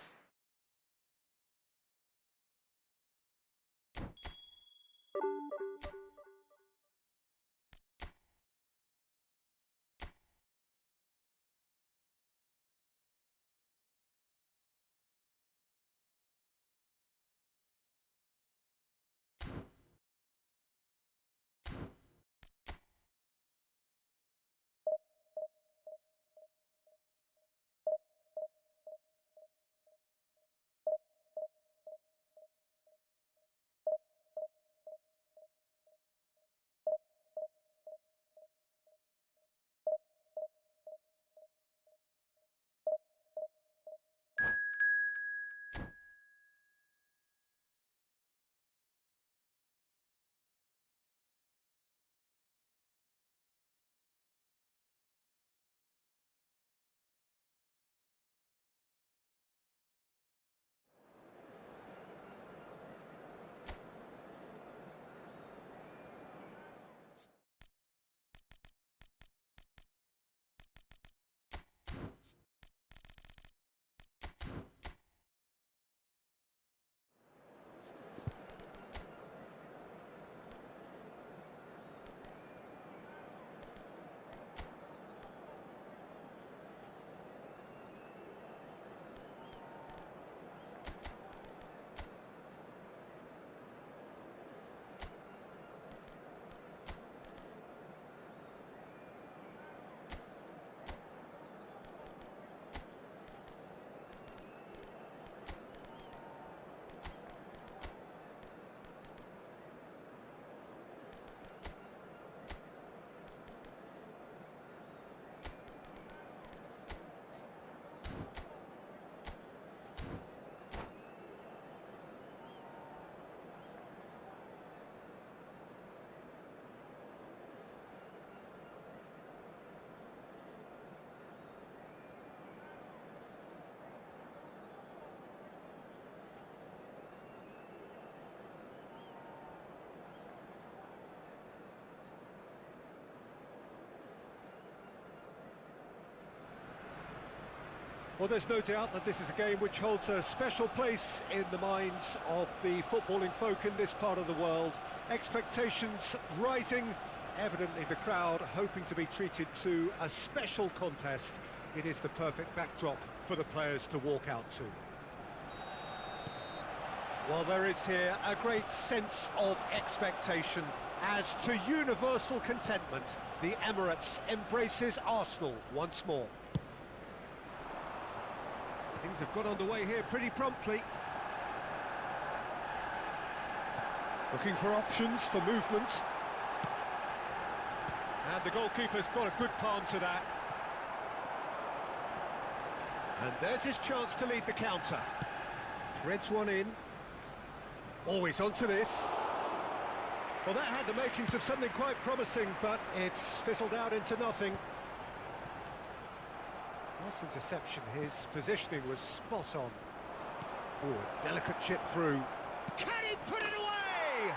S1: Well, there's no doubt that this is a game which holds a special place in the minds of the footballing folk in this part of the world. Expectations rising, evidently the crowd hoping to be treated to a special contest. It is the perfect backdrop for the players to walk out to. Well, there is here a great sense of expectation as to universal contentment. The Emirates embraces Arsenal once more. Things have got underway here pretty promptly. Looking for options for movement. And the goalkeeper's got a good palm to that. And there's his chance to lead the counter. Threads one in. Always onto this. Well, that had the makings of something quite promising, but it's fizzled out into nothing. Nice interception, his positioning was spot on. Oh, a delicate chip through. Can he put it away?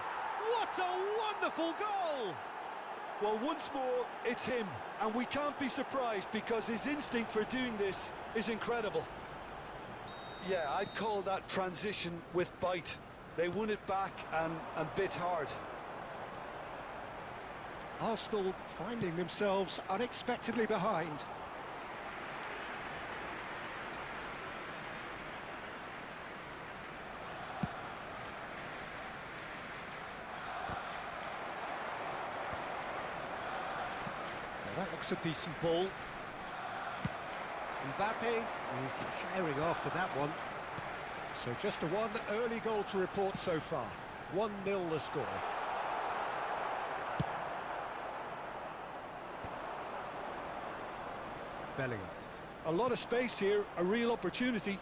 S1: What a wonderful goal!
S3: Well, once more, it's him, and we can't be surprised because his instinct for doing this is incredible. Yeah, I'd call that transition with bite. They won it back and bit hard.
S1: Arsenal finding themselves unexpectedly behind. That looks a decent ball. Mbappe is carrying after that one. So just a one early goal to report so far. 1-0 the score. Bellingham.
S3: A lot of space here, a real opportunity.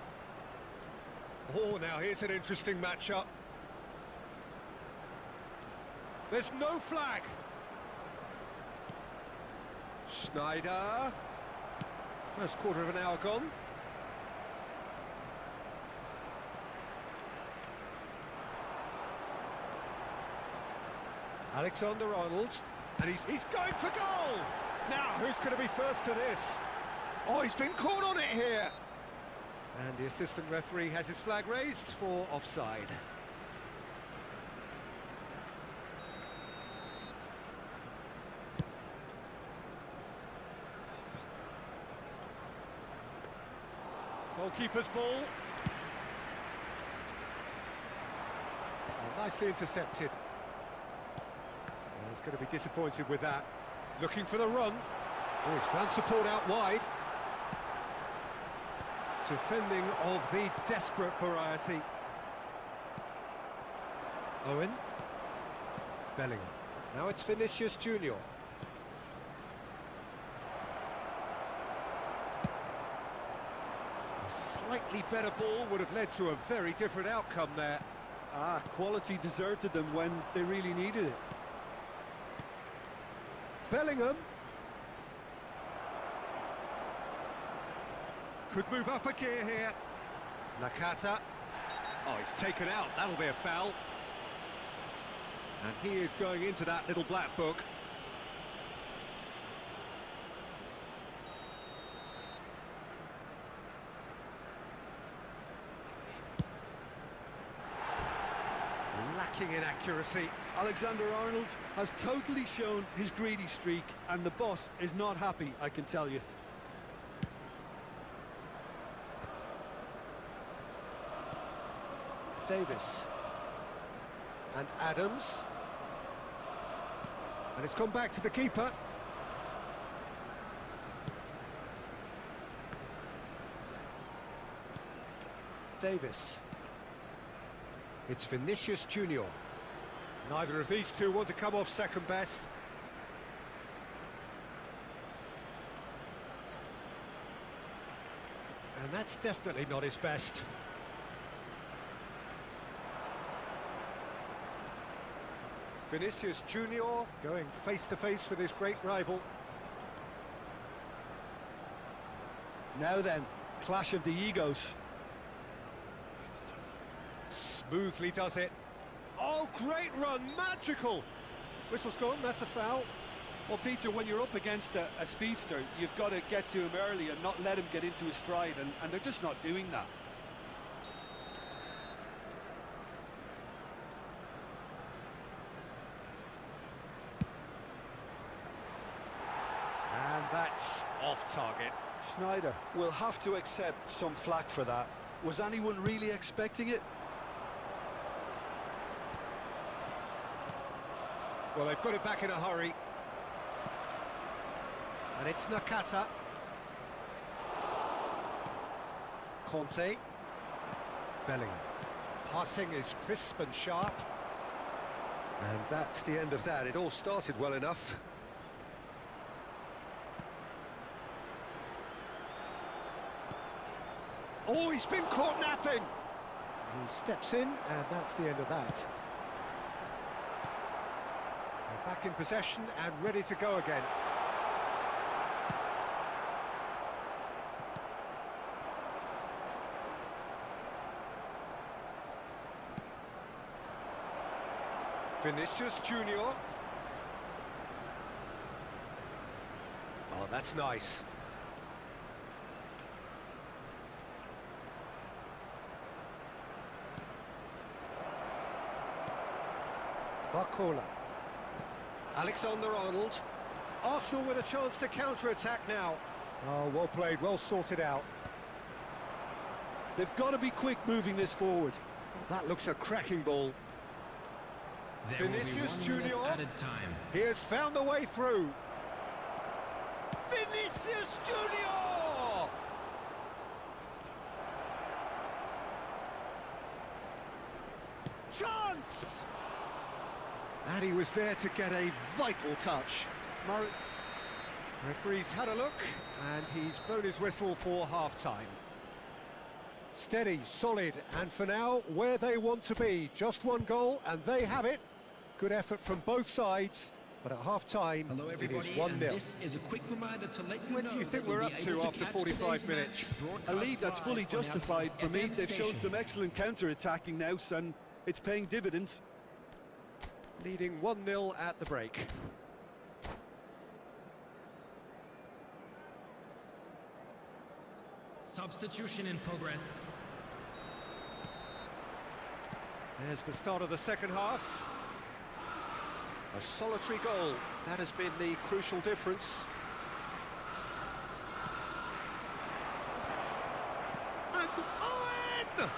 S1: Oh, now here's an interesting matchup. There's no flag. Schneider. First quarter of an hour gone. Alexander-Arnold. And he's going for goal! Now, who's going to be first to this? Oh, he's been caught on it here! And the assistant referee has his flag raised for offside. Goalkeeper's ball. Oh, nicely intercepted. Oh, he's going to be disappointed with that. Looking for the run. Oh, he's found support out wide. Defending of the desperate variety. Owen. Bellingham. Now it's Vinicius Junior. A slightly better ball would have led to a very different outcome there.
S3: Quality deserted them when they really needed it.
S1: Bellingham. Could move up a gear here. Nakata. Oh, he's taken out. That'll be a foul. And he is going into that little black book. Lacking in accuracy.
S3: Alexander-Arnold has totally shown his greedy streak, and the boss is not happy, I can tell you.
S1: Davis. And Adams. And it's gone back to the keeper. Davis. It's Vinicius Junior. Neither of these two want to come off second best. And that's definitely not his best. Vinicius Junior going face-to-face with his great rival.
S3: Now then, clash of the egos.
S1: Smoothly does it. Oh, great run, magical! Whistle's gone, that's a foul.
S3: Well, Peter, when you're up against a speedster, you've got to get to him early and not let him get into his stride, and they're just not doing that.
S1: And that's off target.
S3: Schneider will have to accept some flack for that. Was anyone really expecting it?
S1: Well, they've got it back in a hurry. And it's Nakata. Conte. Bellingham. Passing is crisp and sharp. And that's the end of that. It all started well enough. Oh, he's been caught napping! He steps in, and that's the end of that. They're back in possession and ready to go again. Vinicius Junior. Oh, that's nice. Barcola. Alexander-Arnold. Arsenal with a chance to counter-attack now. Oh, well played, well sorted out.
S3: They've got to be quick moving this forward.
S1: Oh, that looks a cracking ball.
S5: There
S1: Vinicius
S5: will be 1 minute
S1: Junior.
S5: added time.
S1: He has found the way through. Vinicius Junior! Chance! And he was there to get a vital touch. Referee's had a look, and he's blown his whistle for half-time. Steady, solid, and for now, where they want to be. Just one goal, and they have it. Good effort from both sides, but at half-time,
S5: Hello
S1: it
S5: everybody,
S1: is 1-0.
S5: and this is a quick reminder to let you
S1: When
S5: know
S1: do you think
S5: that we'll
S1: we're
S5: be
S1: up
S5: able
S1: to after
S5: catch
S1: 45
S5: today's
S1: minutes?
S5: match
S3: A
S5: broadcast
S3: lead that's fully
S5: live on the
S3: justified for me.
S5: FM
S3: They've shown
S5: station.
S3: some excellent counter-attacking now, and it's paying dividends.
S1: Leading 1-0 at the break.
S5: Substitution in progress.
S1: There's the start of the second half. A solitary goal. That has been the crucial difference. And Owen!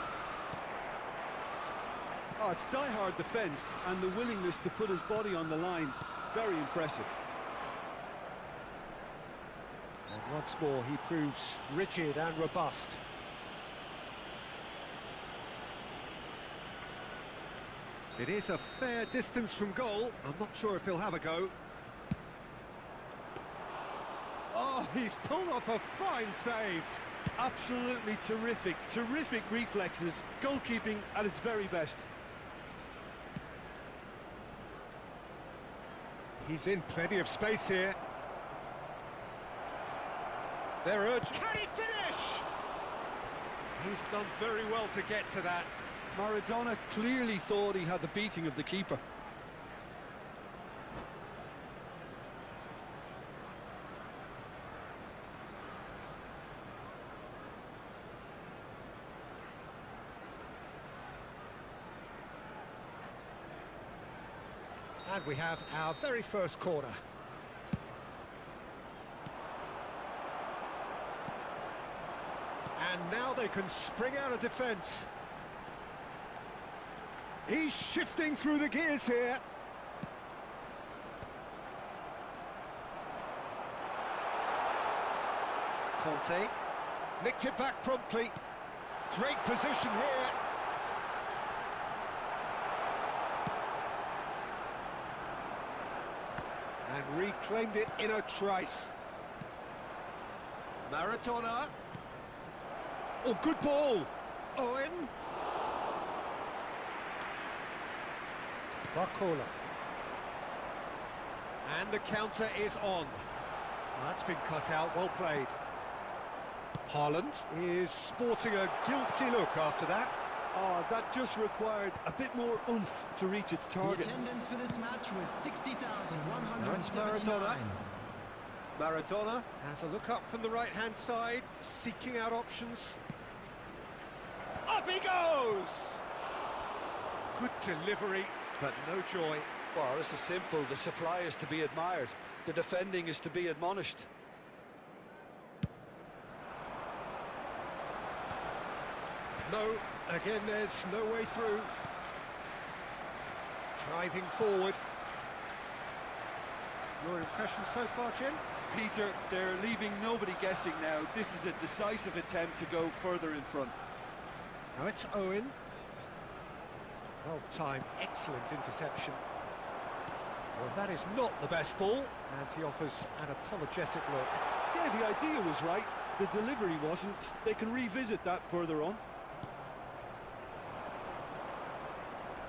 S3: Oh, it's die-hard defence and the willingness to put his body on the line. Very impressive.
S1: And once more, he proves rigid and robust. It is a fair distance from goal. I'm not sure if he'll have a go. Oh, he's pulled off a fine save.
S3: Absolutely terrific, terrific reflexes. Goalkeeping at its very best.
S1: He's in plenty of space here. They're urged. Can he finish? He's done very well to get to that.
S3: Maradona clearly thought he had the beating of the keeper.
S1: And we have our very first corner. And now they can spring out of defence. He's shifting through the gears here. Conte nicked it back promptly. Great position here. And reclaimed it in a trice. Maradona. Oh, good ball. Owen. Barcola. And the counter is on. That's been cut out, well played. Haaland is sporting a guilty look after that.
S3: Oh, that just required a bit more oomph to reach its
S5: The
S3: target.
S5: attendance for this match was
S1: Now it's
S5: 60,179.
S1: Maradona has a look up from the right-hand side, seeking out options. Up he goes! Good delivery, but no joy.
S3: Well, this is simple. The supply is to be admired. The defending is to be admonished.
S1: No, again there's no way through. Driving forward. Your impression so far, Jim?
S2: Peter, they're leaving nobody guessing now. This is a decisive attempt to go further in front.
S1: Now it's Owen. Well timed, excellent interception. Well, that is not the best ball, and he offers an apologetic look.
S3: Yeah, the idea was right. The delivery wasn't. They can revisit that further on.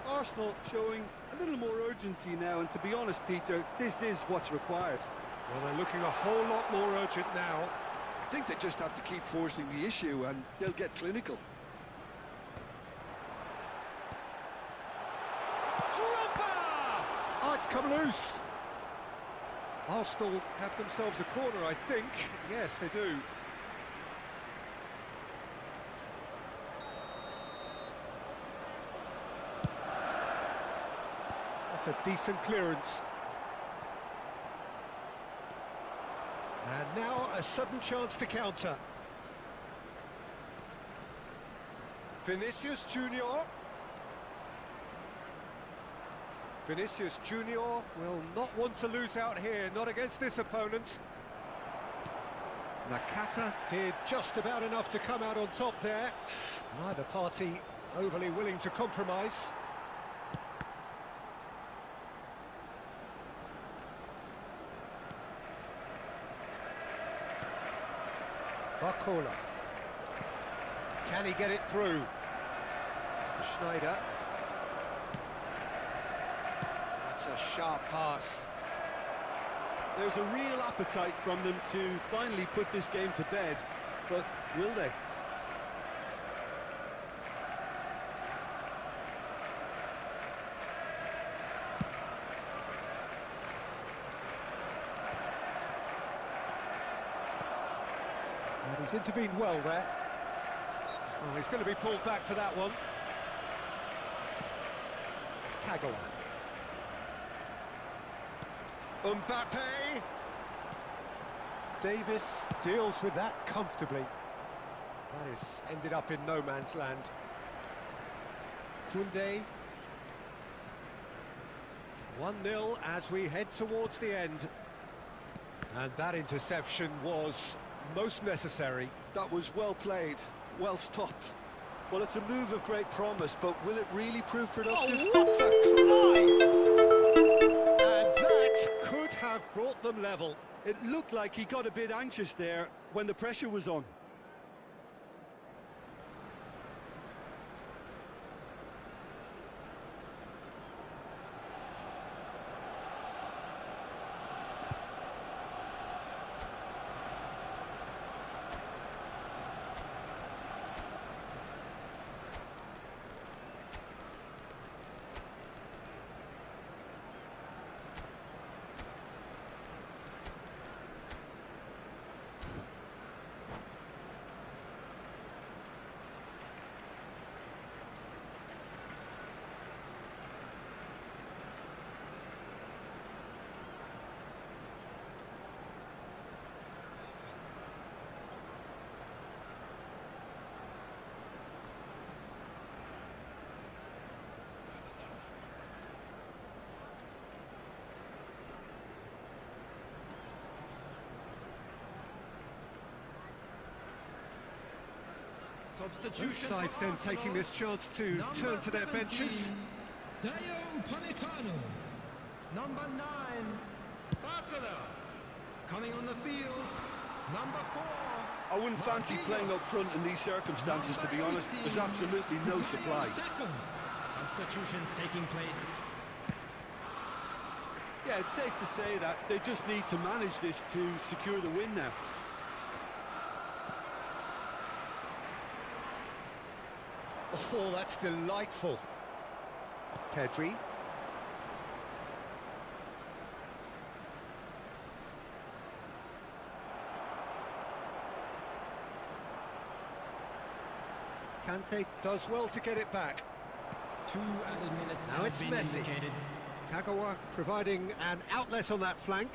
S3: Arsenal showing a little more urgency now, and to be honest, Peter, this is what's required.
S1: Well, they're looking a whole lot more urgent now.
S3: I think they just have to keep forcing the issue, and they'll get clinical.
S1: Oh, it's come loose. Arsenal have themselves a corner, I think. Yes, they do. That's a decent clearance. And now a sudden chance to counter. Vinicius Junior. Vinicius Junior will not want to lose out here, not against this opponent. Nakata did just about enough to come out on top there. Neither party overly willing to compromise. Barcola. Can he get it through? Schneider. That's a sharp pass.
S3: There's a real appetite from them to finally put this game to bed, but will they?
S1: And he's intervened well there. Oh, he's going to be pulled back for that one. Kagawa. Mbappe. Davis deals with that comfortably. That is ended up in no man's land. Koundé. 1-0 as we head towards the end. And that interception was most necessary.
S3: That was well played, well stopped. Well, it's a move of great promise, but will it really prove productive?
S1: Oh, what a climb! And that could have brought them level.
S3: It looked like he got a bit anxious there when the pressure was on.
S1: Both sides then taking this chance to turn to their benches.
S5: Number 9, Barcola. Coming on the field, number 4.
S3: I wouldn't fancy playing up front in these circumstances, to be honest. There's absolutely no supply.
S7: Substitutions taking place.
S3: Yeah, it's safe to say that they just need to manage this to secure the win now.
S1: Oh, that's delightful. Pedri. Kante does well to get it back.
S5: 2 added minutes
S1: Now
S5: have
S1: it's
S5: been
S1: Messi.
S5: indicated.
S1: Kagawa providing an outlet on that flank.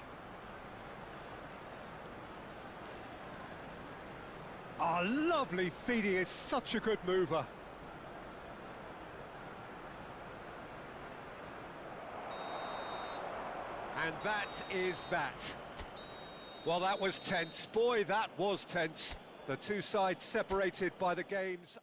S1: Oh, lovely feed, he is such a good mover. And that is that. Well, that was tense. Boy, that was tense. The two sides separated by the game's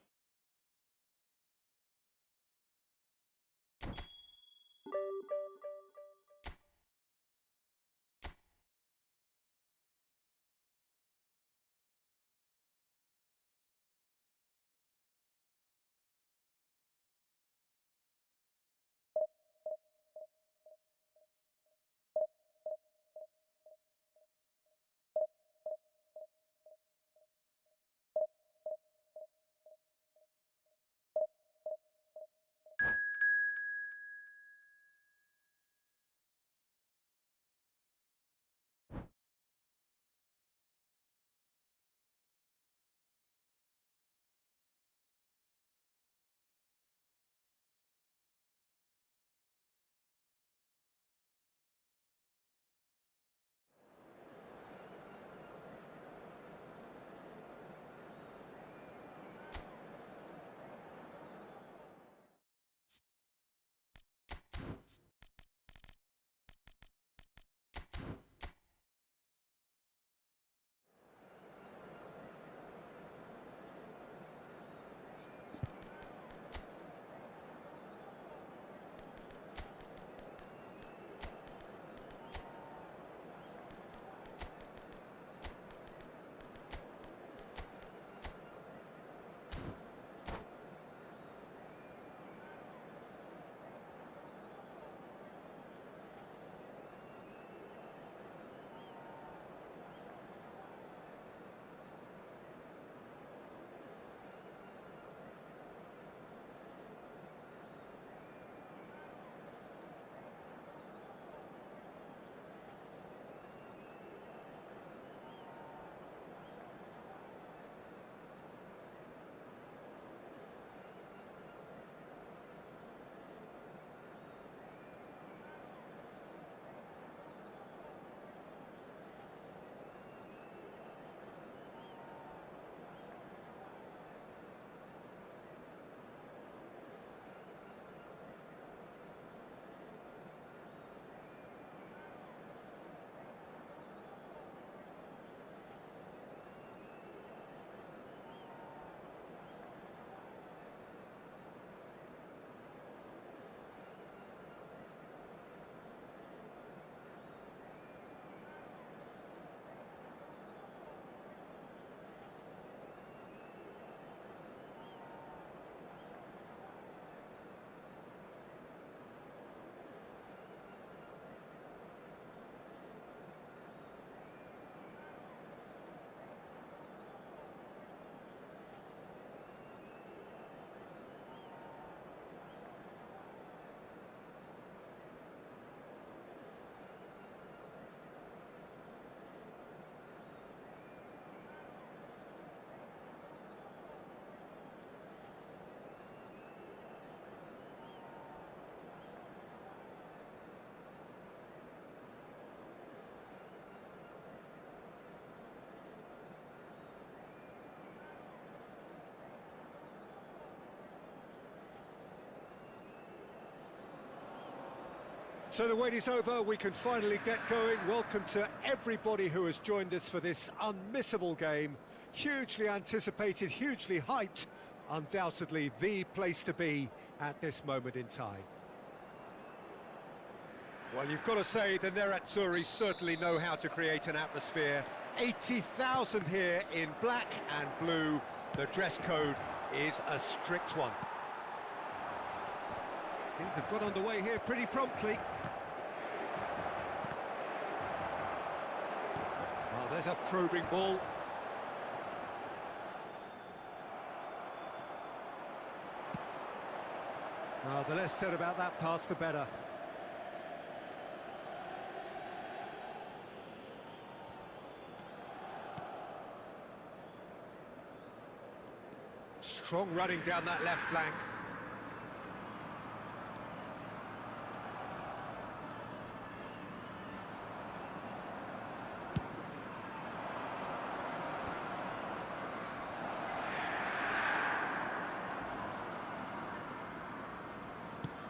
S1: So the wait is over, we can finally get going. Welcome to everybody who has joined us for this unmissable game. Hugely anticipated, hugely hyped. Undoubtedly the place to be at this moment in time. Well, you've got to say the Nerazzurri certainly know how to create an atmosphere. 80,000 here in black and blue. The dress code is a strict one. Things have got underway here pretty promptly. Oh, there's a probing ball. Oh, the less said about that pass, the better. Strong running down that left flank.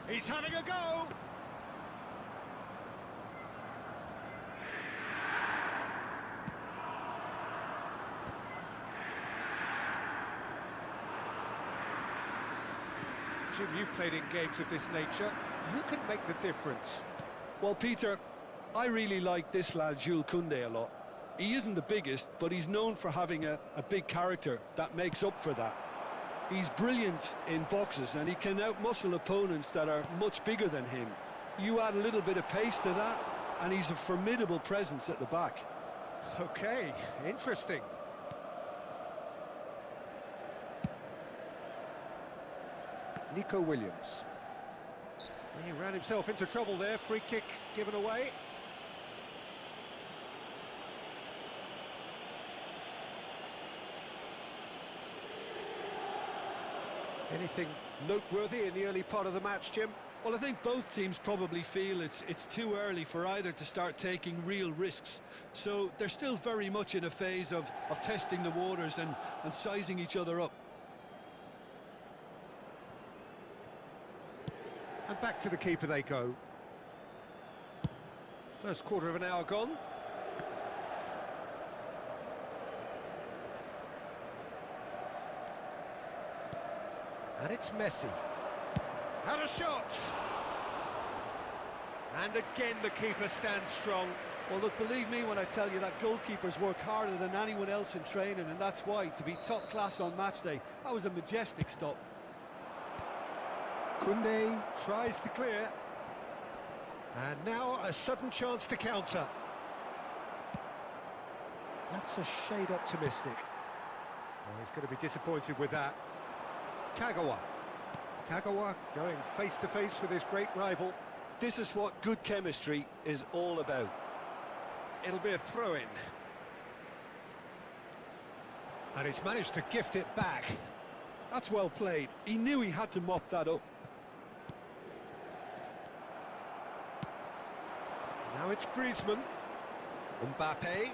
S1: He's having a go! Jim, you've played in games of this nature. Who can make the difference?
S3: Well, Peter, I really like this lad, Jules Koundé, a lot. He isn't the biggest, but he's known for having a big character that makes up for that. He's brilliant in boxes, and he can outmuscle opponents that are much bigger than him. You add a little bit of pace to that, and he's a formidable presence at the back.
S1: Okay, interesting. Nico Williams. He ran himself into trouble there, free kick given away. Anything noteworthy in the early part of the match, Jim?
S2: Well, I think both teams probably feel it's too early for either to start taking real risks. So they're still very much in a phase of testing the waters and sizing each other up.
S1: And back to the keeper they go. First quarter of an hour gone. And it's Messi. And a shot! And again the keeper stands strong.
S2: Well, look, believe me when I tell you that goalkeepers work harder than anyone else in training, and that's why, to be top class on match day, that was a majestic stop.
S1: Koundé tries to clear. And now a sudden chance to counter. That's a shade optimistic. Oh, he's going to be disappointed with that. Kagawa. Kagawa going face-to-face with his great rival.
S3: This is what good chemistry is all about.
S1: It'll be a throw-in. And he's managed to gift it back.
S3: That's well played. He knew he had to mop that up.
S1: Now it's Griezmann. Mbappe.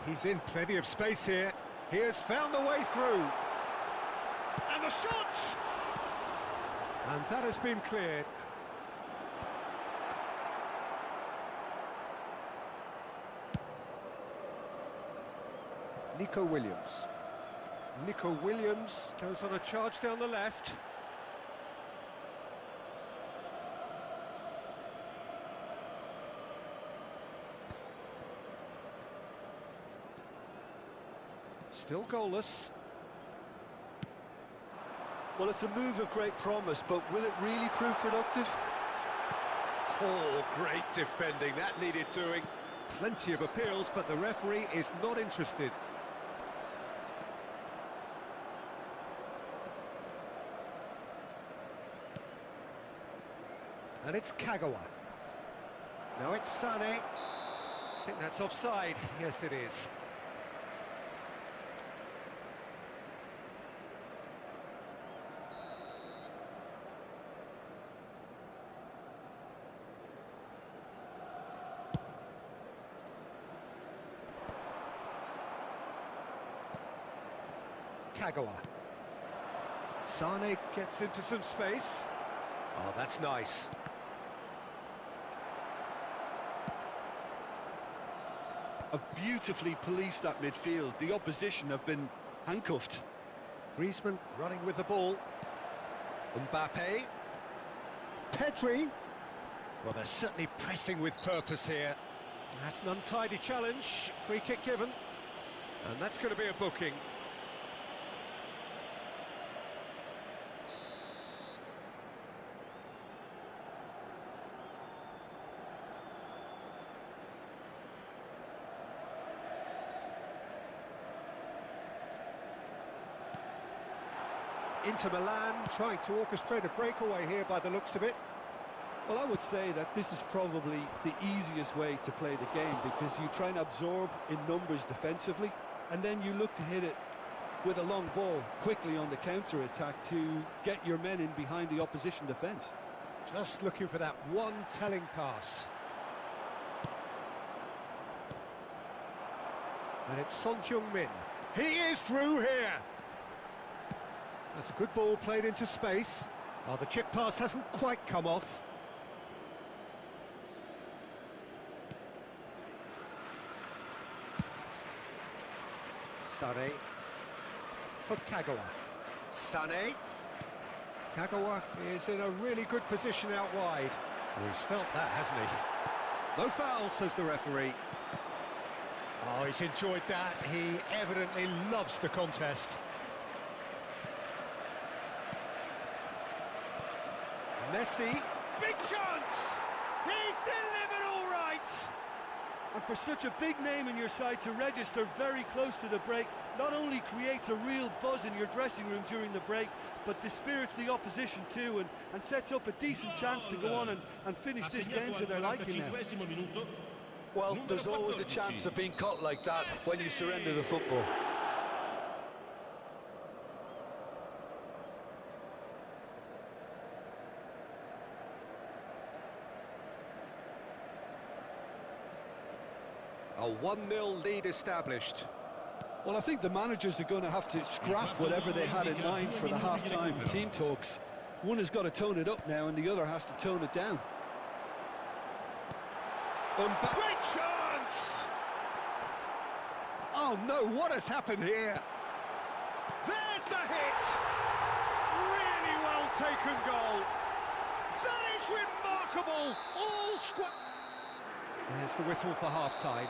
S1: He's in plenty of space here. He has found the way through. And the shot! And that has been cleared. Nico Williams. Nico Williams goes on a charge down the left. Still goalless.
S3: Well, it's a move of great promise, but will it really prove productive?
S1: Oh, great defending. That needed doing. Plenty of appeals, but the referee is not interested. And it's Kagawa. Now it's Sane. I think that's offside. Yes, it is. Kagawa. Sane gets into some space. Oh, that's nice.
S3: Have beautifully policed that midfield. The opposition have been handcuffed.
S1: Griezmann running with the ball. Mbappe. Pedri. Well, they're certainly pressing with purpose here. That's an untidy challenge. Free kick given. And that's going to be a booking. Inter Milan trying to orchestrate a breakaway here by the looks of it.
S3: Well, I would say that this is probably the easiest way to play the game, because you try and absorb in numbers defensively, and then you look to hit it with a long ball quickly on the counter-attack to get your men in behind the opposition defence.
S1: Just looking for that one telling pass. And it's Son Heung-min. He is through here. That's a good ball played into space. Oh, the chip pass hasn't quite come off. Sane for Kagawa. Sane. Kagawa is in a really good position out wide. Well, he's felt that, hasn't he? No foul, says the referee. Oh, he's enjoyed that. He evidently loves the contest. Messi, big chance! He's delivered all right!
S3: And for such a big name in your side to register very close to the break, not only creates a real buzz in your dressing room during the break, but dispirits the opposition too, and sets up a decent chance to go on and finish this game to their liking now. Well, there's always a chance of being caught like that when you surrender the football.
S1: A 1-0 lead established.
S3: Well, I think the managers are going to have to scrap whatever they had in mind for the half-time team talks. One has got to tone it up now, and the other has to tone it down.
S1: Great chance! Oh no, what has happened here? There's the hit! Really well taken goal. That is remarkable! All squad. There's the whistle for half-time.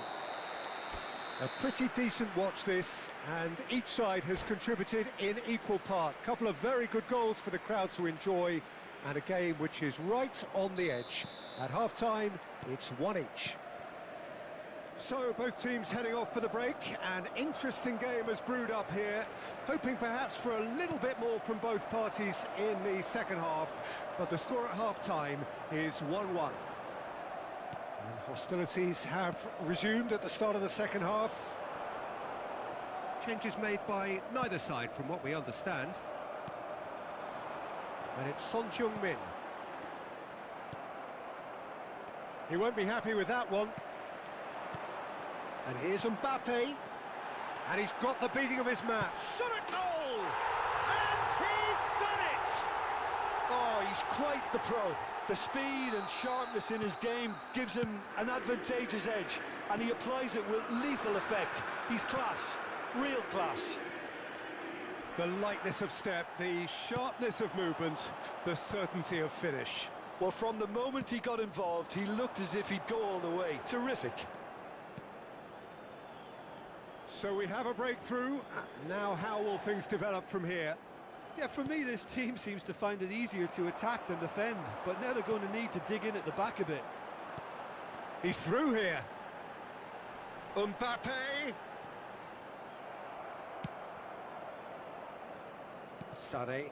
S1: A pretty decent watch this, and each side has contributed in equal part. A couple of very good goals for the crowd to enjoy, and a game which is right on the edge. At half-time, it's 1 each. So, both teams heading off for the break. An interesting game has brewed up here, hoping perhaps for a little bit more from both parties in the second half, but the score at half-time is 1-1. And hostilities have resumed at the start of the second half. Changes made by neither side, from what we understand. And it's Son Heung-min. He won't be happy with that one. And here's Mbappe. And he's got the beating of his man. Shot at goal! And he's done it!
S3: Oh, he's quite the pro. The speed and sharpness in his game gives him an advantageous edge, and he applies it with lethal effect. He's class, real class.
S1: The lightness of step, the sharpness of movement, the certainty of finish.
S3: Well, from the moment he got involved, he looked as if he'd go all the way. Terrific.
S1: So we have a breakthrough. Now how will things develop from here?
S3: Yeah, for me, this team seems to find it easier to attack than defend, but now they're going to need to dig in at the back a bit.
S1: He's through here. Mbappe. Sane.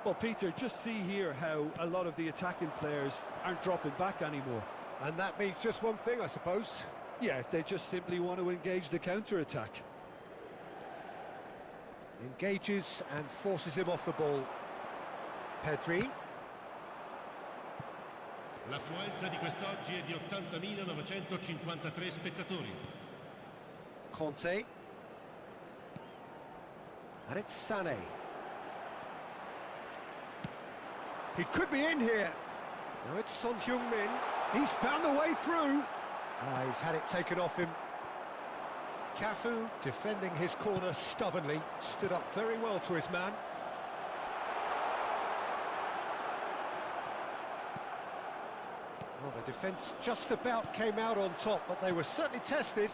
S3: Well, Peter, just see here how a lot of the attacking players aren't dropping back anymore.
S1: And that means just one thing, I suppose.
S3: Yeah, they just simply want to engage the counter-attack.
S1: Engages and forces him off the ball. Pedri.
S4: L'affluenza di quest'oggi è di 80.953 spettatori.
S1: Conte. And it's Sané. He could be in here. Now it's Son Heung-min. He's found a way through. He's had it taken off him. Cafu, defending his corner stubbornly, stood up very well to his man. Well, the defence just about came out on top, but they were certainly tested.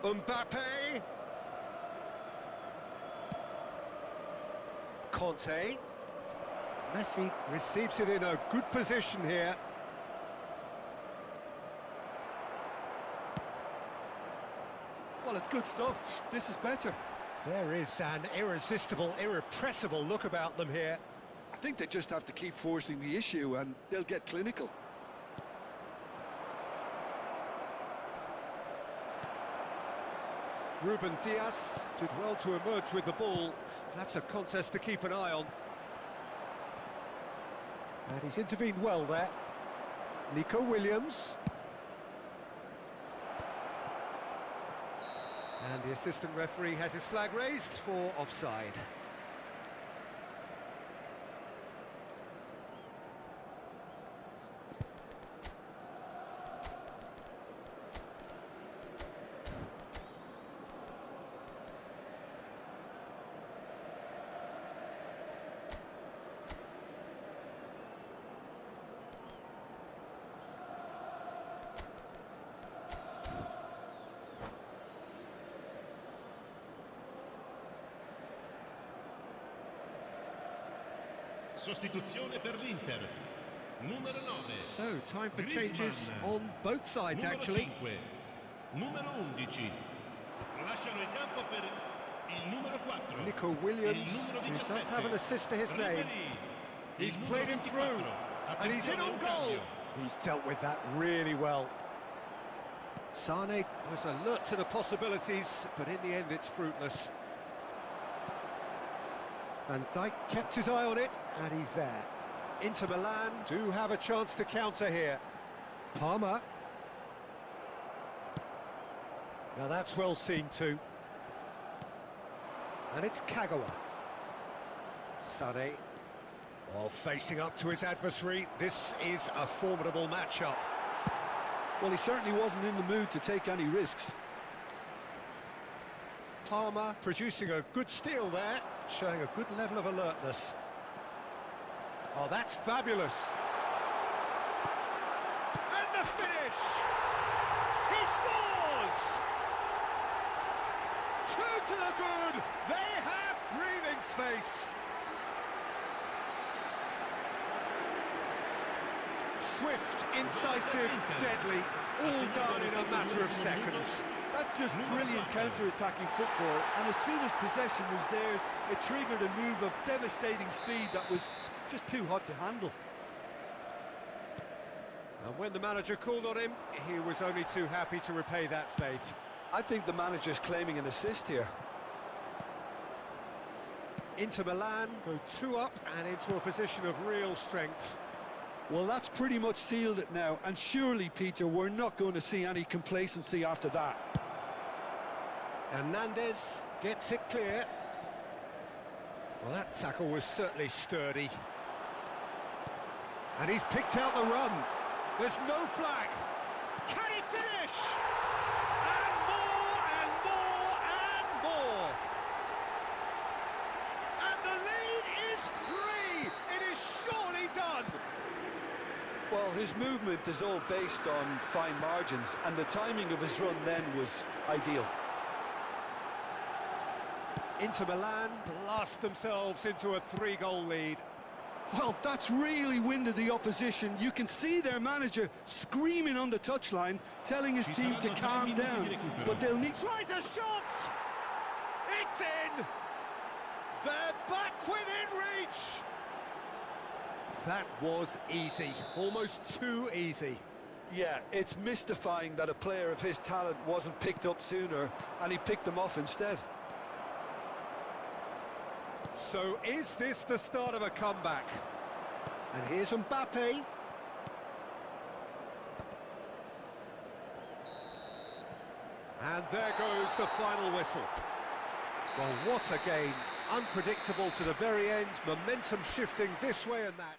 S1: Mbappe. Conte. Messi receives it in a good position here.
S2: Well, it's good stuff. This is better.
S1: There is an irresistible, irrepressible look about them here.
S3: I think they just have to keep forcing the issue and they'll get clinical.
S1: Ruben Diaz did well to emerge with the ball. That's a contest to keep an eye on. And he's intervened well there. Nico Williams. And the assistant referee has his flag raised for offside.
S4: Sostituzione per l'Inter. Numero 9.
S1: So, time for changes on both sides,
S4: Numero
S1: actually.
S4: 5. Numero 11. Lasciano il campo per il numero 4.
S1: Nico Williams, who does have an assist to his name. He's played him through, and he's in on goal. He's dealt with that really well. Sane was alert to the possibilities, but in the end it's fruitless. Van Dijk kept his eye on it, and he's there. Inter Milan do have a chance to counter here. Palmer. Now that's well seen too. And it's Kagawa. Sane. While facing up to his adversary, this is a formidable matchup.
S3: Well, he certainly wasn't in the mood to take any risks.
S1: Palmer producing a good steal there, showing a good level of alertness. Oh, that's fabulous. And the finish! He scores! 2 to the good! They have breathing space! Swift, incisive, deadly, all done in a matter of seconds.
S2: That's just brilliant counter-attacking football, and as soon as possession was theirs, it triggered a move of devastating speed that was just too hot to handle.
S1: And when the manager called on him, he was only too happy to repay that faith.
S3: I think the manager's claiming an assist here.
S1: Inter Milan go 2 up and into a position of real strength.
S3: Well, that's pretty much sealed it now, and surely, Peter, we're not going to see any complacency after that.
S1: Hernandez gets it clear. Well, that tackle was certainly sturdy. And he's picked out the run. There's no flag. Can he finish? And more, and more, and more. And the lead is 3. It is surely done.
S3: Well, his movement is all based on fine margins, and the timing of his run then was ideal.
S1: Inter Milan blast themselves into a 3-goal lead.
S3: Well, that's really winded the opposition. You can see their manager screaming on the touchline, telling his team to calm down, but they'll need...
S1: Tries a shot! It's in! They're back within reach! That was easy, almost too easy.
S3: Yeah, it's mystifying that a player of his talent wasn't picked up sooner, and he picked them off instead.
S1: So is this the start of a comeback? And here's Mbappe. And there goes the final whistle. Well, what a game. Unpredictable to the very end, momentum shifting this way and that.